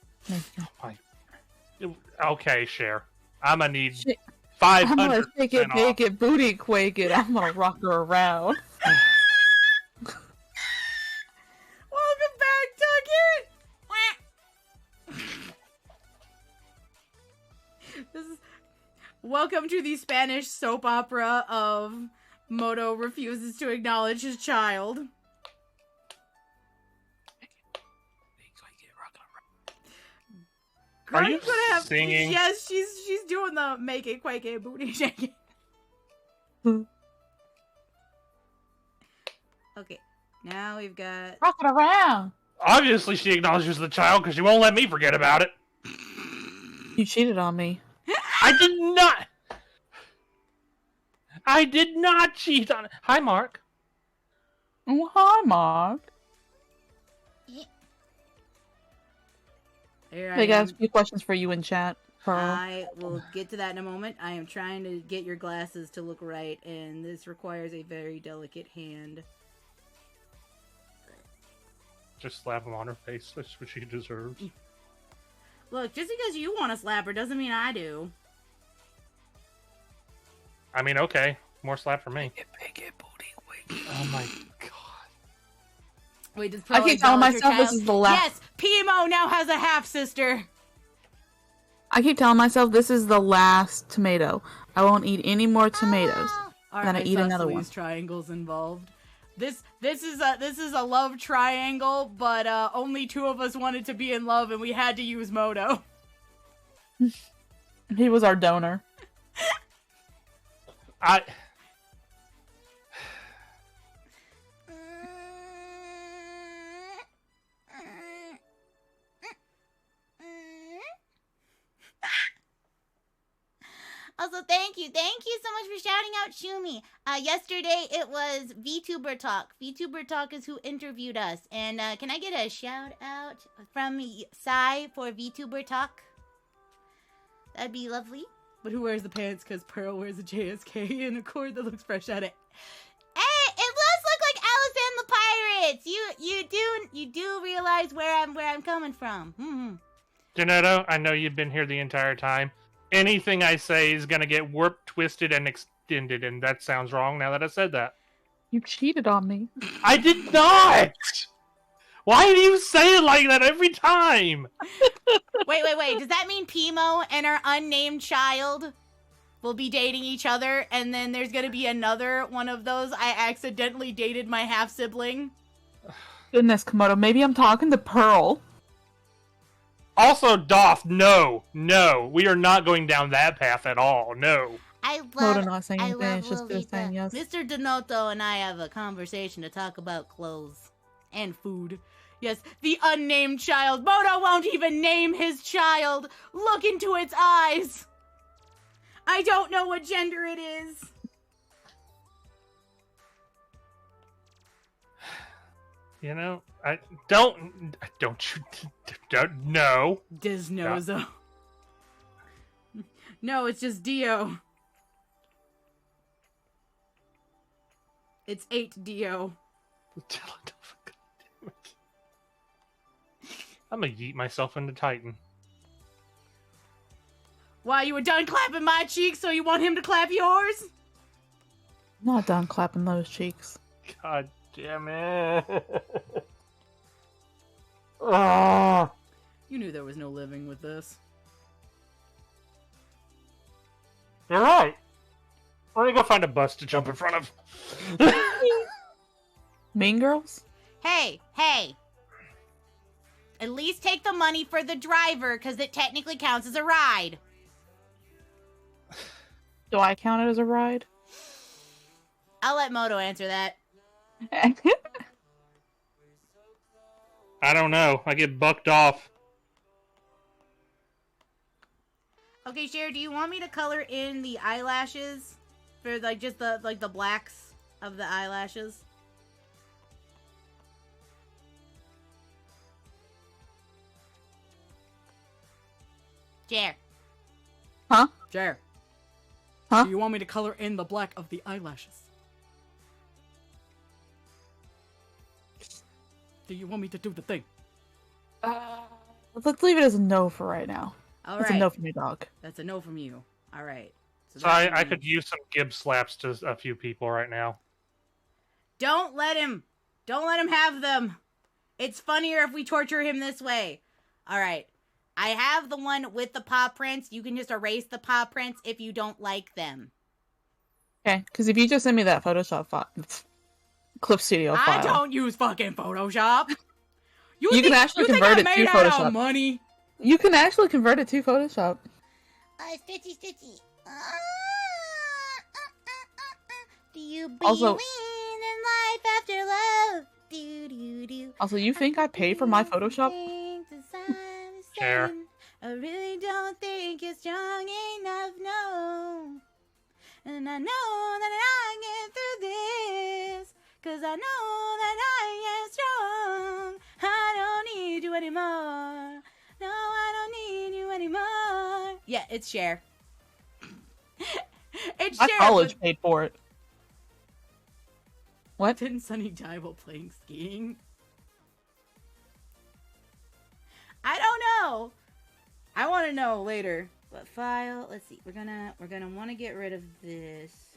Okay, Cher. I'm gonna need Shit. 500. I'm gonna take it, make it, booty quake it. I'm gonna rock her around. Welcome back, Tucket! Welcome to the Spanish soap opera of Moto refuses to acknowledge his child. Are you gonna have singing? Yes, she's doing the make it, quake it, booty shake it. Okay, now we've got. Rock it around. Obviously, she acknowledges the child because she won't let me forget about it. You cheated on me. I did not. I did not cheat on it. Hi, Mark. Oh, hi, Mark. Here I got a few questions for you in chat, Pearl. I will get to that in a moment. I am trying to get your glasses to look right, and this requires a very delicate hand. Just slap him on her face. That's what she deserves. Look, just because you want to slap her doesn't mean I do. I mean, okay. More slap for me. Oh my god. Wait, does I keep telling myself this is the last. Yes, PMO now has a half sister. I keep telling myself this is the last tomato. I won't eat any more tomatoes. Then I eat another one. Triangles involved. This is a love triangle, but only 2 of us wanted to be in love, and we had to use Moto. He was our donor. Also, thank you so much for shouting out Shumi. Yesterday it was VTuber Talk. VTuber Talk is who interviewed us. And can I get a shout out from Sai for VTuber Talk? That'd be lovely. But who wears the pants? Because Pearl wears a JSK and a cord that looks fresh out of. Hey, it does look like Alice and the Pirates. You do realize where I'm coming from. Mm-hmm. Janetto, I know you've been here the entire time. Anything I say is gonna get warped, twisted, and extended, and that sounds wrong now that I said that. You cheated on me. I did not! Why do you say it like that every time? Wait. Does that mean Pimo and her unnamed child will be dating each other, and then there's gonna be another one of those I accidentally dated my half-sibling? Goodness, Komodo, maybe I'm talking to Pearl. Also, Doff, no, we are not going down that path at all, no. Komodo not saying anything, it's just saying yes. Mr. Donoto and I have a conversation to talk about clothes and food. Yes, the unnamed child. Moto won't even name his child. Look into its eyes. I don't know what gender it is. You know, don't no. Disnozo. No, it's just Dio. It's 8 Dio. I'm gonna yeet myself into Titan. Why, you were done clapping my cheeks, so you want him to clap yours? Not done clapping those cheeks. God damn it. Ah. You knew there was no living with this. You're right. Let me go find a bus to jump in front of. Mean Girls? Hey, hey. At least take the money for the driver, because it technically counts as a ride. Do I count it as a ride? I'll let Moto answer that. I don't know. I get bucked off. Okay, Cher, do you want me to color in the eyelashes? For, like, just the blacks of the eyelashes? Cher. Huh? Jer. Huh? Do you want me to color in the black of the eyelashes? Do you want me to do the thing? Let's leave it as a no for right now. All That's right. a no for me, dog. That's a no from you. All right. So I could use some Gibbs slaps to a few people right now. Don't let him have them. It's funnier if we torture him this way. All right. I have the one with the paw prints. You can just erase the paw prints if you don't like them. Okay, because if you just send me that Photoshop file, Clip Studio file. I don't use fucking Photoshop. You can actually convert it to Photoshop. Money? You can actually convert it to Photoshop. Stitchy. Do you believe Also- in life after love? Do. Also, you think I paid for my Photoshop? Sure. I really don't think you're strong enough, no. And I know that I get through this, 'cause I know that I am strong. I don't need you anymore. No, I don't need you anymore. Yeah, it's Cher. It's My Cher. college paid for it. What? Didn't Sunny die while playing skiing? I don't know. I want to know later. But file, let's see. We're gonna want to get rid of this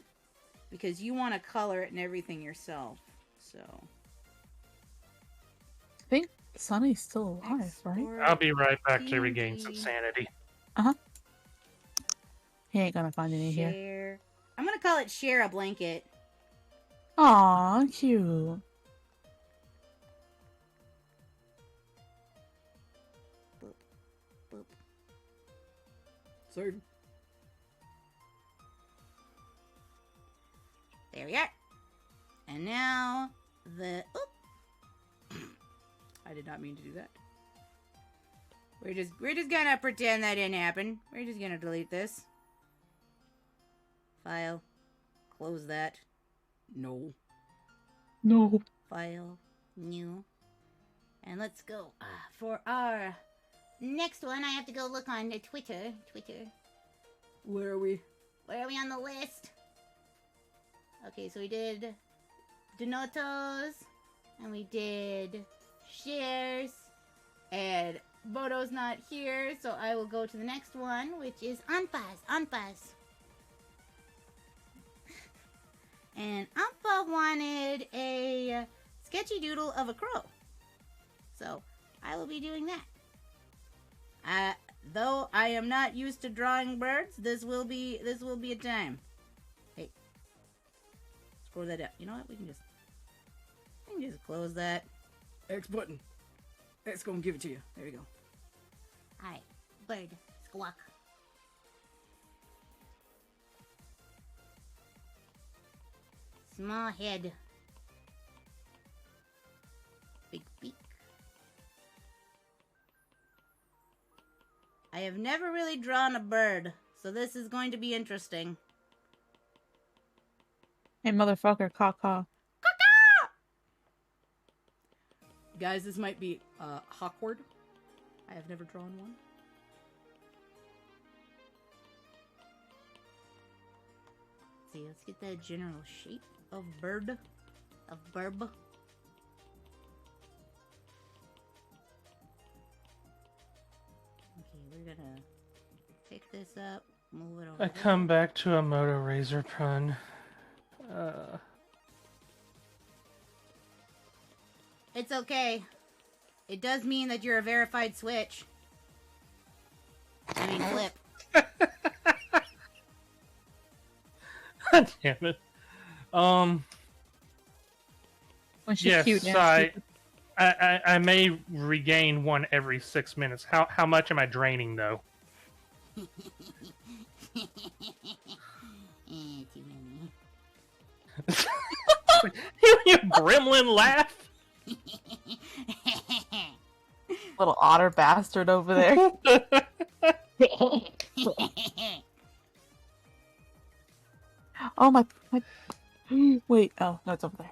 because you want to color it and everything yourself. So I think Sunny's still alive, right? export I'll be right back to regain some PNG, sanity. He ain't gonna find any here. share. I'm gonna call it share a blanket. Aw, cute. Boop. Sorry. There we are. And now the I did not mean to do that. we're just gonna pretend that didn't happen. We're just gonna delete this. File. Close that. No. No. File. New. And let's go for our next one. I have to go look on Twitter. Where are we? Where are we on the list? Okay, so we did Donatos, and we did shares, and Bodo's not here, so I will go to the next one, which is Anfaz. And Anfa wanted a sketchy doodle of a crow. So, I will be doing that. Though I am not used to drawing birds, this will be a time. Hey. Scroll that up. You know what? We can just close that. X button. X gonna give it to you. There you go. Alright. Bird. Squawk. Small head. Big beak. I have never really drawn a bird, so this is going to be interesting. Hey, motherfucker, caw. Guys, this might be awkward. I have never drawn one. Let's see, let's get the general shape of bird. Of burb. Okay, we're gonna pick this up, move it over. I come back to a Moto Razor pun. okay. It does mean that you're a verified switch. I mean, flip. Damn it. When she's Yes, cute and stupid. I may regain one every 6 minutes. How much am I draining though? Too many. You gremlin laugh. Little otter bastard over there. Oh my. Wait. Oh, no, it's over there.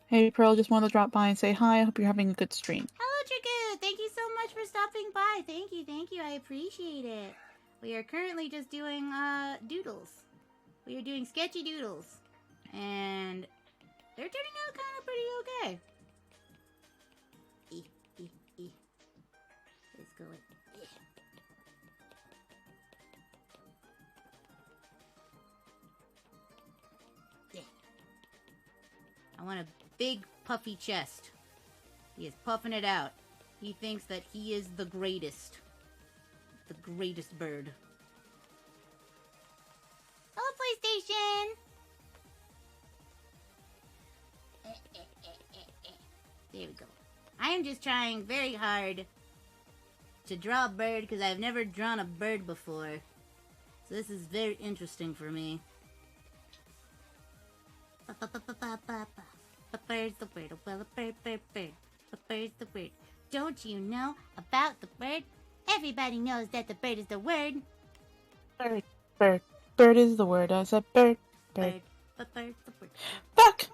Hey, Pearl, just wanted to drop by and say hi. I hope you're having a good stream. Hello, Trigu. Thank you so much for stopping by. Thank you. I appreciate it. We are currently just doing doodles. We are doing sketchy doodles, and they're turning out kind of pretty okay. Let's go with I want a big, puffy chest. He is puffing it out. He thinks that he is the greatest. The greatest bird. Hello, PlayStation. There we go. I am just trying very hard to draw a bird because I've never drawn a bird before. So this is very interesting for me. Bird's the word. Well, a bird. Bird's the word. Don't you know about the bird? Everybody knows that the bird is the word. Bird. Bird is the word. I said bird. Bird's the word. Fuck!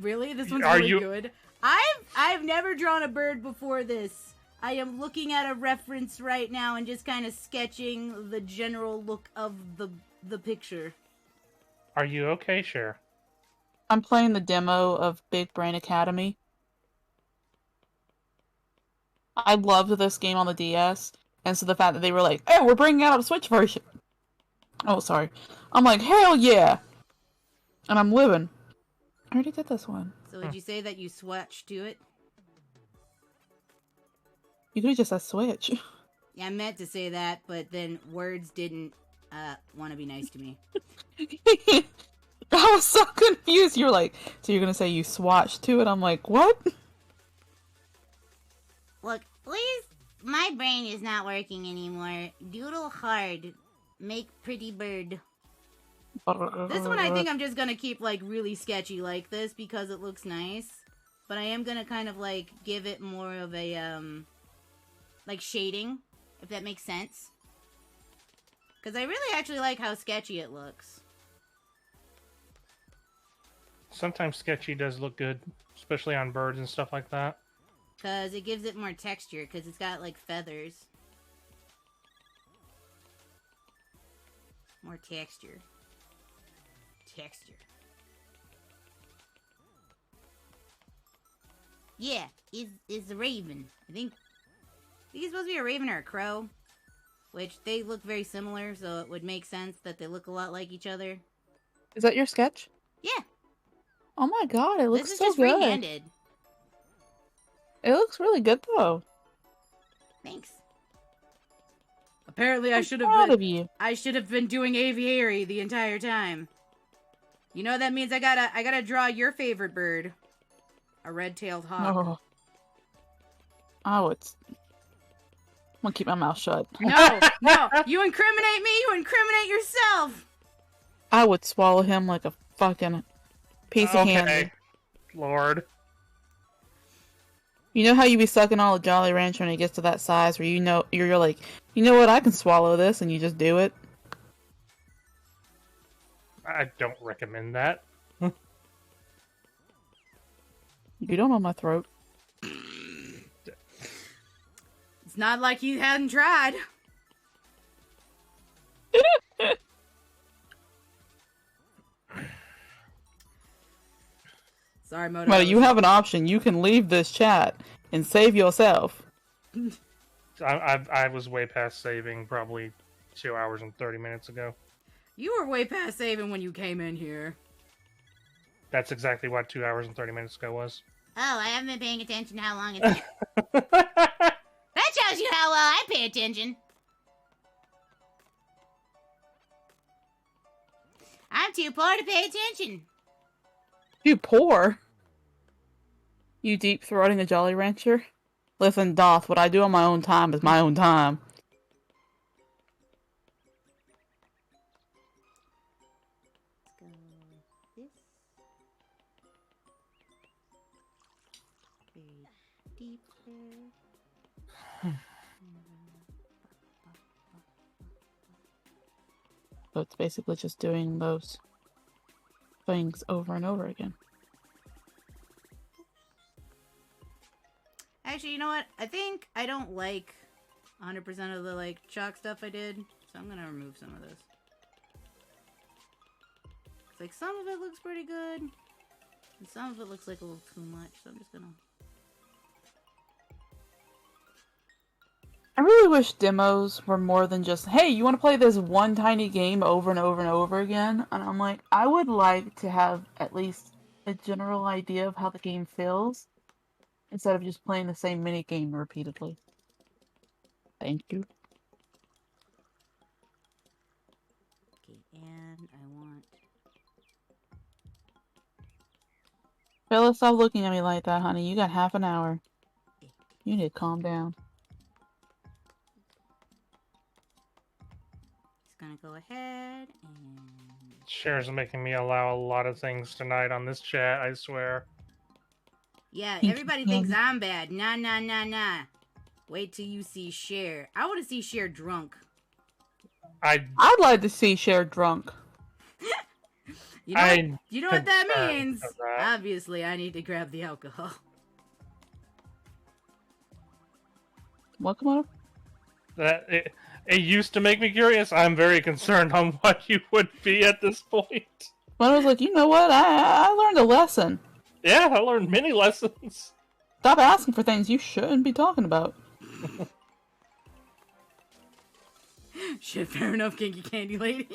Really? This one's Are really you- good. I've never drawn a bird before this. I am looking at a reference right now and just kind of sketching the general look of the picture. Are you okay, Cher? I'm playing the demo of Big Brain Academy. I loved this game on the DS, and so the fact that they were like, "Oh, we're bringing out a Switch version." Oh, sorry. I'm like, hell yeah! And I'm living. I already did this one. So would you say that you swatched to it? You could have just said Switch. Yeah, I meant to say that, but then words didn't want to be nice to me. I was so confused. You're like, so you're gonna say you swatched to it? I'm like, what? Look, please. My brain is not working anymore. Doodle hard. Make pretty bird. This one I think I'm just gonna keep like really sketchy like this because it looks nice. But I am gonna kind of like give it more of a like shading, if that makes sense. Because I really actually like how sketchy it looks. Sometimes sketchy does look good, especially on birds and stuff like that. Because it gives it more texture, because it's got like feathers. More texture. Yeah, is a raven. I think it's supposed to be a raven or a crow. Which they look very similar, so it would make sense that they look a lot like each other. Is that your sketch? Yeah. Oh my god, it looks This is so just good. free-handed. It looks really good though. Thanks. Apparently I'm proud of you. I should have been doing aviary the entire time. You know that means I gotta draw your favorite bird. A red-tailed hawk. Oh. I'm gonna keep my mouth shut. No, you incriminate me, you incriminate yourself! I would swallow him like a fucking piece of candy. Lord. You know how you be sucking all the Jolly Rancher when it gets to that size where you're like, you know what, I can swallow this, and you just do it? I don't recommend that. You don't know my throat. It's not like you hadn't tried. Sorry, Moto. Well, you have an option. You can leave this chat and save yourself. I was way past saving probably 2 hours and 30 minutes ago. You were way past saving when you came in here. That's exactly what 2 hours and 30 minutes ago was. Oh, I haven't been paying attention to how long it's been. That shows you how well I pay attention. I'm too poor to pay attention. You poor. You deep-throating a Jolly Rancher? Listen, Doth, what I do on my own time is my own time. Let's go this. Very deep there. So it's basically just doing those things over and over again. Actually, you know what? I think I don't like 100% of the, like, chalk stuff I did. So I'm gonna remove some of this. It's like, some of it looks pretty good. And some of it looks like a little too much. So I'm just gonna... I really wish demos were more than just, hey, you want to play this one tiny game over and over and over again? And I'm like, I would like to have at least a general idea of how the game feels, instead of just playing the same mini game repeatedly. Thank you. Okay, and I want... Phyllis, stop looking at me like that, honey. You got half an hour. You need to calm down. Gonna go ahead and... Cher's making me allow a lot of things tonight on this chat, I swear. Yeah, everybody thinks I'm bad. Nah, nah, nah, nah. Wait till you see Cher. I want to see Cher drunk. I'd like to see Cher drunk. You know what that means? Obviously, I need to grab the alcohol. What, come on? It used to make me curious. I'm very concerned on what you would be at this point. But I was like, you know what? I learned a lesson. Yeah, I learned many lessons. Stop asking for things you shouldn't be talking about. Shit, fair enough, Kinky Candy Lady.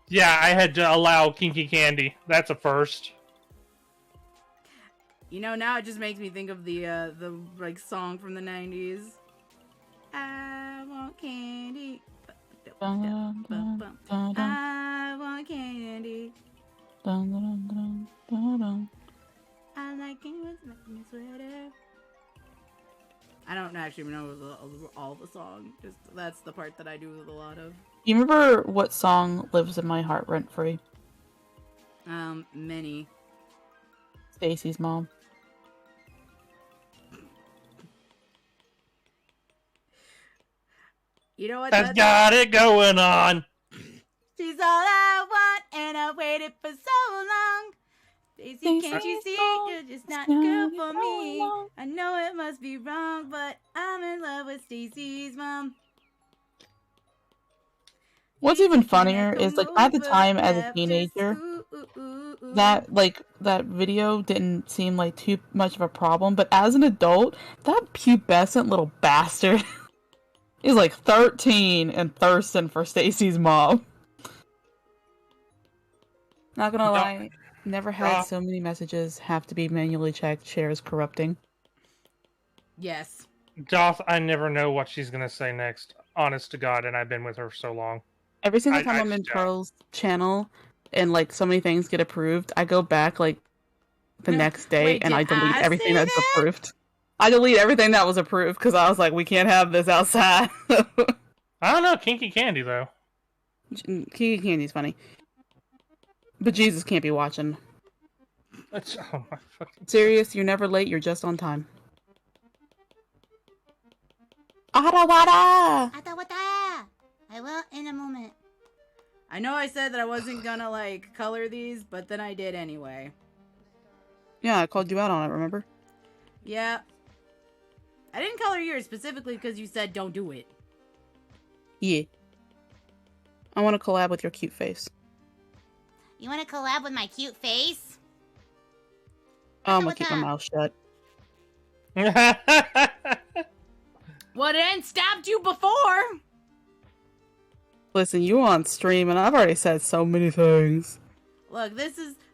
Yeah, I had to allow Kinky Candy. That's a first. You know, now it just makes me think of the like song from the 90s. I want candy. I want candy. I like it with my sweater. I don't actually know all the song. Just that's the part that I do with a lot of. You remember what song lives in my heart rent free? Many. Stacy's Mom. You know what? That's got it going on. She's all I want, and I waited for so long. Daisy, can't you see? You're just not good for me. I know it must be wrong, but I'm in love with Stacy's mom. What's even funnier is, like, at the time as a teenager, that video didn't seem like too much of a problem, but as an adult, that pubescent little bastard is like 13 and thirsting for Stacy's mom. Not gonna lie, never had so many messages have to be manually checked. Shares corrupting. Yes. Doth, I never know what she's gonna say next. Honest to God, and I've been with her so long. Every single time I'm in Pearl's channel and like so many things get approved, I go back like the next day and I delete everything that's approved. I delete everything that was approved because I was like, we can't have this outside. I don't know, Kinky Candy though. Kinky Candy's funny. But Jesus can't be watching. Oh my fucking... Serious, you're never late, you're just on time. Arawada! I will in a moment. I know I said that I wasn't gonna, like, color these, but then I did anyway. Yeah, I called you out on it, remember? Yeah. I didn't color yours specifically because you said don't do it. Yeah. I want to collab with your cute face. You want to collab with my cute face? I'm gonna keep my mouth shut. What ain't stopped you before? Listen, you on stream, and I've already said so many things. Look, this is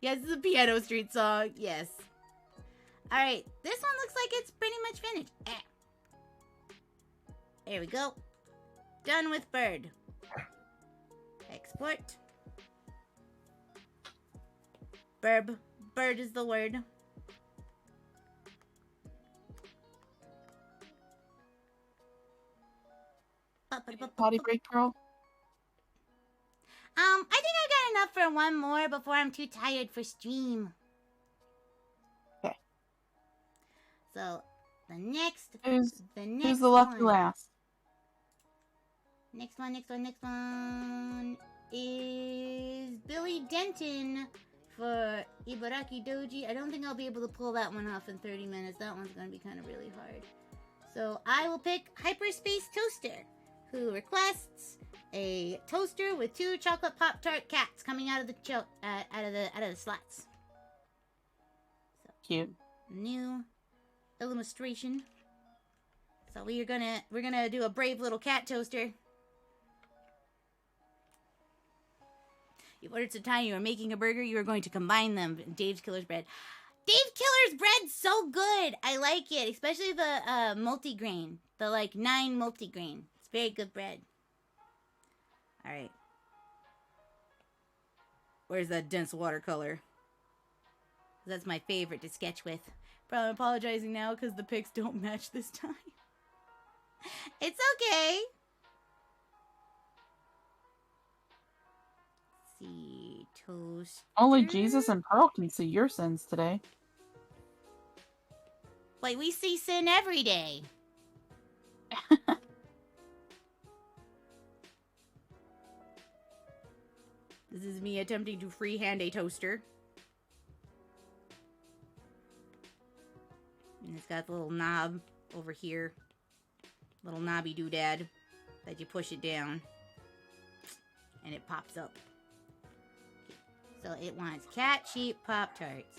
Yes, it's a Piano Street song. Yes. Alright, this one looks like it's pretty much finished. There we go. Done with bird. Export. Burb. Bird is the word. Potty break, girl. I think I got enough for one more before I'm too tired for stream. Okay. So, the next Who's the lucky last? Next one is Billy Denton for Ibaraki Doji. I don't think I'll be able to pull that one off in 30 minutes. That one's going to be kind of really hard. So I will pick Hyperspace Toaster, who requests a toaster with 2 chocolate Pop-Tart cats coming out of the out of the slots. So, Cute. new illustration. So we're gonna do a brave little cat toaster. You ordered some time, you were making a burger, you were going to combine them. Dave's Killer's Bread. Dave Killer's Bread's so good! I like it, especially the multigrain. The, 9 multigrain. It's very good bread. Alright. Where's that dense watercolor? That's my favorite to sketch with. Bro, I'm apologizing now because the pics don't match this time. It's okay. Let's see, toast. Only Jesus and Pearl can see your sins today. Wait, we see sin every day. This is me attempting to freehand a toaster. And it's got the little knob over here. Little knobby doodad that you push it down. And it pops up. So it wants cat, sheep, Pop-Tarts.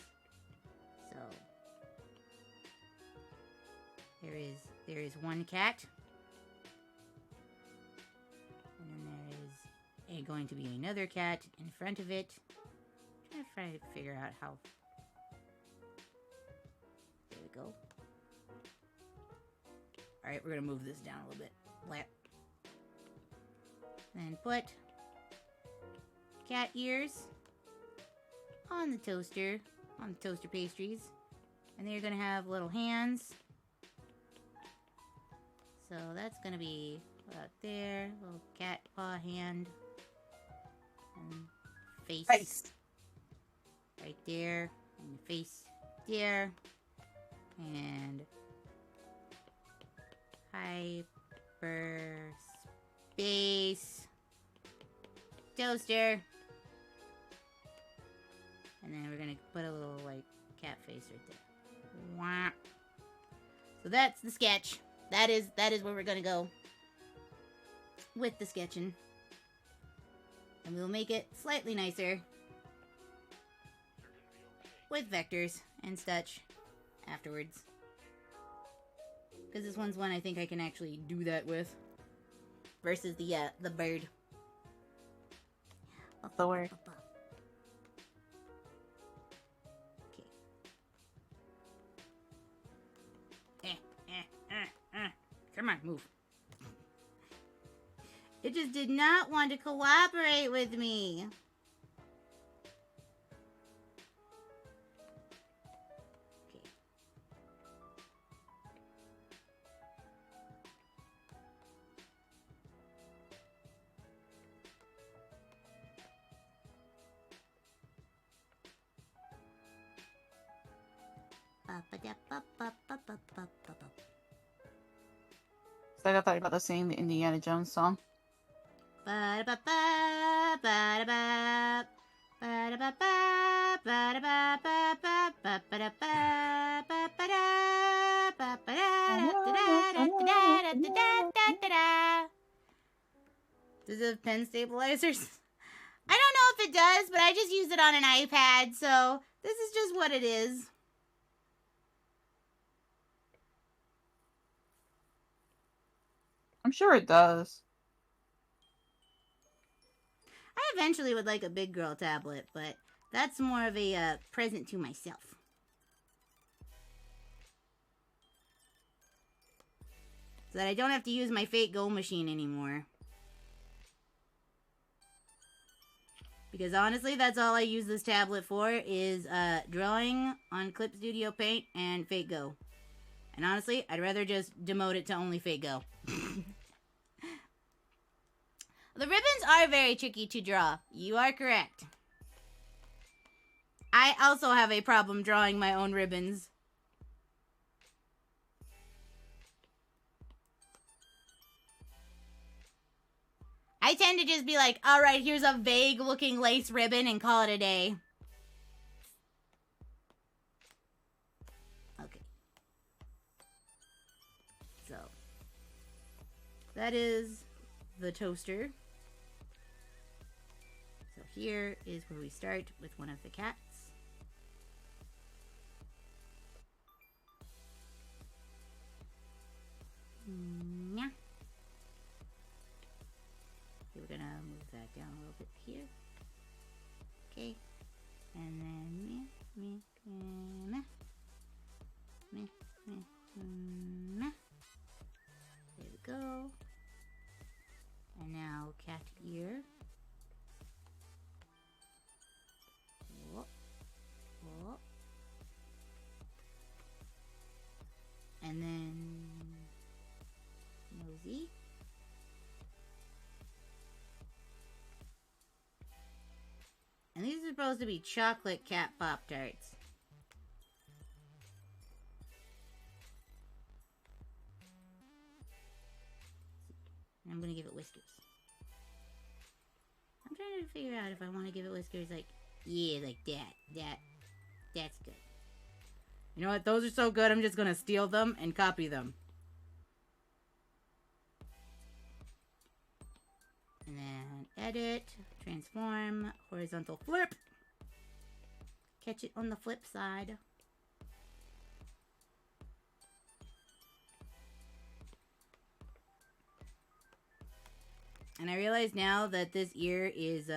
So there is one cat. And then there is going to be another cat in front of it. I'm trying to figure out how. There we go. Alright, we're gonna move this down a little bit. Blah. Then put cat ears on the toaster pastries. And then you're gonna have little hands. So that's gonna be about there, little cat paw hand. And face. Right there. And the face there. And hyperspace toaster. And then we're gonna put a little cat face right there. Wah. So that's the sketch. That is where we're gonna go with the sketching. And we'll make it slightly nicer with vectors and such afterwards. Because this one's one I think I can actually do that with. Versus the bird. That's the word. Okay. Come on, move. It just did not want to cooperate with me. So I thought about to sing the Indiana Jones song. Does it have pen stabilizers? I don't know if it does, but I just use it on an iPad, so this is just what it is. I'm sure it does. I eventually would like a big girl tablet, but That's more of a present to myself. So that I don't have to use my Fate Go machine anymore. Because honestly, that's all I use this tablet for, is drawing on Clip Studio Paint and Fate Go. And honestly, I'd rather just demote it to only Fate Go. The ribbons are very tricky to draw. You are correct. I also have a problem drawing my own ribbons. I tend to just be like, alright, here's a vague looking lace ribbon and call it a day. Okay. So, that is the toaster. So here is where we start with one of the cats. Yeah. We're gonna move that down a little bit here. Okay. And then there we go. And now cat ear. Whoop. Whoop. And then nosy. And these are supposed to be chocolate cat Pop-Tarts. And I'm gonna give it whiskers. I'm trying to figure out if I want to give it whiskers like, yeah, like that. That's good. You know what? Those are so good, I'm just gonna steal them and copy them. And then edit, transform, horizontal flip. Catch it on the flip side. And I realize now that this ear is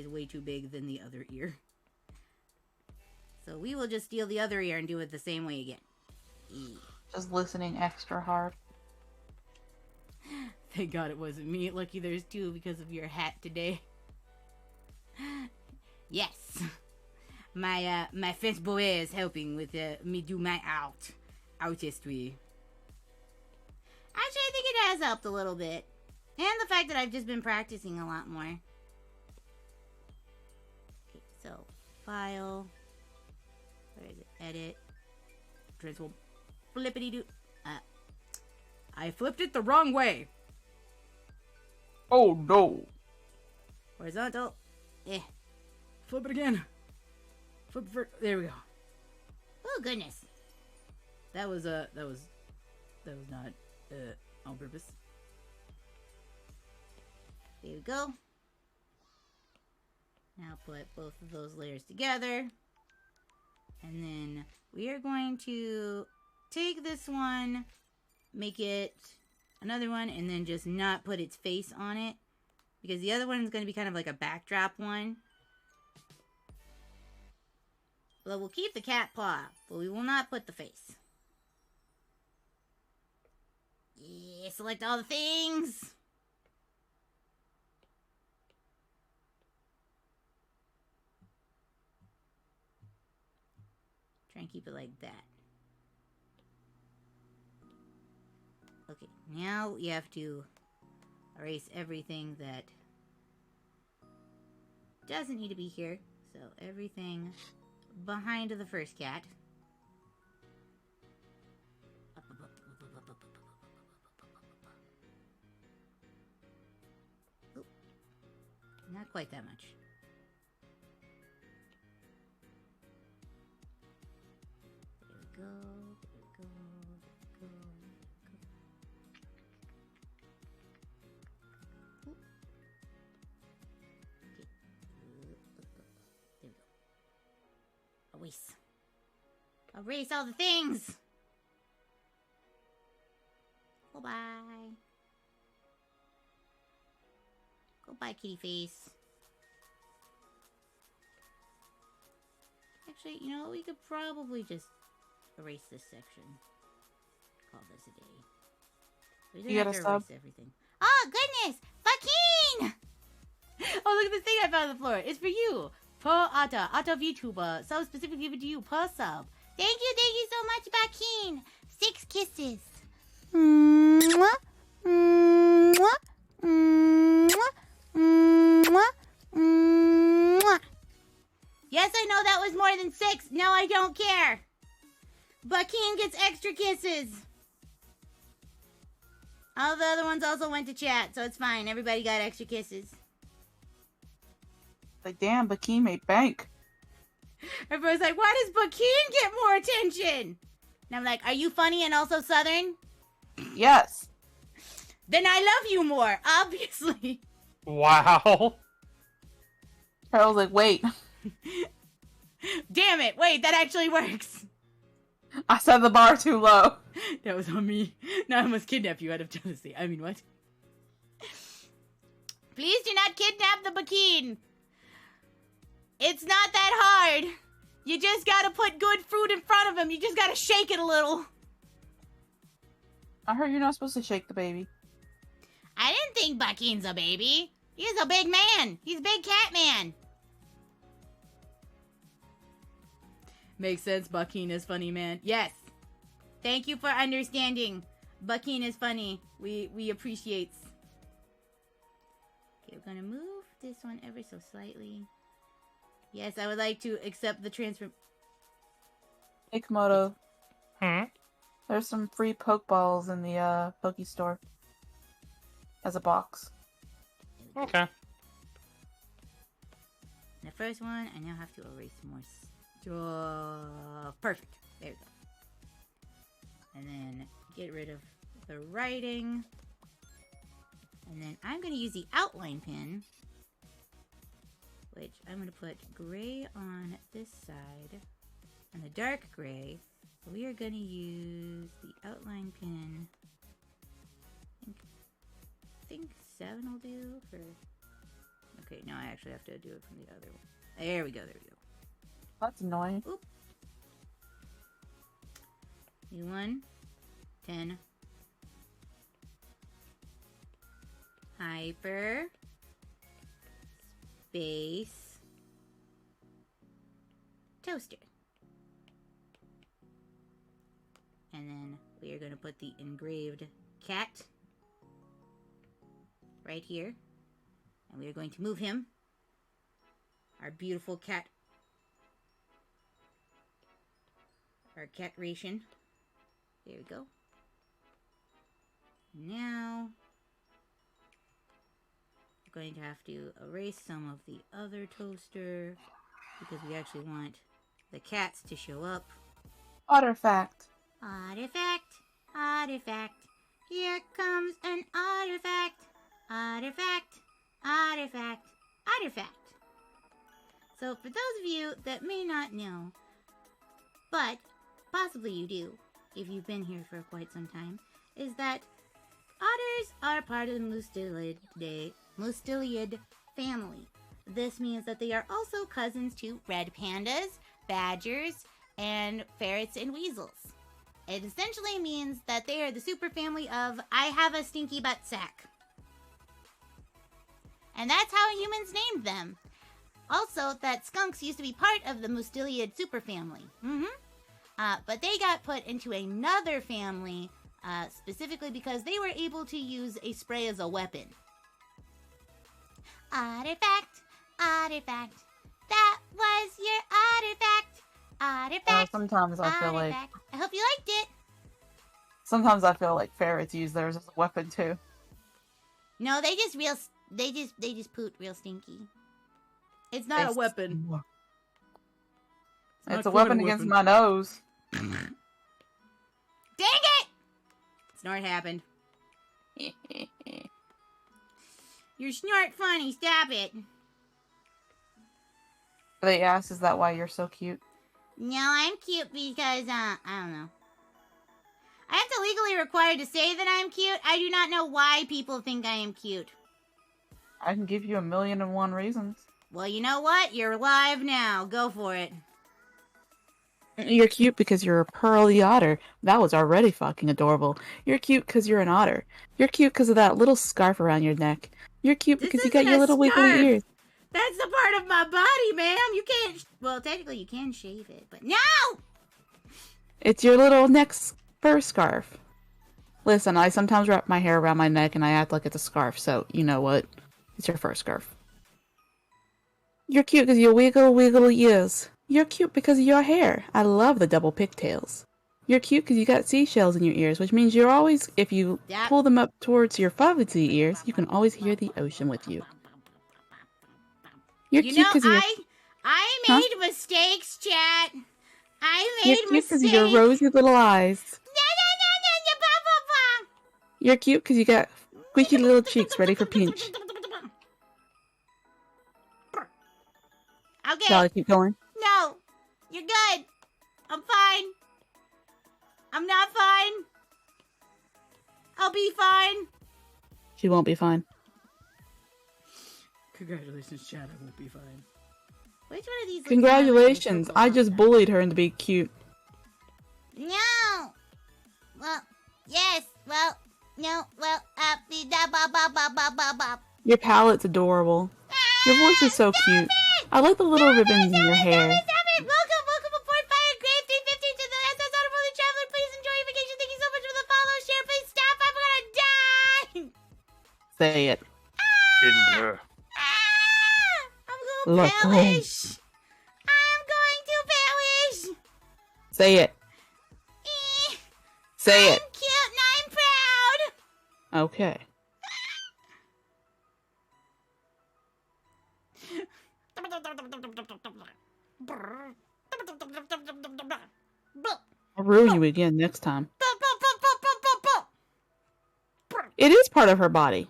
way too big than the other ear. So we will just steal the other ear and do it the same way again. Just listening extra hard. Thank God it wasn't me. Lucky there's two because of your hat today. Yes. My French boy is helping with me do my artistry. Actually, I think it has helped a little bit. And the fact that I've just been practicing a lot more. Okay, so file. Where is it? Edit. Transform. Flippity-doo. I flipped it the wrong way. Oh no. Horizontal. Flip it again. Flip it for, there we go. Oh goodness. That was not on purpose. There we go. Now put both of those layers together. And then we are going to take this one, make it another one, and then just not put its face on it. Because the other one is going to be kind of like a backdrop one. Well, we'll keep the cat paw, but we will not put the face. Yeah, select all the things. Try and keep it like that. Okay, now you have to erase everything that doesn't need to be here. So everything behind the first cat. Oop. Not quite that much. There we go. There we go. Erase. Erase all the things! Goodbye. Goodbye, kitty face. Actually, you know what? We could probably just erase this section. Call this a day. We don't You have got to a sub? erase everything. Oh, goodness! Fakin! Oh, look at this thing I found on the floor. It's for you. PealtheArrter, Art of YouTuber. So specifically given to you per sub. Thank you so much, Fakin. 6 kisses. Mwah, mwah, mwah, mwah, mwah. Yes, I know that was more than 6. No, I don't care. Bakin gets extra kisses. All the other ones also went to chat, so it's fine. Everybody got extra kisses. Like, damn, Bakeem made bank. Everybody's like, why does Bakin get more attention? And I'm like, are you funny and also Southern? Yes. Then I love you more, obviously. Wow. I was like, wait. Damn it, wait, that actually works. I set the bar too low. That was on me. Now I must kidnap you out of jealousy. I mean, what? Please do not kidnap the Bakin. It's not that hard. You just gotta put good fruit in front of him. You just gotta shake it a little. I heard you're not supposed to shake the baby. I didn't think Bakin's a baby. He's a big man. He's a big cat man. Makes sense. Bakin is funny, man. Yes. Thank you for understanding. Bakin is funny. We appreciate. Okay, we're gonna move this one ever so slightly. Yes, I would like to accept the transfer. Hey, Komodo. Hmm? There's some free Pokeballs in the Poke Store. As a box. Okay. The first one, I now have to erase more. Perfect. There we go. And then get rid of the writing. And then I'm going to use the outline pen, which I'm going to put gray on this side and the dark gray. We are going to use the outline pen. I think 7 will do for... Okay, now I actually have to do it from the other one. There we go, there we go. That's annoying. Oop. New one. 10. Hyper. Space. Toaster. And then we are going to put the engraved cat right here. And we are going to move him. Our beautiful cat. Our cat ration. There we go. Now, we're going to have to erase some of the other toaster because we actually want the cats to show up. Artifact. Artifact, artifact. Here comes an artifact. Artifact, artifact, artifact. So for those of you that may not know, but possibly you do, if you've been here for quite some time, is that otters are part of the Musteliid family. This means that they are also cousins to red pandas, badgers, and ferrets and weasels. It essentially means that they are the superfamily of I have a stinky butt sack. And that's how humans named them. Also, that skunks used to be part of the Musteliid superfamily. But they got put into another family specifically because they were able to use a spray as a weapon. Artifact, artifact. That was your artifact. Artifact. Sometimes I feel like artifact. I hope you liked it. sometimes I feel like ferrets use theirs as a weapon too. No, they just poot real stinky. It's not a weapon. It's a weapon against my nose. Dang it! Snort happened. You're snort funny, stop it. They asked, is that why you're so cute? No, I'm cute because, I don't know. I have to legally required to say that I'm cute. I do not know why people think I am cute. I can give you 1,000,001 reasons. Well, you know what? You're live now. Go for it. You're cute because you're a pearly otter. That was already fucking adorable. You're cute because you're an otter. You're cute because of that little scarf around your neck. You're cute This because you got isn't your a little wiggly scarf. ears. That's the part of my body, ma'am. You can't. Well, technically, you can shave it, but no. It's your little neck fur scarf. Listen, I sometimes wrap my hair around my neck and I act like it's a scarf, so you know what? It's your fur scarf. You're cute because you wiggle ears. You're cute because of your hair. I love the double pigtails. You're cute because you got seashells in your ears, which means you're always, if you pull them up towards your fuzzy ears, you can always hear the ocean with you. You're cute because I made mistakes, chat. I made You're cute mistakes. because of your rosy little eyes. You're cute because you got squishy little cheeks ready for pinch. Okay. Shall I keep going? No, you're good. I'm fine. I'm not fine. I'll be fine. She won't be fine. Congratulations, Chad. I won't be fine. Which one of these? Congratulations! I just bullied her into being cute. No. Well, yes. Well, no. Well, Your palette's adorable. Your voice is so cute. I like the little ribbons in your hair. Welcome aboard Fire Grave 315 to the SS Honorable Traveler. Please enjoy your vacation. Thank you so much for the follow, share. Please stop. I'm gonna die. Say it. I'm going to perish. I'm going to perish. Say it. Say it. I'm cute and I'm proud. Okay. I'll ruin you again next time. It is part of her body.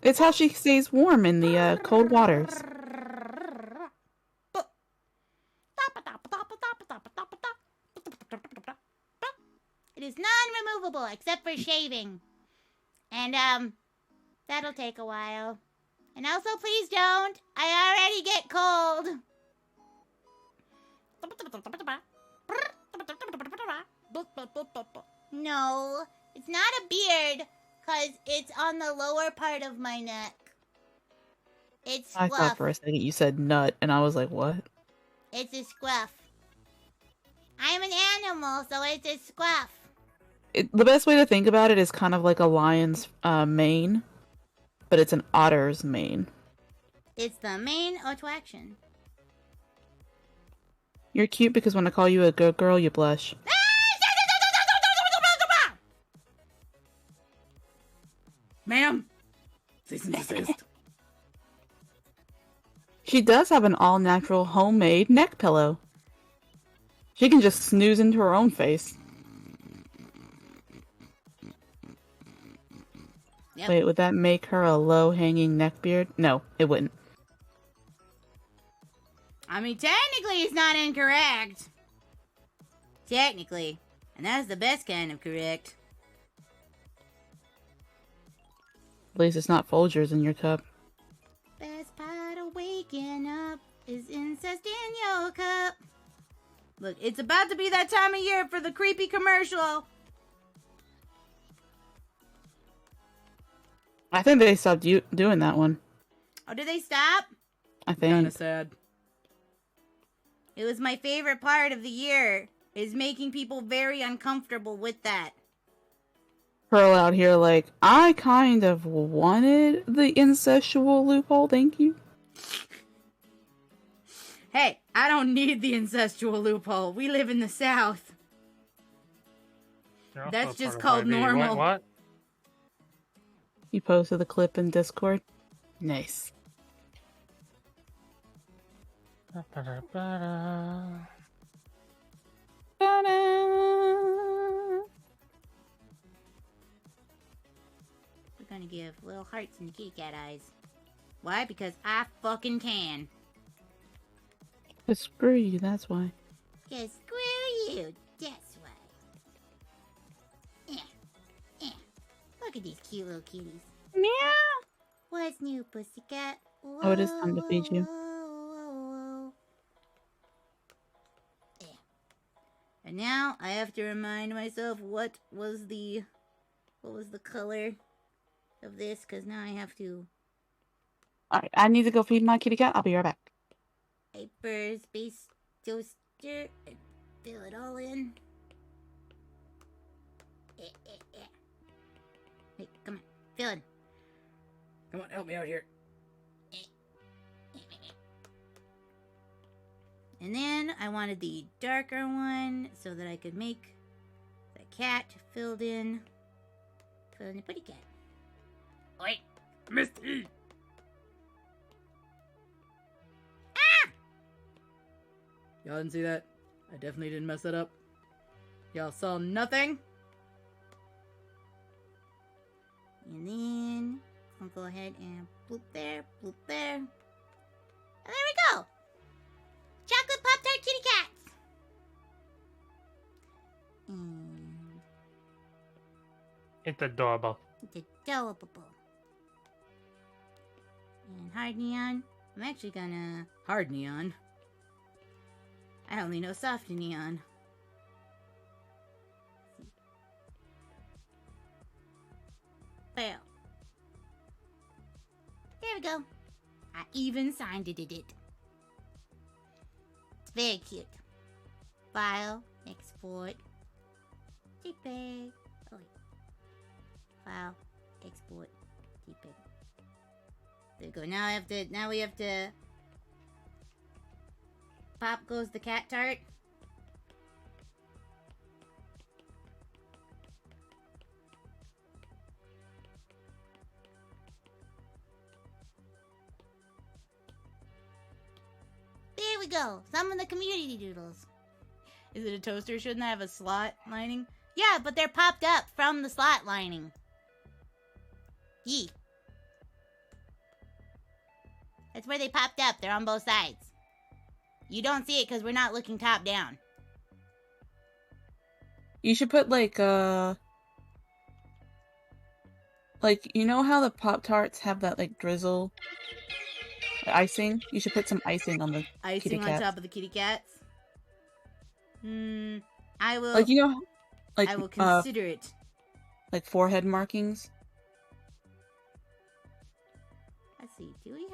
It's how she stays warm in the cold waters. It is non-removable except for shaving. And, that'll take a while. And also, please don't. I already get cold. No, it's not a beard, because it's on the lower part of my neck. It's I scruff. thought for a second you said nut, and I was like, what? It's a scruff. I'm an animal, so it's a scruff. The best way to think about it is kind of like a lion's mane, but it's an otter's mane. It's the main attraction. You're cute because when I call you a good girl, you blush. Ma'am, cease and desist. She does have an all-natural homemade neck pillow. She can just snooze into her own face. Yep. Wait, would that make her a low-hanging neckbeard? No, it wouldn't. I mean, technically, it's not incorrect. Technically. And that's the best kind of correct. At least it's not Folgers in your cup. Best part of waking up is incest in your cup. Look, it's about to be that time of year for the creepy commercial. I think they stopped doing that one. Oh, did they stop? I think. Kinda sad. It was my favorite part of the year, is making people very uncomfortable with that. Pearl out here like, I kind of wanted the incestual loophole, thank you. Hey, I don't need the incestual loophole. We live in the South. That's just called normal. What? You posted the clip in Discord? Nice. We're gonna give little hearts and kitty cat eyes. Why? Because I fucking can. Just screw you, that's why. Yeah, screw you. That's why. Look at these cute little kitties. Meow! What's new, pussycat? Oh, it is time to feed you. Yeah. And now I have to remind myself what was the color of this, because now I have to. Alright, I need to go feed my kitty cat. I'll be right back. Hyperspace toaster and fill it all in. Hey, come on, fill in. Come on, help me out here. And then I wanted the darker one so that I could make the cat filled in. Fill in the pretty cat. Wait, Misty! Ah! Y'all didn't see that? I definitely didn't mess that up. Y'all saw nothing? And then I'll go ahead and bloop there, bloop there. And there we go! Chocolate Pop-Tart kitty cats! And It's adorable. it's adorable. And hard neon. I'm actually gonna... Hard neon. I only know soft neon. Well. There we go. I even signed it. It's very cute. File, export, JPEG. Oh wait. File, export, JPEG. There we go. Now we have to. Pop goes the cat tart. There we go. Some of the community doodles. Is it a toaster? Shouldn't that have a slot lining? Yeah, but they're popped up from the slot lining. Yee. That's where they popped up. They're on both sides. You don't see it because we're not looking top down. You should put like you know how the Pop-Tarts have that like drizzle icing? You should put some icing on the Icing kitty on cats. top of the kitty cats? I will. Like, you know, like I will consider it. like forehead markings. Let's see. Do we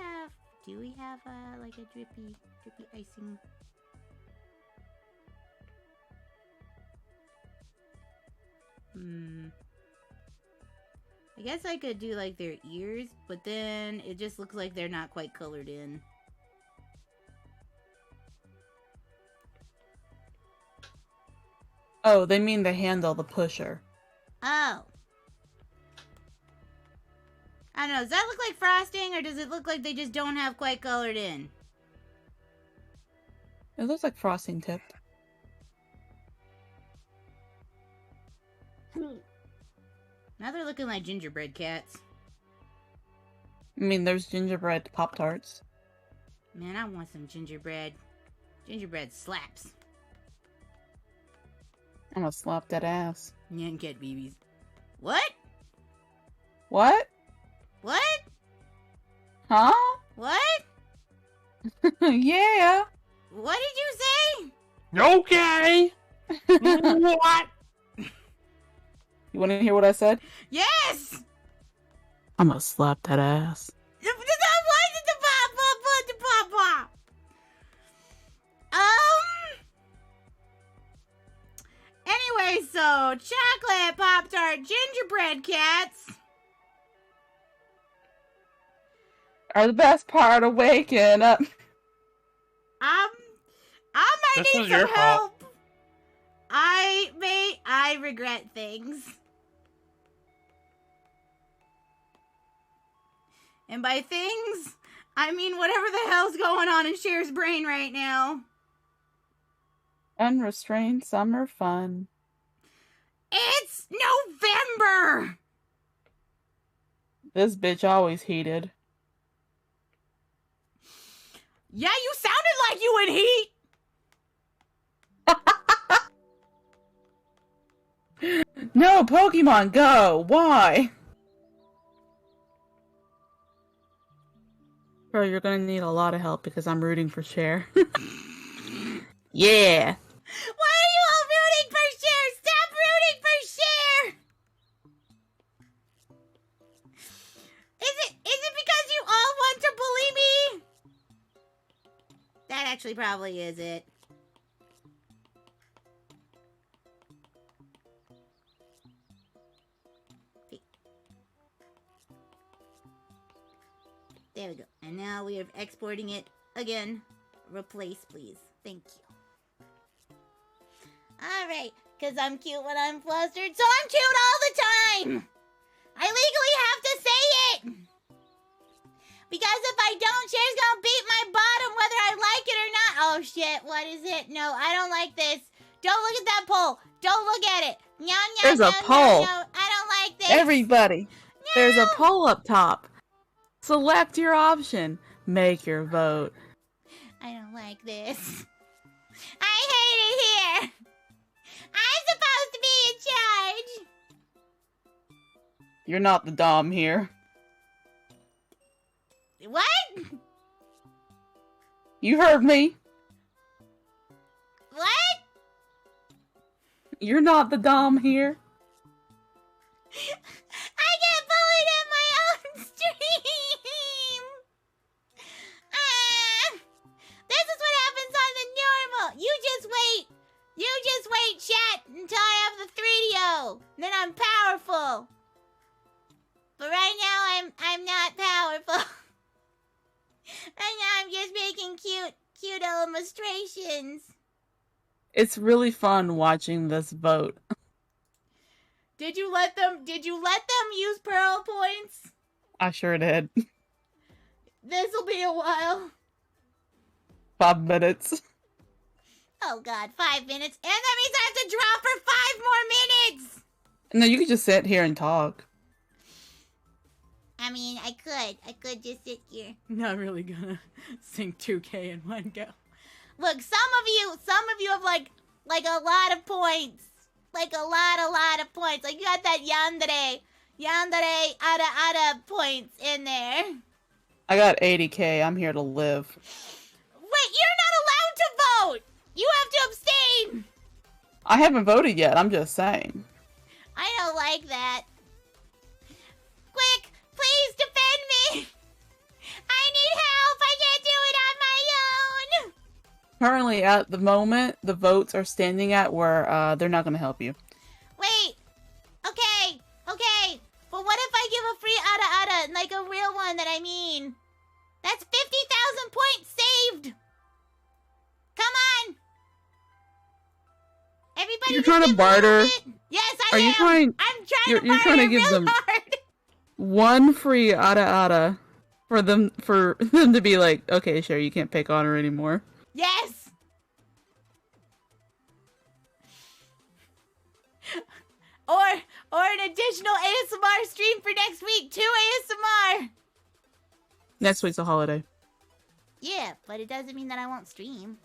have like a drippy icing? I guess I could do like their ears, but then it just looks like they're not quite colored in. Oh, they mean the handle, the pusher. Oh. I don't know, does that look like frosting, or does it look like they just don't have quite colored in? It looks like frosting tipped. Now they're looking like gingerbread cats. I mean, there's gingerbread Pop-Tarts. Man, I want some gingerbread. Gingerbread slaps. I'm gonna slap that ass. Nyan cat babies. What? What? What? Huh? What? Yeah. What did you say? Okay. What? You want to hear what I said? Yes! I'm gonna slap that ass. Anyway, so chocolate Pop-Tart gingerbread cats. Are the best part of waking up. I might This need was some your fault. help. I regret things. And by things, I mean whatever the hell's going on in Cher's brain right now. Unrestrained summer fun. It's November! This bitch always heated. Yeah, you sounded like you in heat! No, Pokemon, go! Why? Bro, you're gonna need a lot of help because I'm rooting for Cher. Yeah! Why are you all actually probably is it. There we go. And now we are exporting it again. Replace, please. Thank you. Alright, because I'm cute when I'm flustered, so I'm cute all the time! I legally have to say it! Because if I don't, Cher's gonna beat my bottom whether I like it or not. Oh shit, what is it? No, I don't like this. Don't look at that poll. Don't look at it. No, no, There's no, a poll. No, no. I don't like this. Everybody, No. there's a poll up top. Select your option. Make your vote. I don't like this. I hate it here. I'm supposed to be in charge. You're not the dom here. What? You heard me. What? You're not the dom here. I get bullied in my own stream. This is what happens on the normal. You just wait. You just wait, chat, until I have the 3DO. Then I'm powerful. But right now I'm not powerful. Right now I'm just making cute illustrations. It's really fun watching this vote. Did you let them use Pearl points? I sure did. This'll be a while. 5 minutes. Oh god, 5 minutes. And that means I have to draw for 5 more minutes! No, you could just sit here and talk. I mean, I could just sit here. Not really gonna sing 2K in one go. Look, some of you have like a lot of points. Like a lot of points. Like you got that yandere, ada points in there. I got 80K. I'm here to live. Wait, you're not allowed to vote! You have to abstain! I haven't voted yet. I'm just saying. I don't like that. Quick, please defend me! I need help! I can't do it on my own! Currently, at the moment, the votes are standing at where they're not going to help you. Wait! Okay! But what if I give a free ada, like a real one that I mean? That's 50,000 points saved! Come on! Everybody You're trying to barter? Yes, I Are am! you trying? I'm trying to You're barter trying to give real them hard! one free ada for them to be like, okay, sure, you can't pick on her anymore. Yes! Or an additional ASMR stream for next week. 2 ASMR. Next week's a holiday. Yeah, but it doesn't mean that I won't stream.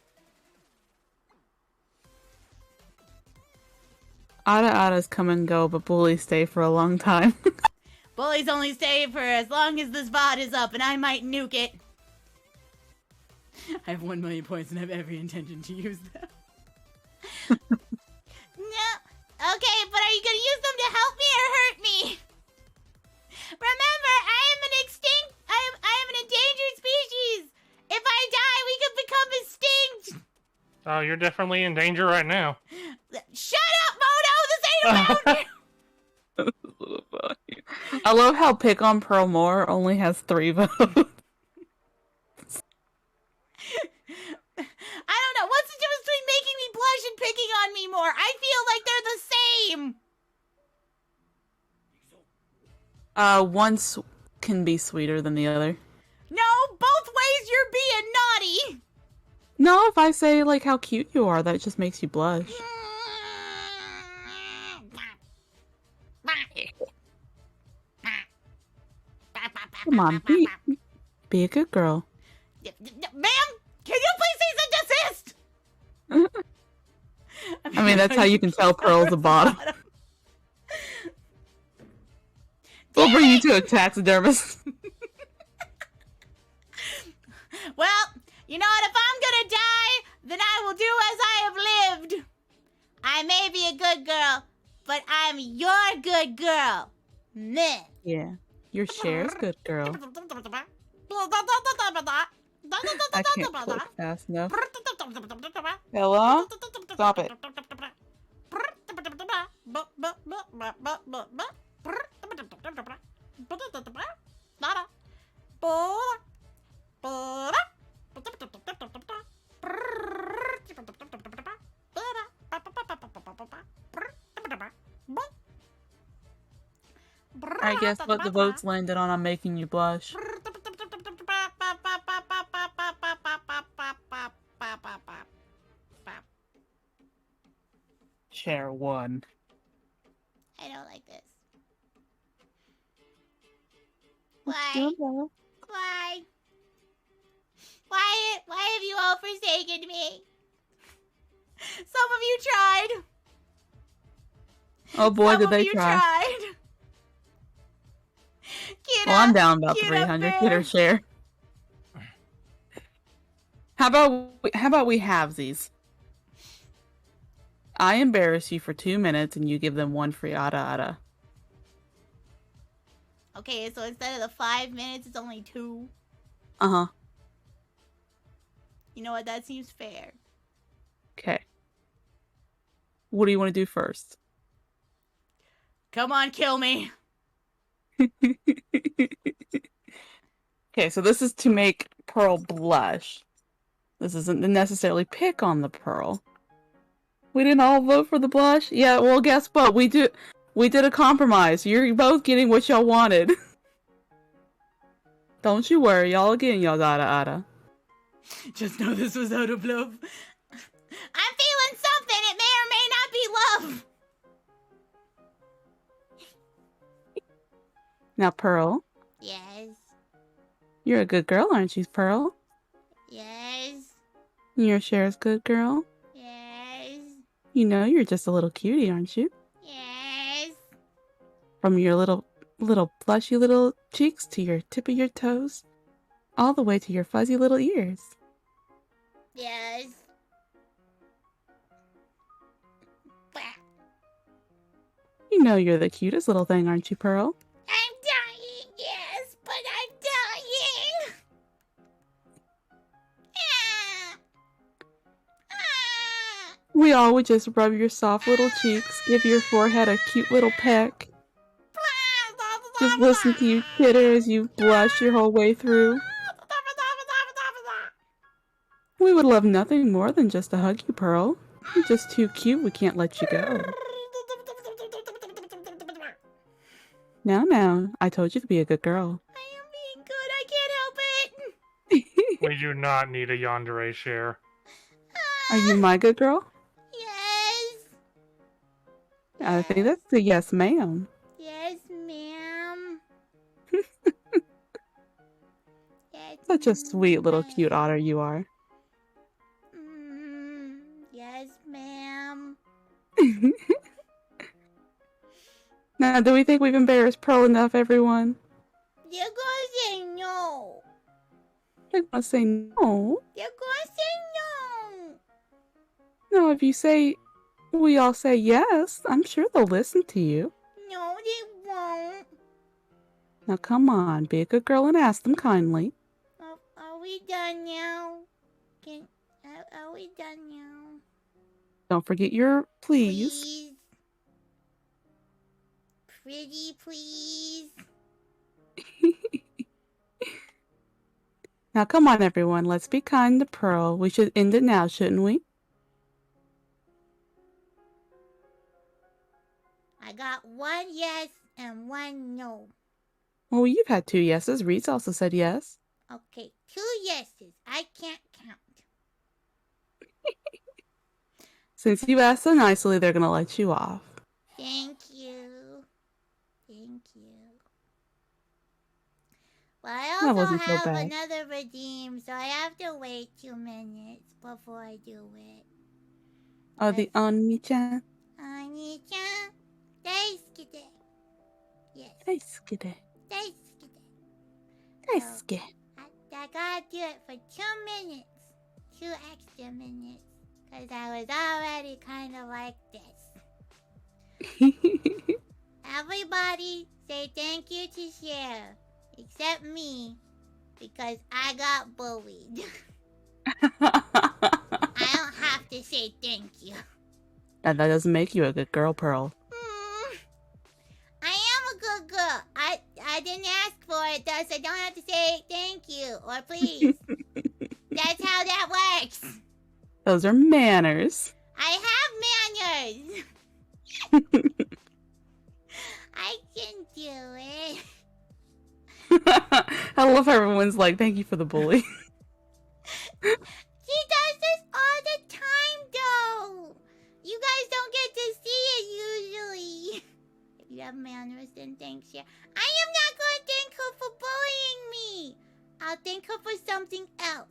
Adas come and go, but bullies stay for a long time. Bullies only stay for as long as this VOD is up, and I might nuke it. I have 1 million points and have every intention to use them. No. Okay, but are you gonna use them to help me or hurt me? Remember, I am an endangered species. If I die, we could become extinct. Oh, you're definitely in danger right now. Shut up, Mono! This ain't about you! I love how Pick on Pearl More only has 3 votes. I don't know. What's the difference between making me blush and picking on me more? I feel like they're the same. One can be sweeter than the other. No, both ways you're being naughty. No, if I say, like, how cute you are, that just makes you blush. Come on, be a good girl. Ma'am, can you please cease and desist? I mean, that's how you can tell Pearl's a bottom. We'll bring you to a taxidermist. Well, you know what? If I'm gonna die, then I will do as I have lived. I may be a good girl, but I'm your good girl. Meh. Yeah, your Cher's good girl. I can't click fast enough. Hello? Stop it. I guess what the votes landed on, I'm making you blush. Share one. I don't like this. Why? Why? Why have you all forsaken me? Some of you tried. Oh boy, Some did of they you try. tried. Well, I'm down about get 300. up Get there. her share. How about we have these? I embarrass you for 2 minutes and you give them one free Ch-Art-itiy. Okay, so instead of the 5 minutes, it's only 2. Uh-huh. You know what? That seems fair. Okay. What do you want to do first? Come on, kill me. Okay, so this is to make Pearl blush. This isn't to necessarily pick on the Pearl. We didn't all vote for the blush? Yeah, well, guess what? We did a compromise. You're both getting what y'all wanted. Don't you worry, y'all are getting y'all's Ch-Art-itiy. Just know this was out of love. I'm feeling something. It may or may not be love. Now, Pearl, Yes. you're a good girl, aren't you, Pearl? Yes. You're Cher's good girl. Yes. You know you're just a little cutie, aren't you? Yes. From your little plushy little cheeks to your tip of your toes, all the way to your fuzzy little ears. Yes. You know you're the cutest little thing, aren't you, Pearl? I'm dying, yes, but I'm dying. We all would just rub your soft little cheeks, give your forehead a cute little peck. Just listen to you titter as you blush your whole way through. We would love nothing more than just to hug you, Pearl. You're just too cute, we can't let you go. Now, I told you to be a good girl. I am being good. I can't help it. We do not need a yandere share. Are you my good girl? Yes. I think that's a yes, ma'am. Yes, ma'am. Yes, Such a sweet little cute ma'am. otter you are. Yes, ma'am. Now, do we think we've embarrassed Pearl enough, everyone? You're gonna say no. They're gonna say no. You're gonna say no. No, if you say, we all say yes, I'm sure they'll listen to you. No, they won't. Now, come on, be a good girl and ask them kindly. Are we done now? Are we done now? Don't forget your please. Please. Pretty, please. Now, come on, everyone. Let's be kind to Pearl. We should end it now, shouldn't we? I got 1 yes and 1 no. Well, you've had 2 yeses. Reese also said yes. Okay, 2 yeses. I can't count. Since you asked so nicely, they're gonna let you off. Thank you. Thank you. Well, I That also wasn't so have bad. another redeem, so I have to wait 2 minutes before I do it. Oh, the Oni-chan. Ani-chan, daisuke. Yes, Daisuke. daisuke. Daisuke. I gotta do it for 2 minutes. 2 extra minutes. Because I was already kind of like this. Everybody say thank you to Cher. Except me. Because I got bullied. I don't have to say thank you. That doesn't make you a good girl, Pearl. I am a good girl. I didn't ask for it, thus I don't have to say thank you or please. That's how that works. Those are manners. I have manners. I can do it. I love how everyone's like, thank you for the bully. She does this all the time, though. You guys don't get to see it usually. If you have manners, then thanks, yeah. I am not going to thank her for bullying me. I'll thank her for something else.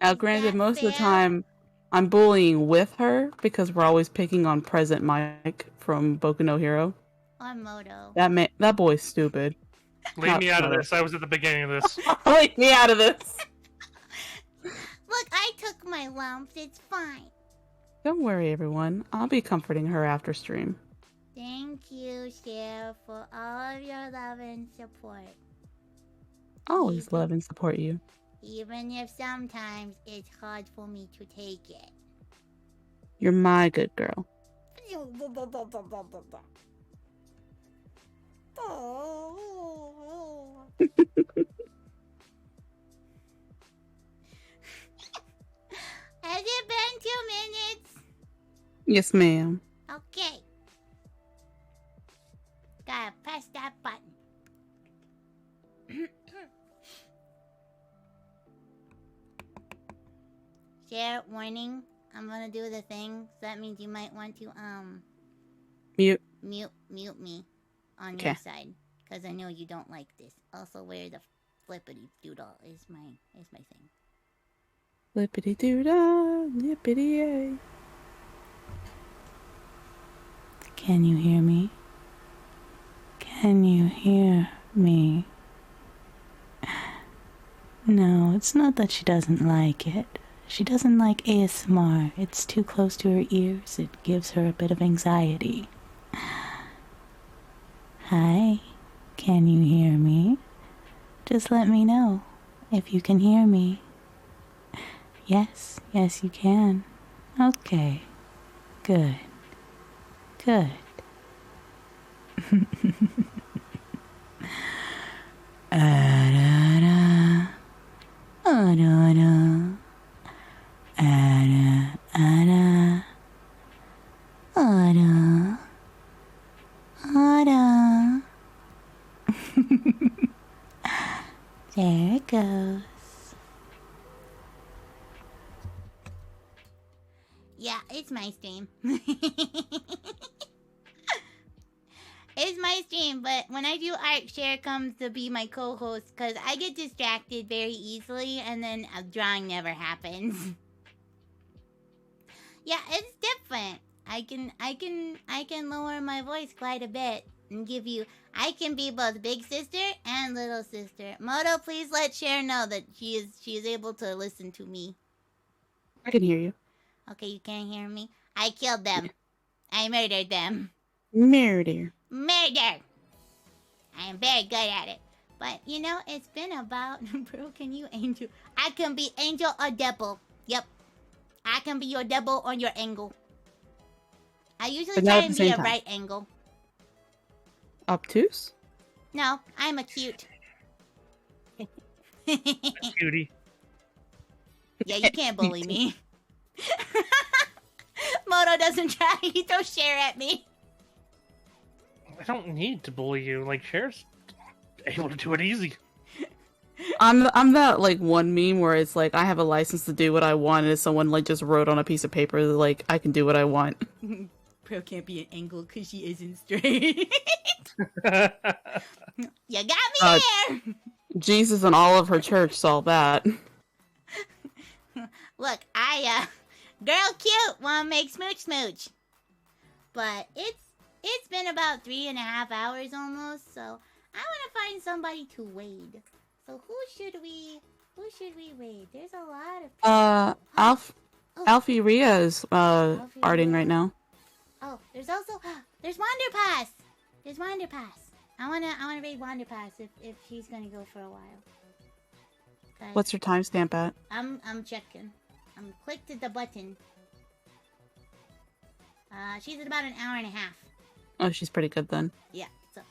Now, Is granted, that most of the fair? time, I'm bullying with her because we're always picking on Present Mike from Boku no Hero. Or Moto. That boy's stupid. Leave me out of this. I was at the beginning of this. Leave me out of this. Look, I took my lumps. It's fine. Don't worry, everyone. I'll be comforting her after stream. Thank you, Cher, for all of your love and support. Always love and support you. Even if sometimes it's hard for me to take it. You're my good girl. Has it been 2 minutes? Yes, ma'am. Okay. Gotta press that button. Share warning. I'm gonna do the thing. So that means you might want to Mute. mute me on Okay. your side, because I know you don't like this. Also, where the flippity doodle is my thing. Lippity doo dah, lippity yay. Can you hear me? Can you hear me? No, it's not that she doesn't like it. She doesn't like ASMR. It's too close to her ears. It gives her a bit of anxiety. Hi, can you hear me? Just let me know if you can hear me. Yes, you can. Okay, good. Ah-da-da. Ah-da-da. Ada. There it goes. Yeah, it's my stream. It's my stream, but when I do art, Cher comes to be my co-host because I get distracted very easily, and then drawing never happens. Yeah, it's different. I can lower my voice quite a bit and give you. I can be both big sister and little sister. Moto, please let Cher know that she is able to listen to me. I can hear you. Okay, you can't hear me. I killed them. I murdered them. Murder. Murder. I am very good at it. But you know, it's been about. Bro, can you angel? I can be angel or devil. Yep. I can be your devil or your angle. I usually But not try at and the be same a time. right angle. Obtuse? No, I'm a cute. Cutie. Yeah, you can't bully me. Moto doesn't try. He throws Cher at me. I don't need to bully you. Like, Cher's able to do it easy. I'm that like one meme where it's like I have a license to do what I want, and someone like just wrote on a piece of paper like I can do what I want. Pro can't be an angle because she isn't straight. You got me there. Jesus and all of her church saw that. Look, girl cute, wanna make smooch. But it's been about 3.5 hours almost, so I wanna find somebody to raid. So who should we raid? There's a lot of people. Alfie Ria is arting right now. Oh, there's Wanderpass. There's Wanderpass. I wanna raid Wanderpass if she's gonna go for a while. Okay. What's your timestamp at? I'm checking. I'm clicked the button. She's at about an hour and a half. Oh, she's pretty good then. Yeah. So,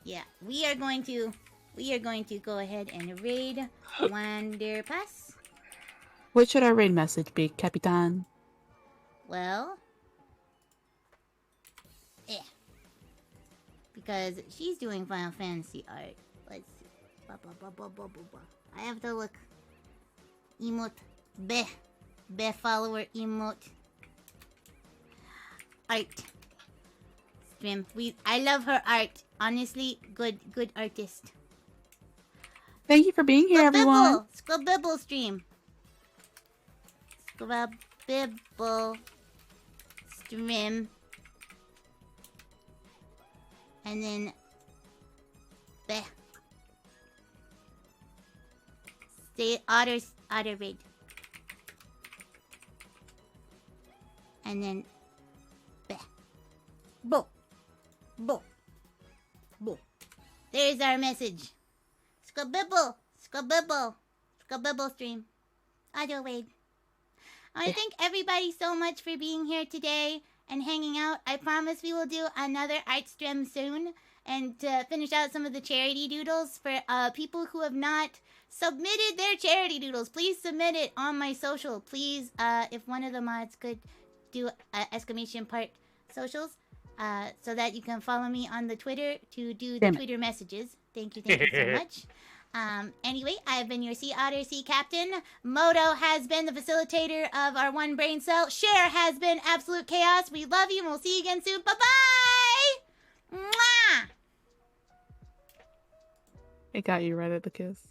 yeah, we are going to go ahead and raid Wanderpass. What should our raid message be, Capitan? Well, because she's doing Final Fantasy art. Let's see. I have to look. Emote. Be follower emote. Art. Stream. I love her art. Honestly, good artist. Thank you for being here, everyone. Squabibble stream. Squabibble stream. And then Beh. Stay otter raid. And then Beh. Bo. There's our message. Squabibble stream. Audio raid. I want to thank everybody so much for being here today and hanging out. I promise we will do another art stream soon. And to finish out some of the charity doodles for people who have not submitted their charity doodles, please submit it on my social. Please, if one of the mods could do exclamation part socials, so that you can follow me on the Twitter to do the Twitter messages. Thank you so much. Anyway, I've been your Sea Otter Sea Captain. Moto has been the facilitator of our One Brain Cell. Cher has been absolute chaos. We love you and we'll see you again soon. Bye-bye! Mwah! It got you right at the kiss.